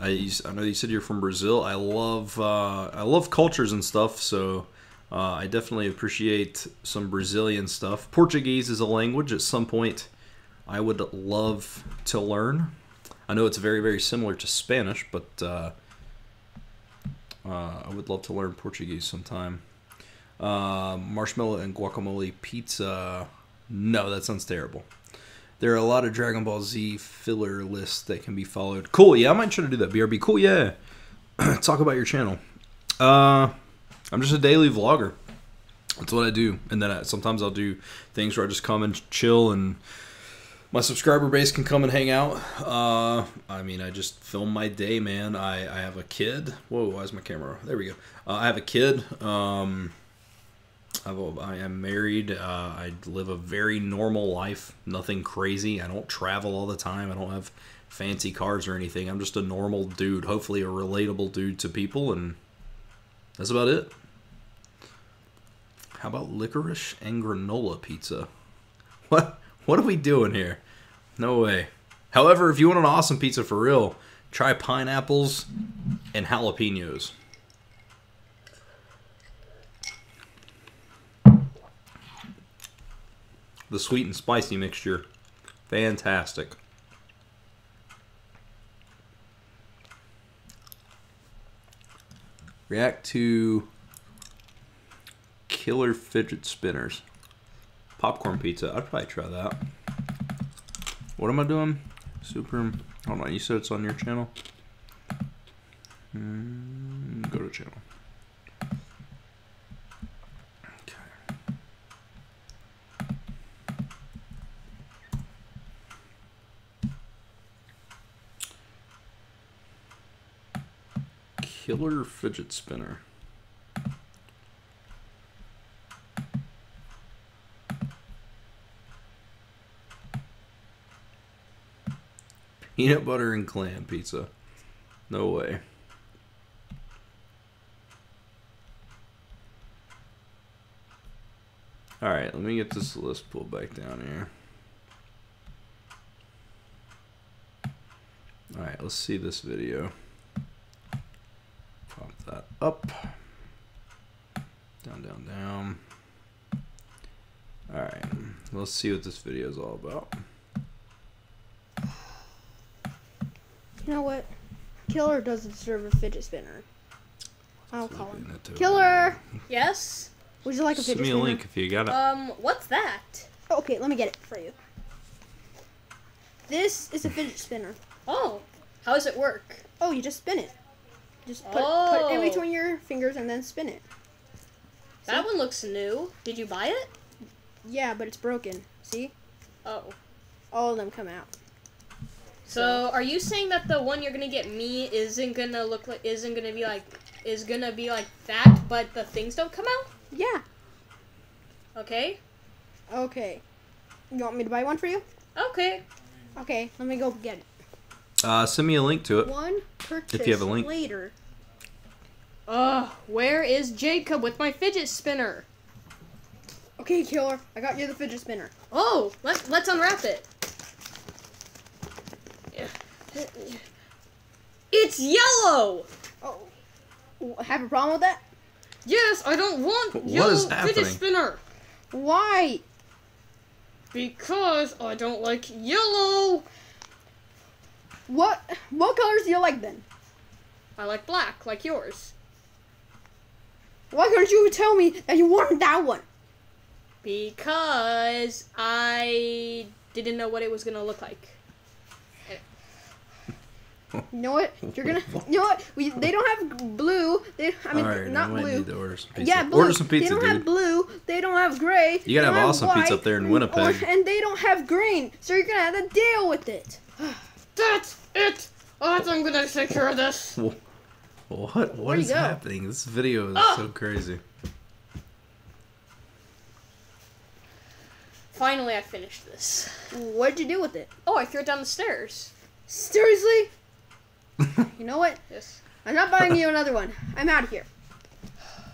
you said you're from Brazil. I love cultures and stuff, so I definitely appreciate some Brazilian stuff. Portuguese is a language at some point I would love to learn. I know it's very, very similar to Spanish, but I would love to learn Portuguese sometime. Marshmallow and guacamole pizza. No, that sounds terrible. There are a lot of Dragon Ball Z filler lists that can be followed. Cool, yeah, I might try to do that. BRB, cool, yeah. Talk about your channel. I'm just a daily vlogger. That's what I do. And then sometimes I'll do things where I just come and chill and my subscriber base can come and hang out. I mean, I just film my day, man. I have a kid. Whoa, why is my camera? There we go. I have a kid. I am married. I live a very normal life. Nothing crazy. I don't travel all the time. I don't have fancy cars or anything. I'm just a normal dude. Hopefully a relatable dude to people, and that's about it. How about licorice and granola pizza? What are we doing here? No way. However, if you want an awesome pizza for real, try pineapples and jalapenos. The sweet and spicy mixture. Fantastic. React to killer fidget spinners. Popcorn pizza. I'd probably try that. What am I doing? Super. Hold on. You said it's on your channel? Go to channel. Killer fidget spinner. Peanut butter and clam pizza. No way. Alright, let me get this list pulled back down here. Alright, let's see this video. Pop that up. Down, down, down. Alright, let's see what this video is all about. You know what? Killer doesn't deserve a fidget spinner. I'll call him. Killer! Yes? Would you like a fidget Send me spinner? a link if you got it. What's that? Okay, let me get it for you. This is a fidget spinner. Oh, how does it work? Oh, you just spin it. Just put it in between your fingers and then spin it. That one looks new. Did you buy it? Yeah, but it's broken. See? Oh. All of them come out. So, are you saying that the one you're gonna get me is gonna be like that, but the things don't come out? Yeah. Okay. Okay. You want me to buy one for you? Okay. Okay, let me go get it. Send me a link to it. One purchase if you have a link. later. Where is Jacob with my fidget spinner? Okay, Killer, I got you the fidget spinner. Oh, let's unwrap it. It's yellow! Oh, have a problem with that? Yes, I don't want What yellow is fidget happening? spinner. Why? Because I don't like yellow. What colors do you like then? I like black, like yours. Why couldn't you tell me that you wanted that one? Because I didn't know what it was gonna look like. You know what? You're gonna. You know what? They don't have blue. Alright, not I might blue. need to order some pizza. Yeah, blue. Order some pizza, they don't dude. have blue. They don't have gray. You gotta they have don't awesome white, pizza up there in Winnipeg. And they don't have green. So you're gonna have to deal with it. That's it! I'm gonna take care of this. What Where'd is you go? happening? This video is so crazy. Finally, I finished this. What'd you do with it? Oh, I threw it down the stairs. Seriously? You know what? Yes. I'm not buying you another one. I'm out of here.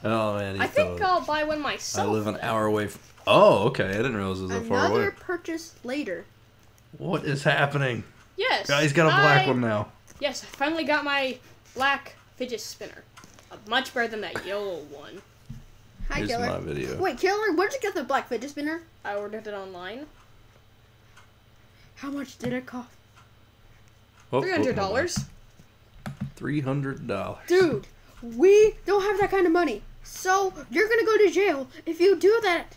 Oh man, I think I'll buy one myself. I live an hour away from... Oh, okay. I didn't realize it was that far Another away. purchase later. What is happening? Yes. Guy's got a black one now. Yes, I finally got my black fidget spinner. Much better than that yellow one. Hi, Here's Killer. my video. Wait, Killer, where'd you get the black fidget spinner? I ordered it online. How much did it cost? Oh, $300. $300. Dude, we don't have that kind of money. So, you're gonna go to jail if you do that.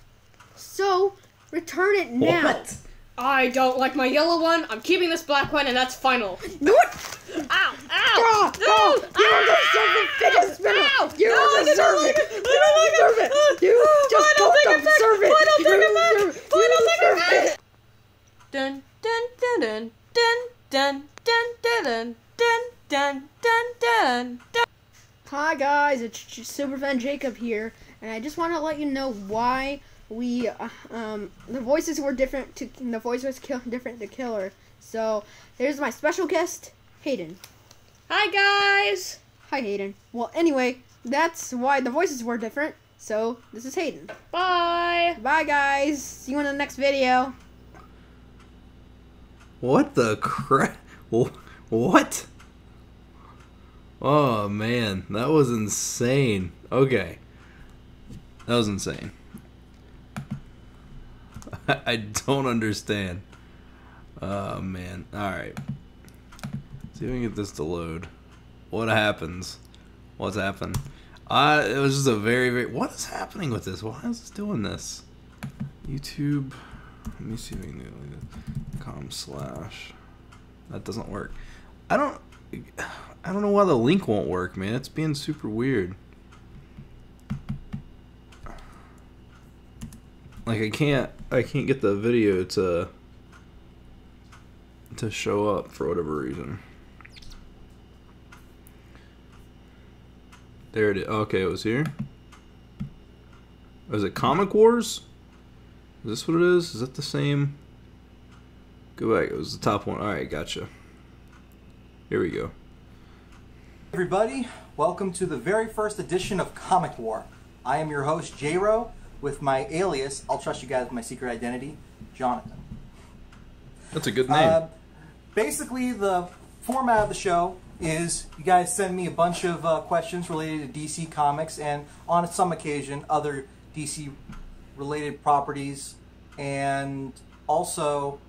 So, return it now. What? I don't like my yellow one. I'm keeping this black one, and that's final. No, what? Ow! Ow! Oh, no, you don't deserve the fidget spinner. You don't deserve it. You don't deserve it. You just don't deserve it. You don't deserve it. Dun dun dun dun dun dun dun dun dun dun dun dun. Hi guys, it's Superfan Jacob here, and I just want to let you know why we the voices were different. The voice was different to Killer. So here's my special guest, Hayden. Hi guys. Hi Hayden. Well, anyway, that's why the voices were different. So this is Hayden. Bye. Bye guys. See you in the next video. What the crap? What? Oh man, that was insane. Okay. That was insane. I don't understand. Oh man. Alright. See if we can get this to load. What happens? What's happened? It was just a very... What is happening with this? Why is this doing this? YouTube... Let me see if I can do it. .com/... That doesn't work. I don't know why the link won't work, man. It's being super weird. Like I can't get the video to show up for whatever reason. There it is. Okay, it was here. Was it Comic Wars? Is this what it is? Is that the same? Go back. It was the top one. Alright, gotcha. Here we go. Everybody, welcome to the very first edition of Comic War. I am your host, J-Ro. with my alias, I'll trust you guys with my secret identity, Jonathan. That's a good name. Basically, the format of the show is you guys send me a bunch of questions related to DC Comics and, on some occasion, other DC-related properties. And also,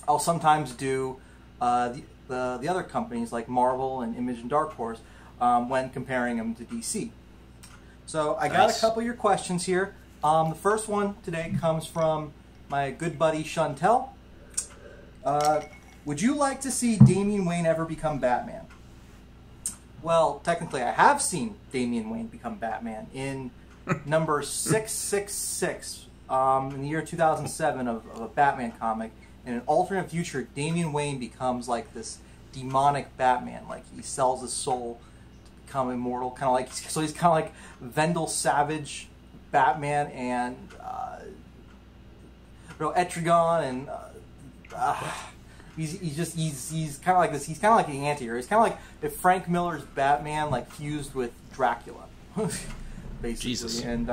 I'll sometimes do the other companies like Marvel and Image and Dark Horse when comparing them to DC. So I got a couple of your questions here. The first one today comes from my good buddy Chantel. Would you like to see Damian Wayne ever become Batman? Well, technically I have seen Damian Wayne become Batman in number 666 in the year 2007 of a Batman comic. In an alternate future, Damian Wayne becomes like this demonic Batman. Like he sells his soul to become immortal. Kind of like, so he's kind of like Vendel Savage Batman and Etrigan and he's kind of like this. He's kind of like the anti-hero. He's kind of like if Frank Miller's Batman like fused with Dracula, basically. Jesus. And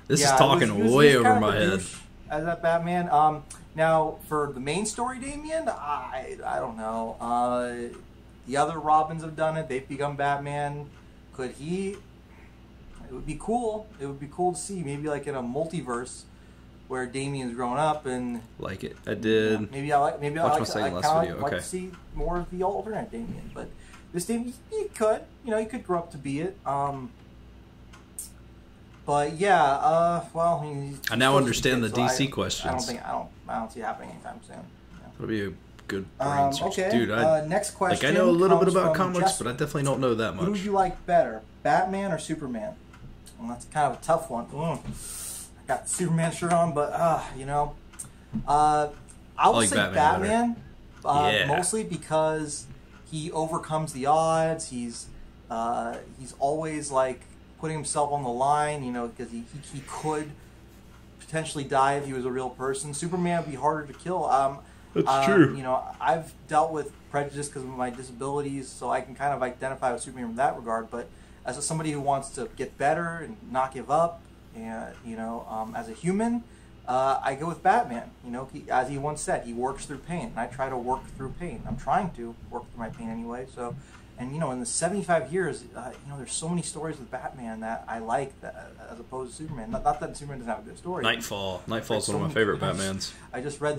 this is talking way over my head. As that Batman. Now for the main story, Damian, I don't know. The other Robins have done it. They've become Batman. Could he? It would be cool. It would be cool to see maybe like in a multiverse where Damian's grown up and like it. I did. Maybe I like to see more of the alternate Damian, but this Damian he could, he could grow up to be it. But yeah, well, I now understand the DC questions. I don't see it happening anytime soon. That'll be a good brain search. Okay. Dude. Next question. Like I know a little bit about comics, but I definitely don't know that much. Who do you like better, Batman or Superman? Well, that's kind of a tough one. I got the Superman shirt on, but I would say Batman. Mostly because he overcomes the odds. He's always like putting himself on the line, because he could potentially die if he was a real person. Superman would be harder to kill. That's true. I've dealt with prejudice because of my disabilities, so I can kind of identify with Superman in that regard. But as somebody who wants to get better and not give up, and as a human, I go with Batman. As he once said, he works through pain, and I try to work through pain. I'm trying to work through my pain anyway. So. And in the 75 years, there's so many stories with Batman that I like, as opposed to Superman. Not that Superman doesn't have a good story. Nightfall's one of my favorite Batmans. I just read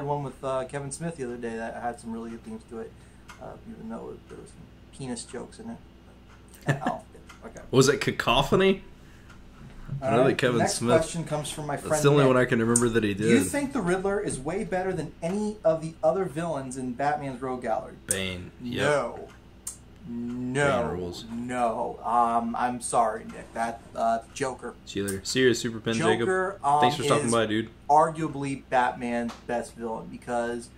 one with Kevin Smith the other day that had some really good themes to it, even though there was some penis jokes in it. Okay. Was it Cacophony? I know that Kevin Next Smith. Question comes from my friend. That's the only Nick. one I can remember that he did. Do you think the Riddler is way better than any of the other villains in Batman's Rogue Gallery? Bane. Yep. No. I'm sorry, Nick. That Joker. Serious Super Pen Joker, Jacob. Thanks for stopping by, dude. Arguably Batman's best villain because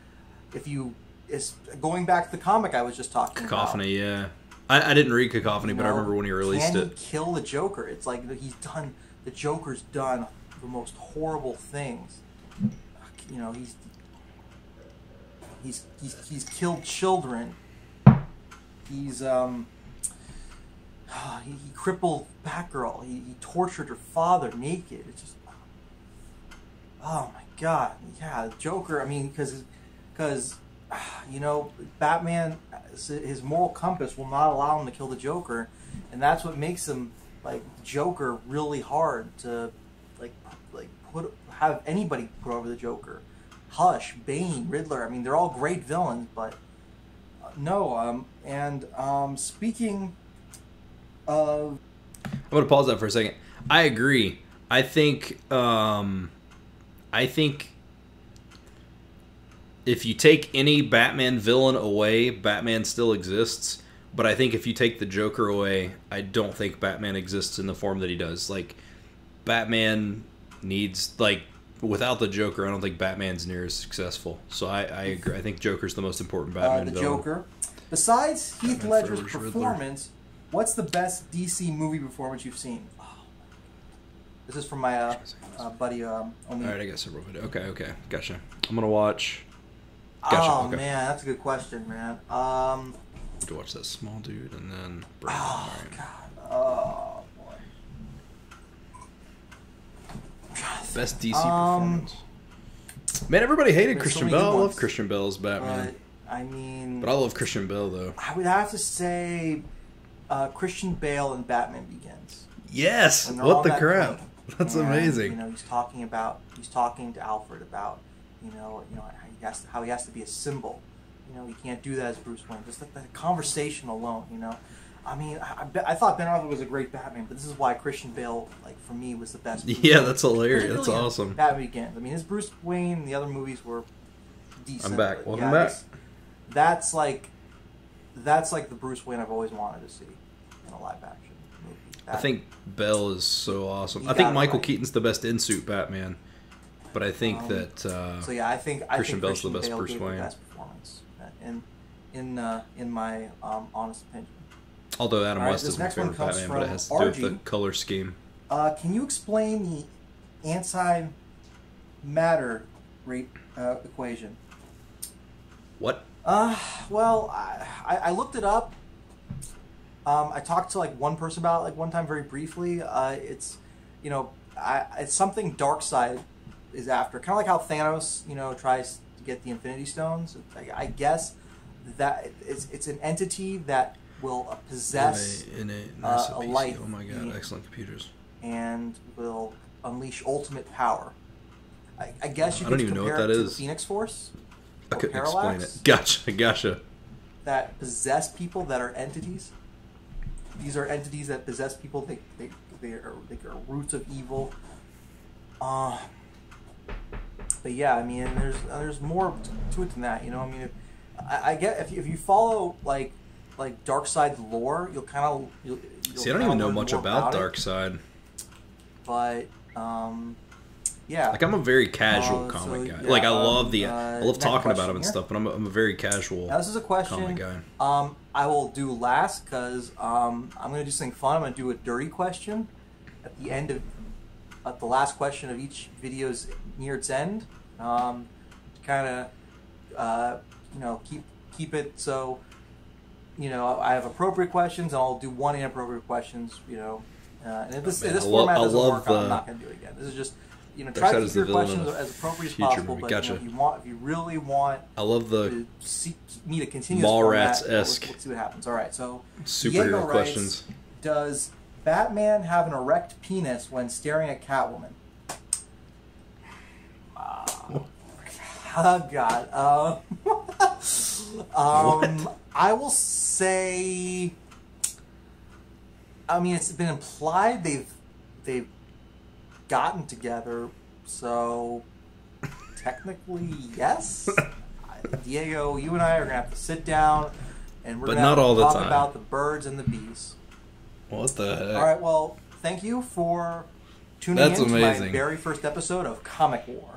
going back to the comic I was just talking about. Cacophony, yeah. I didn't read Cacophony, but I remember when he released it. Can he kill the Joker? It's like the Joker's done the most horrible things. He's killed children. He crippled Batgirl. He tortured her father naked. It's just, oh my god, yeah, the Joker. I mean, because Batman, his moral compass will not allow him to kill the Joker, and that's what makes him like Joker really hard to have anybody put over the Joker. Hush, Bane, Riddler. I mean, they're all great villains, but. No, speaking of... I'm going to pause that for a second. I agree. I think if you take any Batman villain away, Batman still exists. But I think if you take the Joker away, I don't think Batman exists in the form that he does. Like, Batman needs... without the Joker, I don't think Batman's near as successful. So I agree. I think Joker's the most important Batman villain. Joker. Besides Heath Ledger's performance, what's the best DC movie performance you've seen? Oh. This is from my buddy. All right, I got several videos. Okay, gotcha. I'm gonna watch. Gotcha. Okay. Man, that's a good question, man. To watch that small dude and then. God. Oh boy. Best DC performance. Man, everybody hated Christian Bale. I love Christian Bale as Batman. But I love Christian Bale though. I would have to say Christian Bale in Batman Begins. Yes. What the crap? That's amazing. You know, he's talking to Alfred about, how he has to be a symbol. You know, he can't do that as Bruce Wayne. Just like the conversation alone, you know. I mean, I thought Ben Affleck was a great Batman, but this is why Christian Bale, like, for me, was the best. Bruce Wayne. That's hilarious. That's awesome. Batman Begins. I mean, his Bruce Wayne and the other movies were decent. I'm back. Welcome back. That's like the Bruce Wayne I've always wanted to see in a live action movie. I think Bale is so awesome. I think Michael Keaton's the best in-suit Batman, but I think that I think Christian Bale's the best Bruce Wayne. The best performance in my honest opinion. Although Adam West is my favorite Batman, but it has to do with the color scheme. Can you explain the antimatter rate equation? What? Well, I looked it up. I talked to like one person about it, like one time very briefly. It's it's something Darkseid is after, kind of like how Thanos tries to get the Infinity Stones. I guess that it's an entity that will possess a life. Oh my god! Excellent computers. And will unleash ultimate power. I guess you I could don't even know what compare that it to is. the Phoenix Force. I couldn't Parallax, explain it. Gotcha. That possess people that are entities. These are entities that possess people. They are roots of evil. But yeah, I mean, there's more to it than that. You know, I mean, I get if you follow like Darkseid's lore, you'll see. I don't even know much about Darkseid. But yeah. Like, I'm a very casual comic guy. Yeah, like, I love talking about him and stuff, but I'm a very casual now, this is a question comic guy. I will do last because I'm going to do something fun. I'm going to do a dirty question at the end at the last question of each video's near its end. To kind of, keep it so, I have appropriate questions and I'll do one inappropriate questions, and if this format doesn't work, I'm not going to do it again. This is just, try to keep your questions as appropriate as possible. But if you really want, I love the me to continue this format, let's see what happens. All right, so superhero questions. Does Batman have an erect penis when staring at Catwoman? Oh God. I will say. I mean, it's been implied they've gotten together, so technically yes. Diego, you and I are gonna have to sit down and we're gonna have to talk about the birds and the bees. What the heck? All right. Well, thank you for tuning in to my very first episode of Comic War.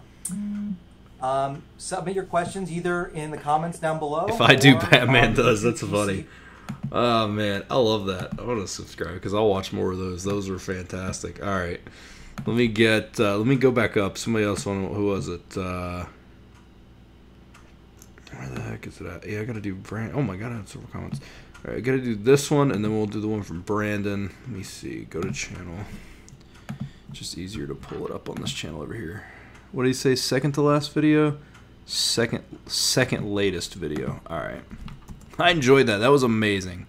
Submit your questions either in the comments down below. If I do, Batman does. That's funny. Oh man, I love that. I want to subscribe because I'll watch more of those. Those are fantastic. All right, let me go back up. Somebody else who was it? Where the heck is it at? Yeah, I gotta do Brand. Oh my god, I have several comments. All right, I gotta do this one, and then we'll do the one from Brandon. Let me see. Go to channel. Just easier to pull it up on this channel over here. What did he say? Second to last video? Second latest video. All right. I enjoyed that. That was amazing.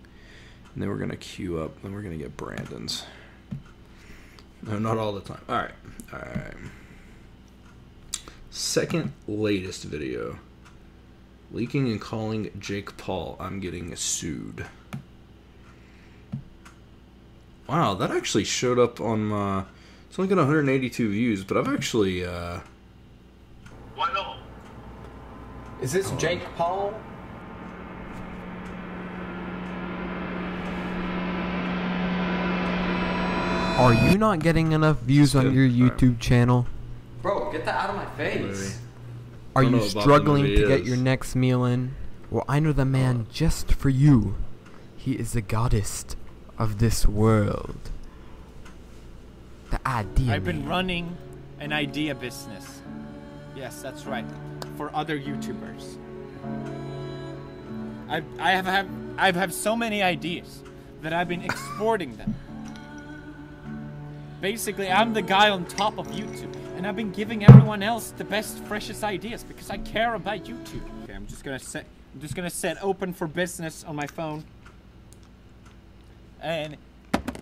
And then we're gonna queue up. Then we're gonna get Brandon's. No, not all the time. All right. All right. Second latest video. Leaking and calling Jake Paul. I'm getting sued. Wow, that actually showed up on my... It's only got 182 views, but I've actually... What no? Is this Jake Paul? Are you not getting enough views on your YouTube channel? Bro, get that out of my face. Are you struggling to get your next meal in? Well, I know the man just for you. He is the goddess of this world. The idea. I've been running an idea business. Yes, that's right. For other YouTubers. I have so many ideas that I've been exporting them. Basically, I'm the guy on top of YouTube, and I've been giving everyone else the best, freshest ideas because I care about YouTube. Okay, I'm just gonna set open for business on my phone, and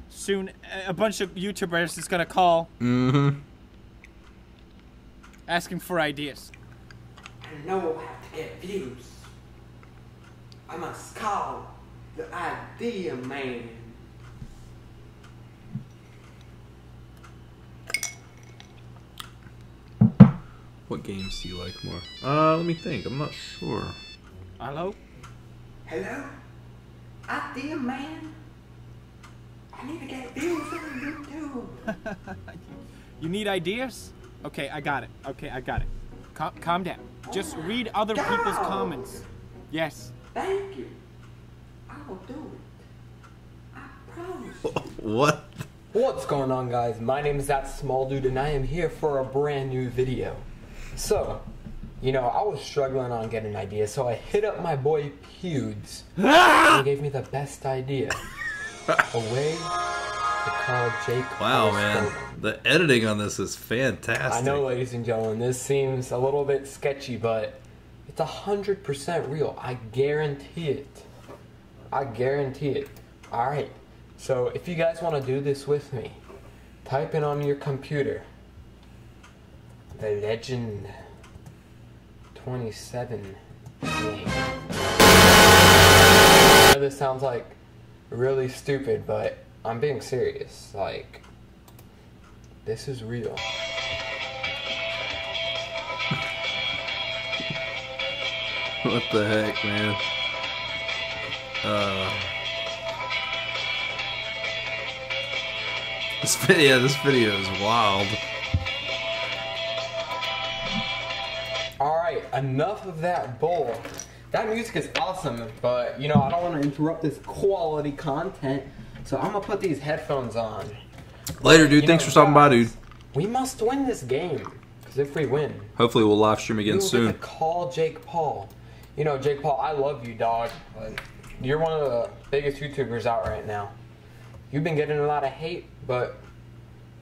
soon a bunch of YouTubers is gonna call, asking for ideas. I know how to get views. I must call the idea man. What games do you like more? Let me think. I'm not sure. Hello? Hello? Idea man? I need to get views on YouTube. You need ideas? Okay, I got it. Okay, I got it. Calm down. Just read other people's comments. Yes. Thank you. I will do it. I promise. What? What's going on, guys? My name is That Small Dude, and I am here for a brand new video. So, you know, I was struggling on getting an idea, so I hit up my boy Pewds, and he gave me the best idea. A way to call Jake. Wow, man. The editing on this is fantastic. I know, ladies and gentlemen, this seems a little bit sketchy, but it's 100% real. I guarantee it. I guarantee it. Alright, so if you guys want to do this with me, type in on your computer the Legend 27 name. I know this sounds like really stupid, but I'm being serious. Like, this is real. What the heck, man? This video is wild. Alright, enough of that bull. That music is awesome, but you know, I don't want to interrupt this quality content, so I'm gonna put these headphones on. Later, dude. Thanks for stopping by, dude. We must win this game, because if we win, hopefully we'll live stream again soon. Get to call Jake Paul. You know, Jake Paul, I love you, dog. You're one of the biggest YouTubers out right now. You've been getting a lot of hate, but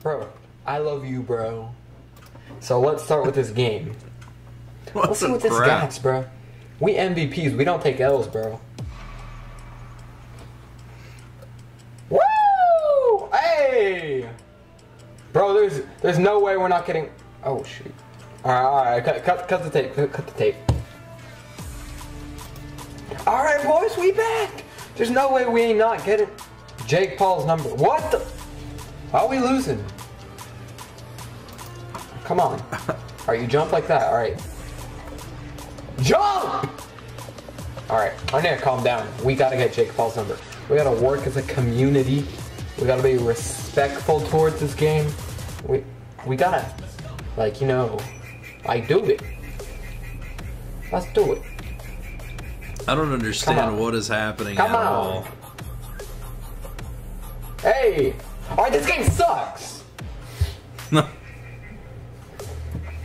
bro, I love you, bro. So let's start with this game. Let's see what this got, bro. We MVPs, we don't take L's, bro. Woo! Hey! Bro, there's no way we're not getting... Oh, shoot. Alright, cut the tape, cut the tape. Alright, boys, we back! There's no way we ain't not getting Jake Paul's number. What the... Why are we losing? Come on. Alright, you jump like that, alright. Jump! Alright, I need to calm down. We gotta get Jake Paul's number. We gotta work as a community. We gotta be respectful towards this game. We gotta, like, you know, like, do it. Let's do it. I don't understand what is happening at all. Hey! Alright, this game sucks!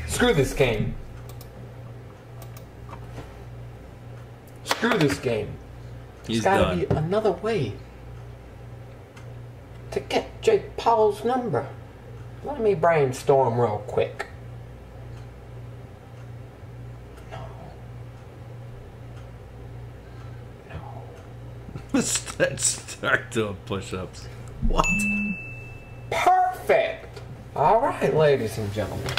Screw this game. Screw this game. There's gotta be another way to get Jake Paul's number. Let me brainstorm real quick. Let's start doing push-ups. What? Perfect! Alright, ladies and gentlemen.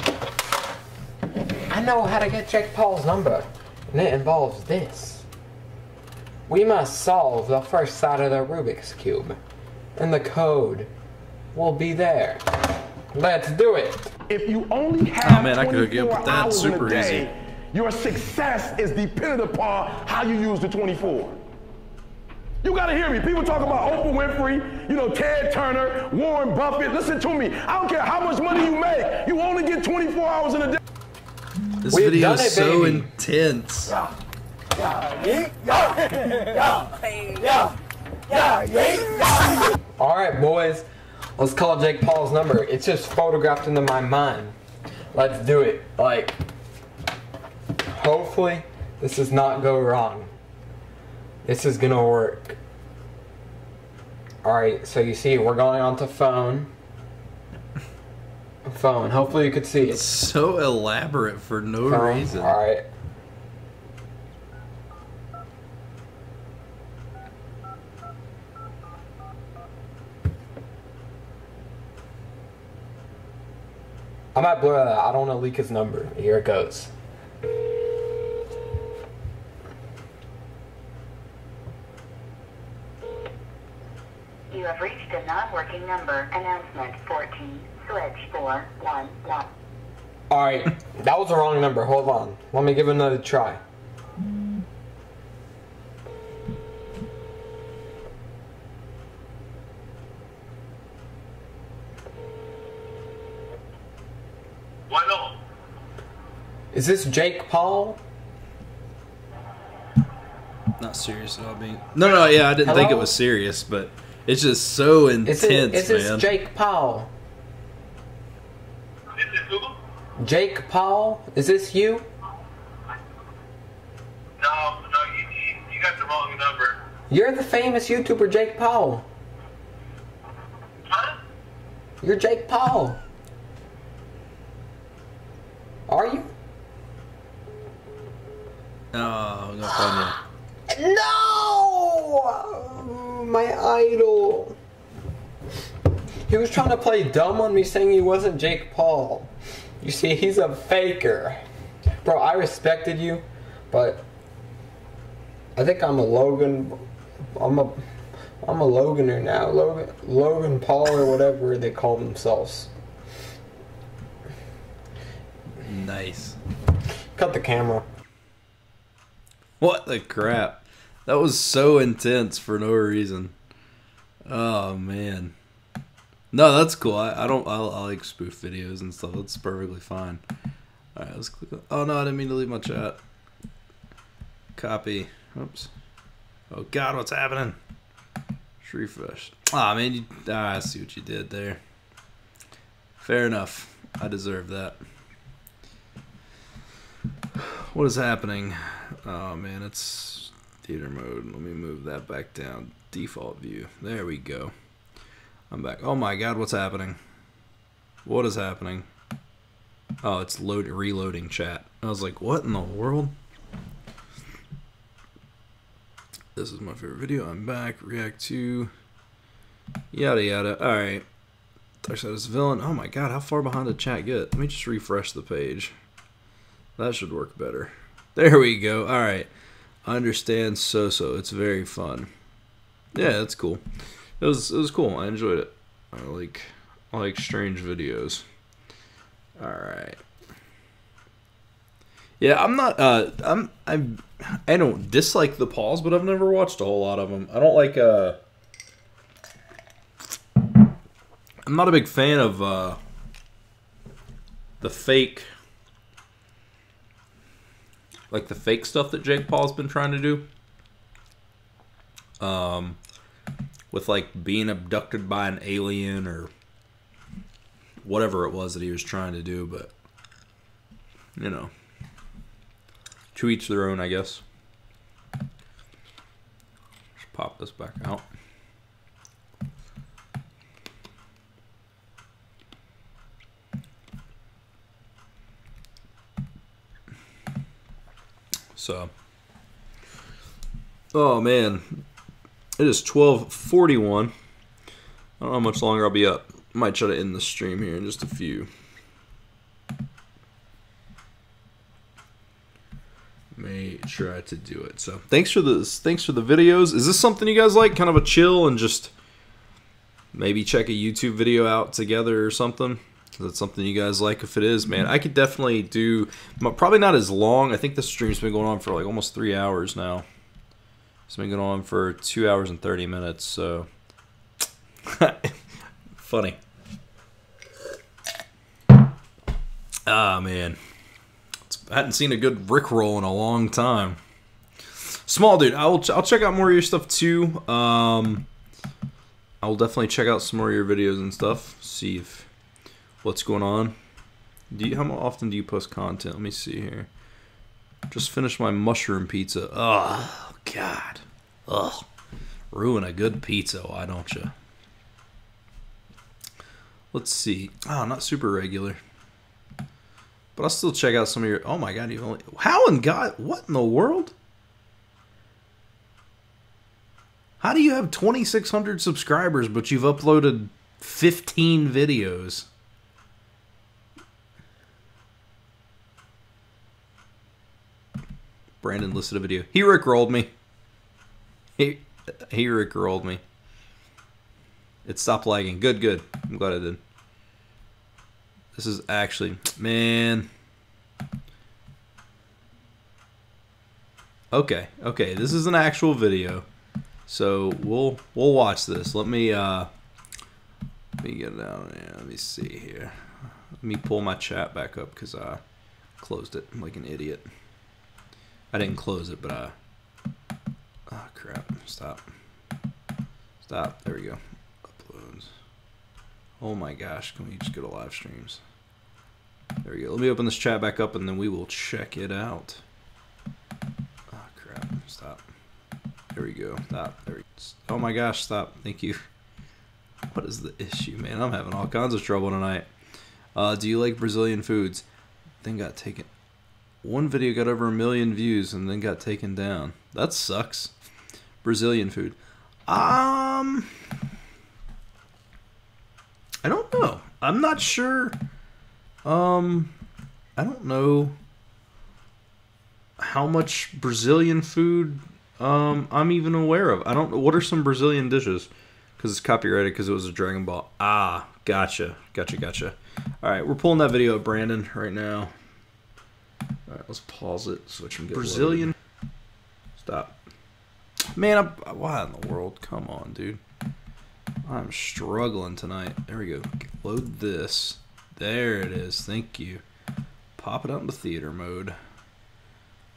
I know how to get Jake Paul's number, and it involves this. We must solve the first side of the Rubik's Cube, and the code will be there. Let's do it! If you only have I could get with that super easy. Your success is dependent upon how you use the 24. You gotta hear me. People talk about Oprah Winfrey, you know, Ted Turner, Warren Buffett. Listen to me. I don't care how much money you make. You only get 24 hours in a day. This video is so intense. Alright, boys. Let's call Jake Paul's number. It's just photographed into my mind. Let's do it. Like, hopefully, this does not go wrong. This is gonna work. Alright, so you see, we're going onto phone. Phone. Hopefully you could see it. It's so elaborate for no reason. Alright. I might blur that. I don't want to leak his number. Here it goes. You have reached a non-working number. Announcement 14, switch 411. Alright, that was the wrong number. Hold on. Let me give it another try. Bueno. Is this Jake Paul? Not serious at all, being. No, yeah, I didn't think it was serious, but it's just so intense, Is this man. Jake Paul? Jake Paul? Is this you? No, you got the wrong number. You're the famous YouTuber Jake Paul. Huh? You're Jake Paul. Are you? Oh, I'm gonna find you. No! My idol. He was trying to play dumb on me saying he wasn't Jake Paul. You see, he's a faker. Bro, I respected you, but I think I'm a Logan. I'm a Loganer now. Logan Paul or whatever they call themselves. Nice. Cut the camera. What the crap? That was so intense for no reason. Oh man. No, that's cool. I like spoof videos and stuff. That's perfectly fine. Alright, let's click on. Oh no, I didn't mean to leave my chat. Copy. Oops. Oh god, what's happening? Just refresh. Ah man, I see what you did there. Fair enough. I deserve that. What is happening? Oh man, it's theater mode. Let me move that back down. Default view. There we go. I'm back. Oh my god, what's happening? What is happening? Oh, it's reloading chat. I was like, what in the world? This is my favorite video. I'm back. React to yada yada. Alright. Darkseid is villain. Oh my god, how far behind did chat get? Let me just refresh the page. That should work better. There we go. Alright. I understand so. It's very fun. Yeah, that's cool. It was cool. I enjoyed it. I like strange videos. Alright. Yeah, I'm not I don't dislike the Pauls, but I've never watched a whole lot of them. I don't like I'm not a big fan of the fake stuff that Jake Paul's been trying to do. With like being abducted by an alien or whatever it was that he was trying to do, but you know, to each their own, I guess. Just pop this back out. So, oh man, it is 12:41. I don't know how much longer I'll be up. Might try to end the stream here in just a few. May try to do it. So thanks for the videos. Is this something you guys like? Kind of a chill and just maybe check a YouTube video out together or something? Is that something you guys like? If it is, man, I could definitely do. Probably not as long. I think the stream's been going on for like almost 3 hours now. It's been going on for 2 hours and 30 minutes. So funny. Ah man, I hadn't seen a good Rickroll in a long time. Small dude, I'll check out more of your stuff too. I will definitely check out some more of your videos and stuff. See if what's going on. How often do you post content? Let me see here. Just finished my mushroom pizza. Oh god. Ugh. Ruin a good pizza, why don't you? Let's see. Oh, not super regular. But I'll still check out some of your... Oh my god, you only... How in God... What in the world? How do you have 2,600 subscribers, but you've uploaded 15 videos? Brandon listed a video. He rickrolled me. He rickrolled me. It stopped lagging. Good, good. I'm glad I did. This is actually... Man. Okay, okay. This is an actual video. So we'll watch this. Let me get down here. Let me see here. Let me pull my chat back up because I closed it like an idiot. I didn't close it, but I... Oh, crap. Stop. Stop. There we go. Uploads. Oh my gosh. Can we just go to live streams? There we go. Let me open this chat back up and then we will check it out. Oh, crap. Stop. There we go. Stop. There we go. Oh my gosh. Stop. Thank you. What is the issue, man? I'm having all kinds of trouble tonight. Do you like Brazilian foods? Then got taken... One video got over 1 million views and then got taken down. That sucks. Brazilian food. I don't know. I'm not sure. I don't know how much Brazilian food I'm even aware of. I don't know. What are some Brazilian dishes? Because it's copyrighted because it was a Dragon Ball. Ah, gotcha. Gotcha. Alright, we're pulling that video up, Brandon, right now. Alright, let's pause it so it can get Brazilian. Loaded. Stop. Man, why in the world? Come on, dude. I'm struggling tonight. There we go. Load this. There it is. Thank you. Pop it out into theater mode.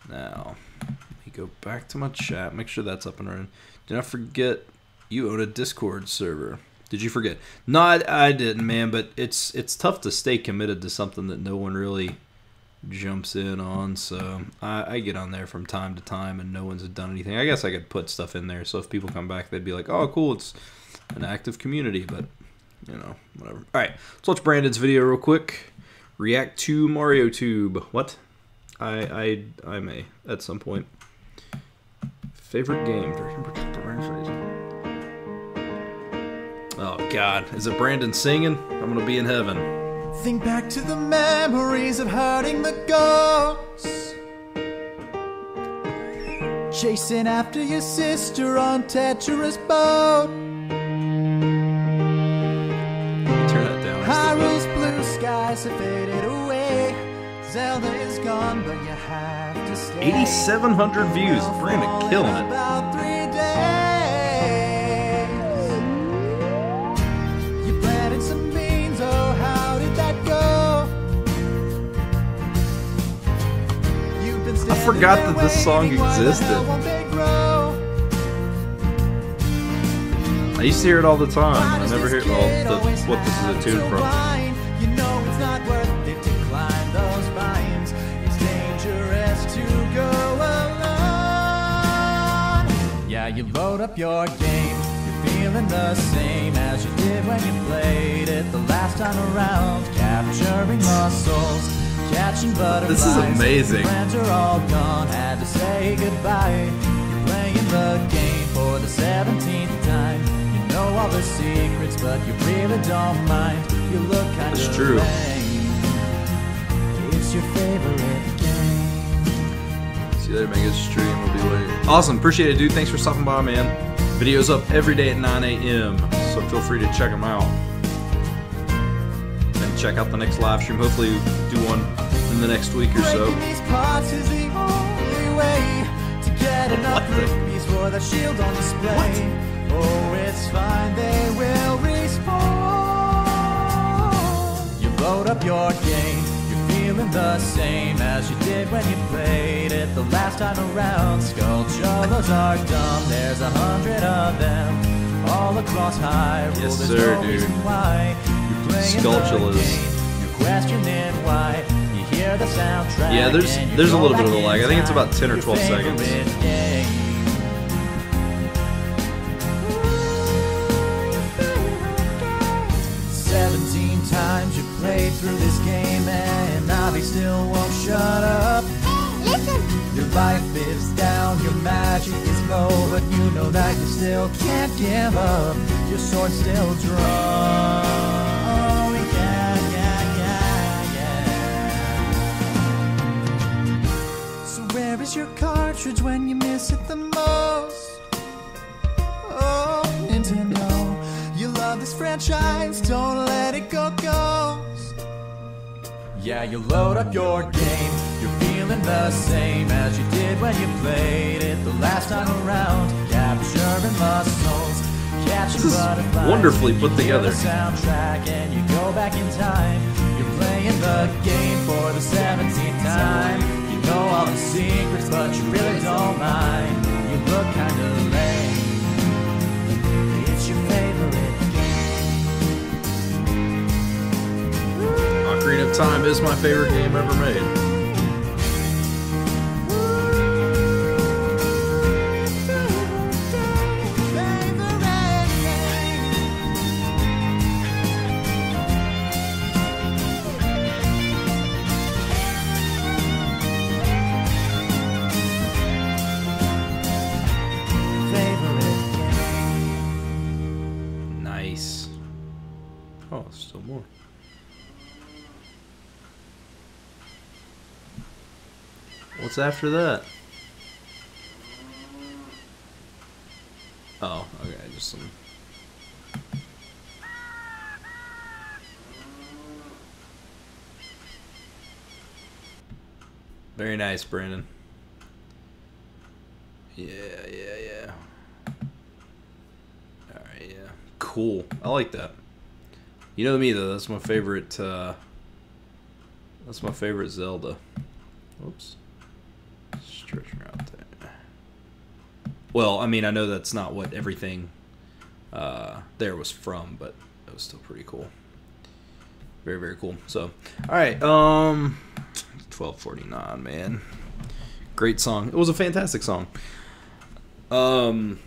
Now, let me go back to my chat. Make sure that's up and running. Did not forget you own a Discord server. Did you forget? No, I didn't, man. But it's tough to stay committed to something that no one really jumps in on. So I get on there from time to time, and no one's done anything. I guess I could put stuff in there, so if people come back, they'd be like, "Oh, cool, it's an active community." But you know, whatever. All right, let's watch Brandon's video real quick. React to Mario Tube. What? I may at some point. Favorite game. Oh God, is it Brandon singing? I'm gonna be in heaven. Think back to the memories of hurting the ghosts, chasing after your sister on Tetris boat. Turn that down. Hyrule's blue skies have faded away. Zelda is gone, but you have to stay. 8,700 views. Brandon killing it. About 3 days. You planted some beans. Oh, how did that go? You've been I forgot that this song existed. I used to hear it all the time. I never hear what this is a tune from. You know it's not worth it to climb those vines. It's dangerous to go alone. Yeah, you load up your game. You're feeling the same as you did when you played it the last time around. Capturing muscles, catching butterflies. This is amazing. Your friends are all gone, had to say goodbye. You're playing the game for the 17th time. You know all the secrets, but you really don't mind. You look kind of true. lame. It's your favorite game. See you later, man. Good stream. We'll be waiting. Awesome. Appreciate it, dude. Thanks for stopping by, man. Videos up every day at 9 a.m. So feel free to check them out. Then check out the next live stream. Hopefully do one in the next week or so. Breaking these parts is the only way to get enough rupees for the shield on display. Oh, it's fine. They will respawn. You load up your game. You're feeling the same as you did when you played it the last time around. Skulltulas are dumb. There's 100 of them all across Hyrule. Yes, There's sir, no dude. reason why you're playing Skulltulas. the game. You're questioning why. You hear the soundtrack. Yeah, there's a little bit of a lag. I think it's about 10 or 12 seconds. 17 played through this game and now they still won't shut up. Listen! Your life is down, your magic is low, but you know that you still can't give up. Your sword's still drawn. Oh, yeah, yeah, yeah. So where is your cartridge when you miss it the most? Oh, Nintendo, you love this franchise, don't let it go ghost. Yeah, you load up your game, you're feeling the same as you did when you played it the last time around. Capturing muscles, catching butterflies. Wonderfully put together. Soundtrack and you go back in time. You're playing the game for the 17th time. You know all the secrets, but you really don't mind. You look kinda lame. It's your favorite game. Ocarina of Time is my favorite game ever made. Nice. Oh, still more. What's after that? Oh, okay, just some. Very nice, Brandon. Yeah. Alright, yeah. Cool. I like that. You know me though, that's my favorite Zelda. Oops. Stretching out there. Well, I mean, I know that's not what everything there was from, but it was still pretty cool. Very, very cool. So, alright, 1249, man. Great song. It was a fantastic song. You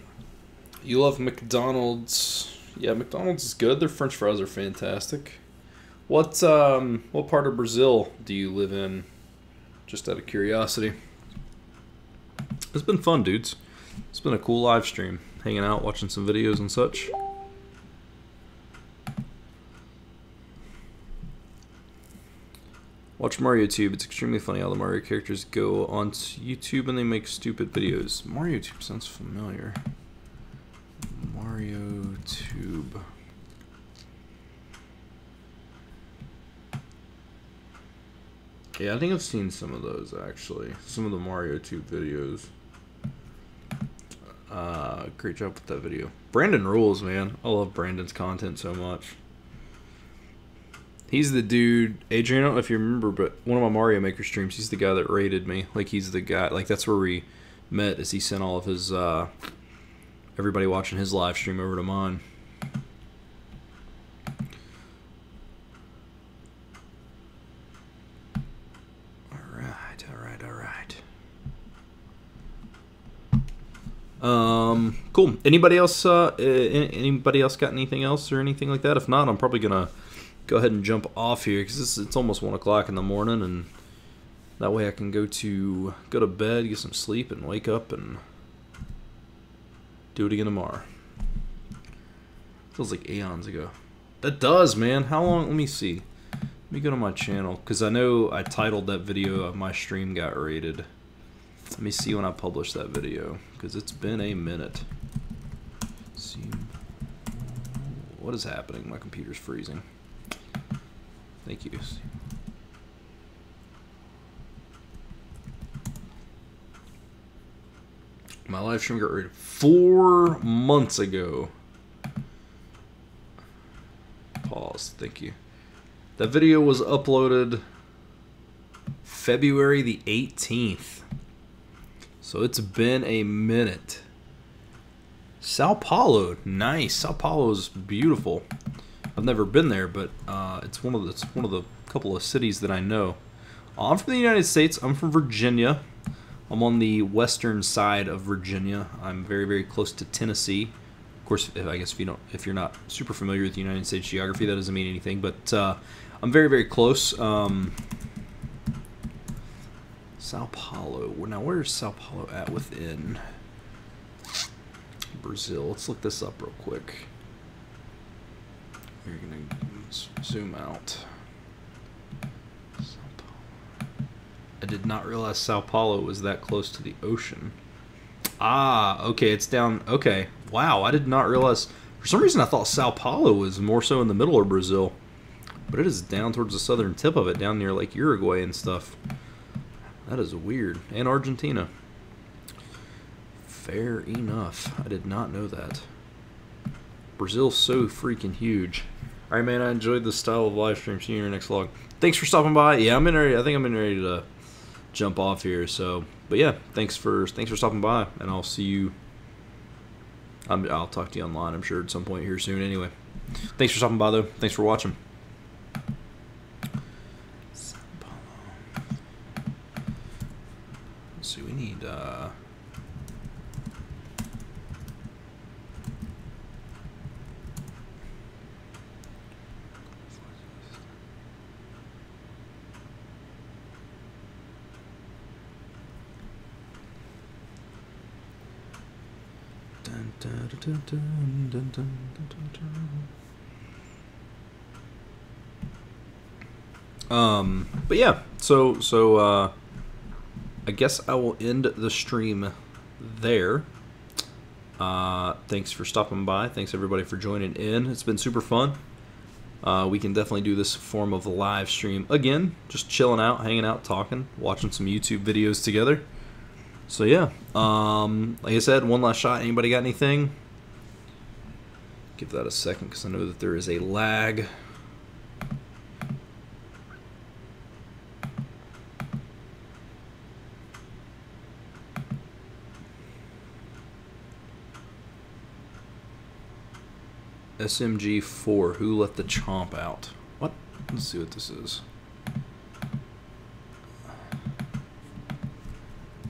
love McDonald's. Yeah, McDonald's is good. Their French fries are fantastic. What part of Brazil do you live in? Just out of curiosity. It's been fun, dudes. It's been a cool live stream. Hanging out, watching some videos and such. Watch Mario Tube. It's extremely funny how the Mario characters go onto YouTube and they make stupid videos. Mario Tube sounds familiar. Mario Tube. Yeah, I think I've seen some of those actually. Some of the Mario Tube videos. Great job with that video. Brandon rules, man. I love Brandon's content so much. He's the dude, Adrian, I don't know if you remember, but one of my Mario Maker streams, he's the guy that raided me. Like, he's the guy, like, that's where we met, is he sent all of his, everybody watching his live stream over to mine. Alright. Cool. Anybody else got anything else or anything like that? If not, I'm probably gonna go ahead and jump off here because it's almost 1 o'clock in the morning, and that way I can go to bed, get some sleep, and wake up and do it again tomorrow. Feels like eons ago. That does, man. How long? Let me see. Let me go to my channel because I know I titled that video of my stream got raided. Let me see when I published that video because it's been a minute. Let's see. What is happening? My computer's freezing. Thank you. My live stream got raided 4 months ago. Pause. Thank you. That video was uploaded February the 18th. So it's been a minute. Sao Paulo, nice. Sao Paulo is beautiful. I've never been there, but it's one of the couple of cities that I know. I'm from the United States. I'm from Virginia. I'm on the western side of Virginia. I'm very, very close to Tennessee. course, I guess if you're not super familiar with the United States geography, that doesn't mean anything. But I'm very, very close. Sao Paulo. Now, where's Sao Paulo at within Brazil? Let's look this up real quick. We're gonna zoom out. I did not realize Sao Paulo was that close to the ocean. Ah, okay, it's down. Okay, wow, I did not realize. For some reason, I thought Sao Paulo was more so in the middle of Brazil, but it is down towards the southern tip of it, down near like Uruguay and stuff. That is weird. And Argentina. Fair enough. I did not know that. Brazil's so freaking huge. All right, man. I enjoyed this style of live stream. See you in your next vlog. Thanks for stopping by. Yeah, I think I'm ready to jump off here. So, but yeah, thanks for stopping by, and I'll see you. I'll talk to you online, I'm sure, at some point here soon. Anyway, thanks for stopping by, though. Thanks for watching. Let's see. We need. But yeah, so I guess I will end the stream there. Thanks for stopping by. Thanks everybody for joining in. It's been super fun. We can definitely do this form of live stream again. Just chilling out, hanging out, talking, watching some YouTube videos together. So yeah, like I said, one last shot. Anybody got anything? Give that a second because I know that there is a lag. SMG4, who let the chomp out? What? Let's see what this is.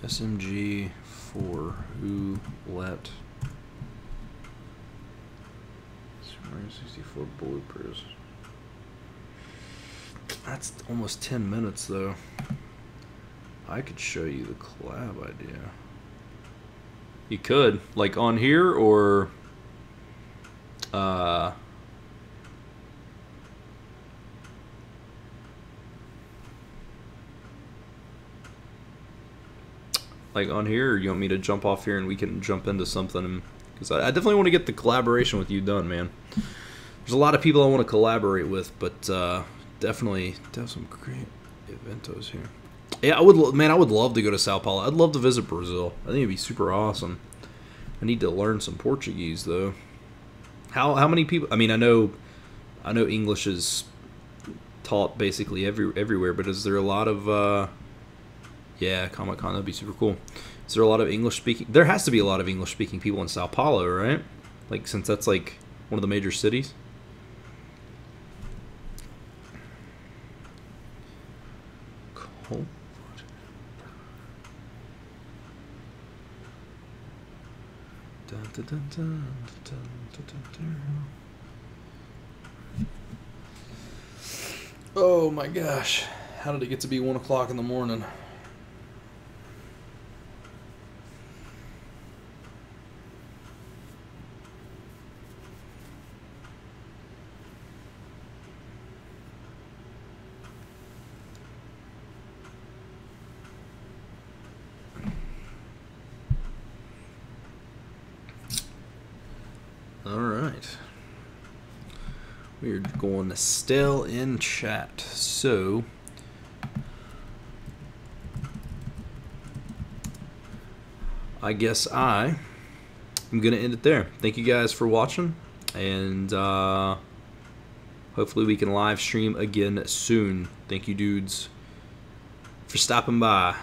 SMG4, who let 64 bulletproofs. That's almost 10 minutes though. I could show you the collab idea. You could, like on here or like on here, or you want me to jump off here and we can jump into something? Because I definitely want to get the collaboration with you done, man. There's a lot of people I want to collaborate with, but definitely have some great eventos here. Yeah, I would love to go to Sao Paulo. I'd love to visit Brazil. I think it'd be super awesome. I need to learn some Portuguese though. How many people? I mean, I know English is taught basically everywhere, but is there a lot of yeah, Comic-Con, that'd be super cool. Is there a lot of English speaking? There has to be a lot of English speaking people in Sao Paulo, right? Like, since that's like one of the major cities. Cool. Dun, dun, dun, dun, dun, dun, dun, dun. Oh my gosh, how did it get to be 1 o'clock in the morning? Alright. We're going to still in chat. So I guess I am going to end it there. Thank you guys for watching, and hopefully we can live stream again soon. Thank you dudes for stopping by.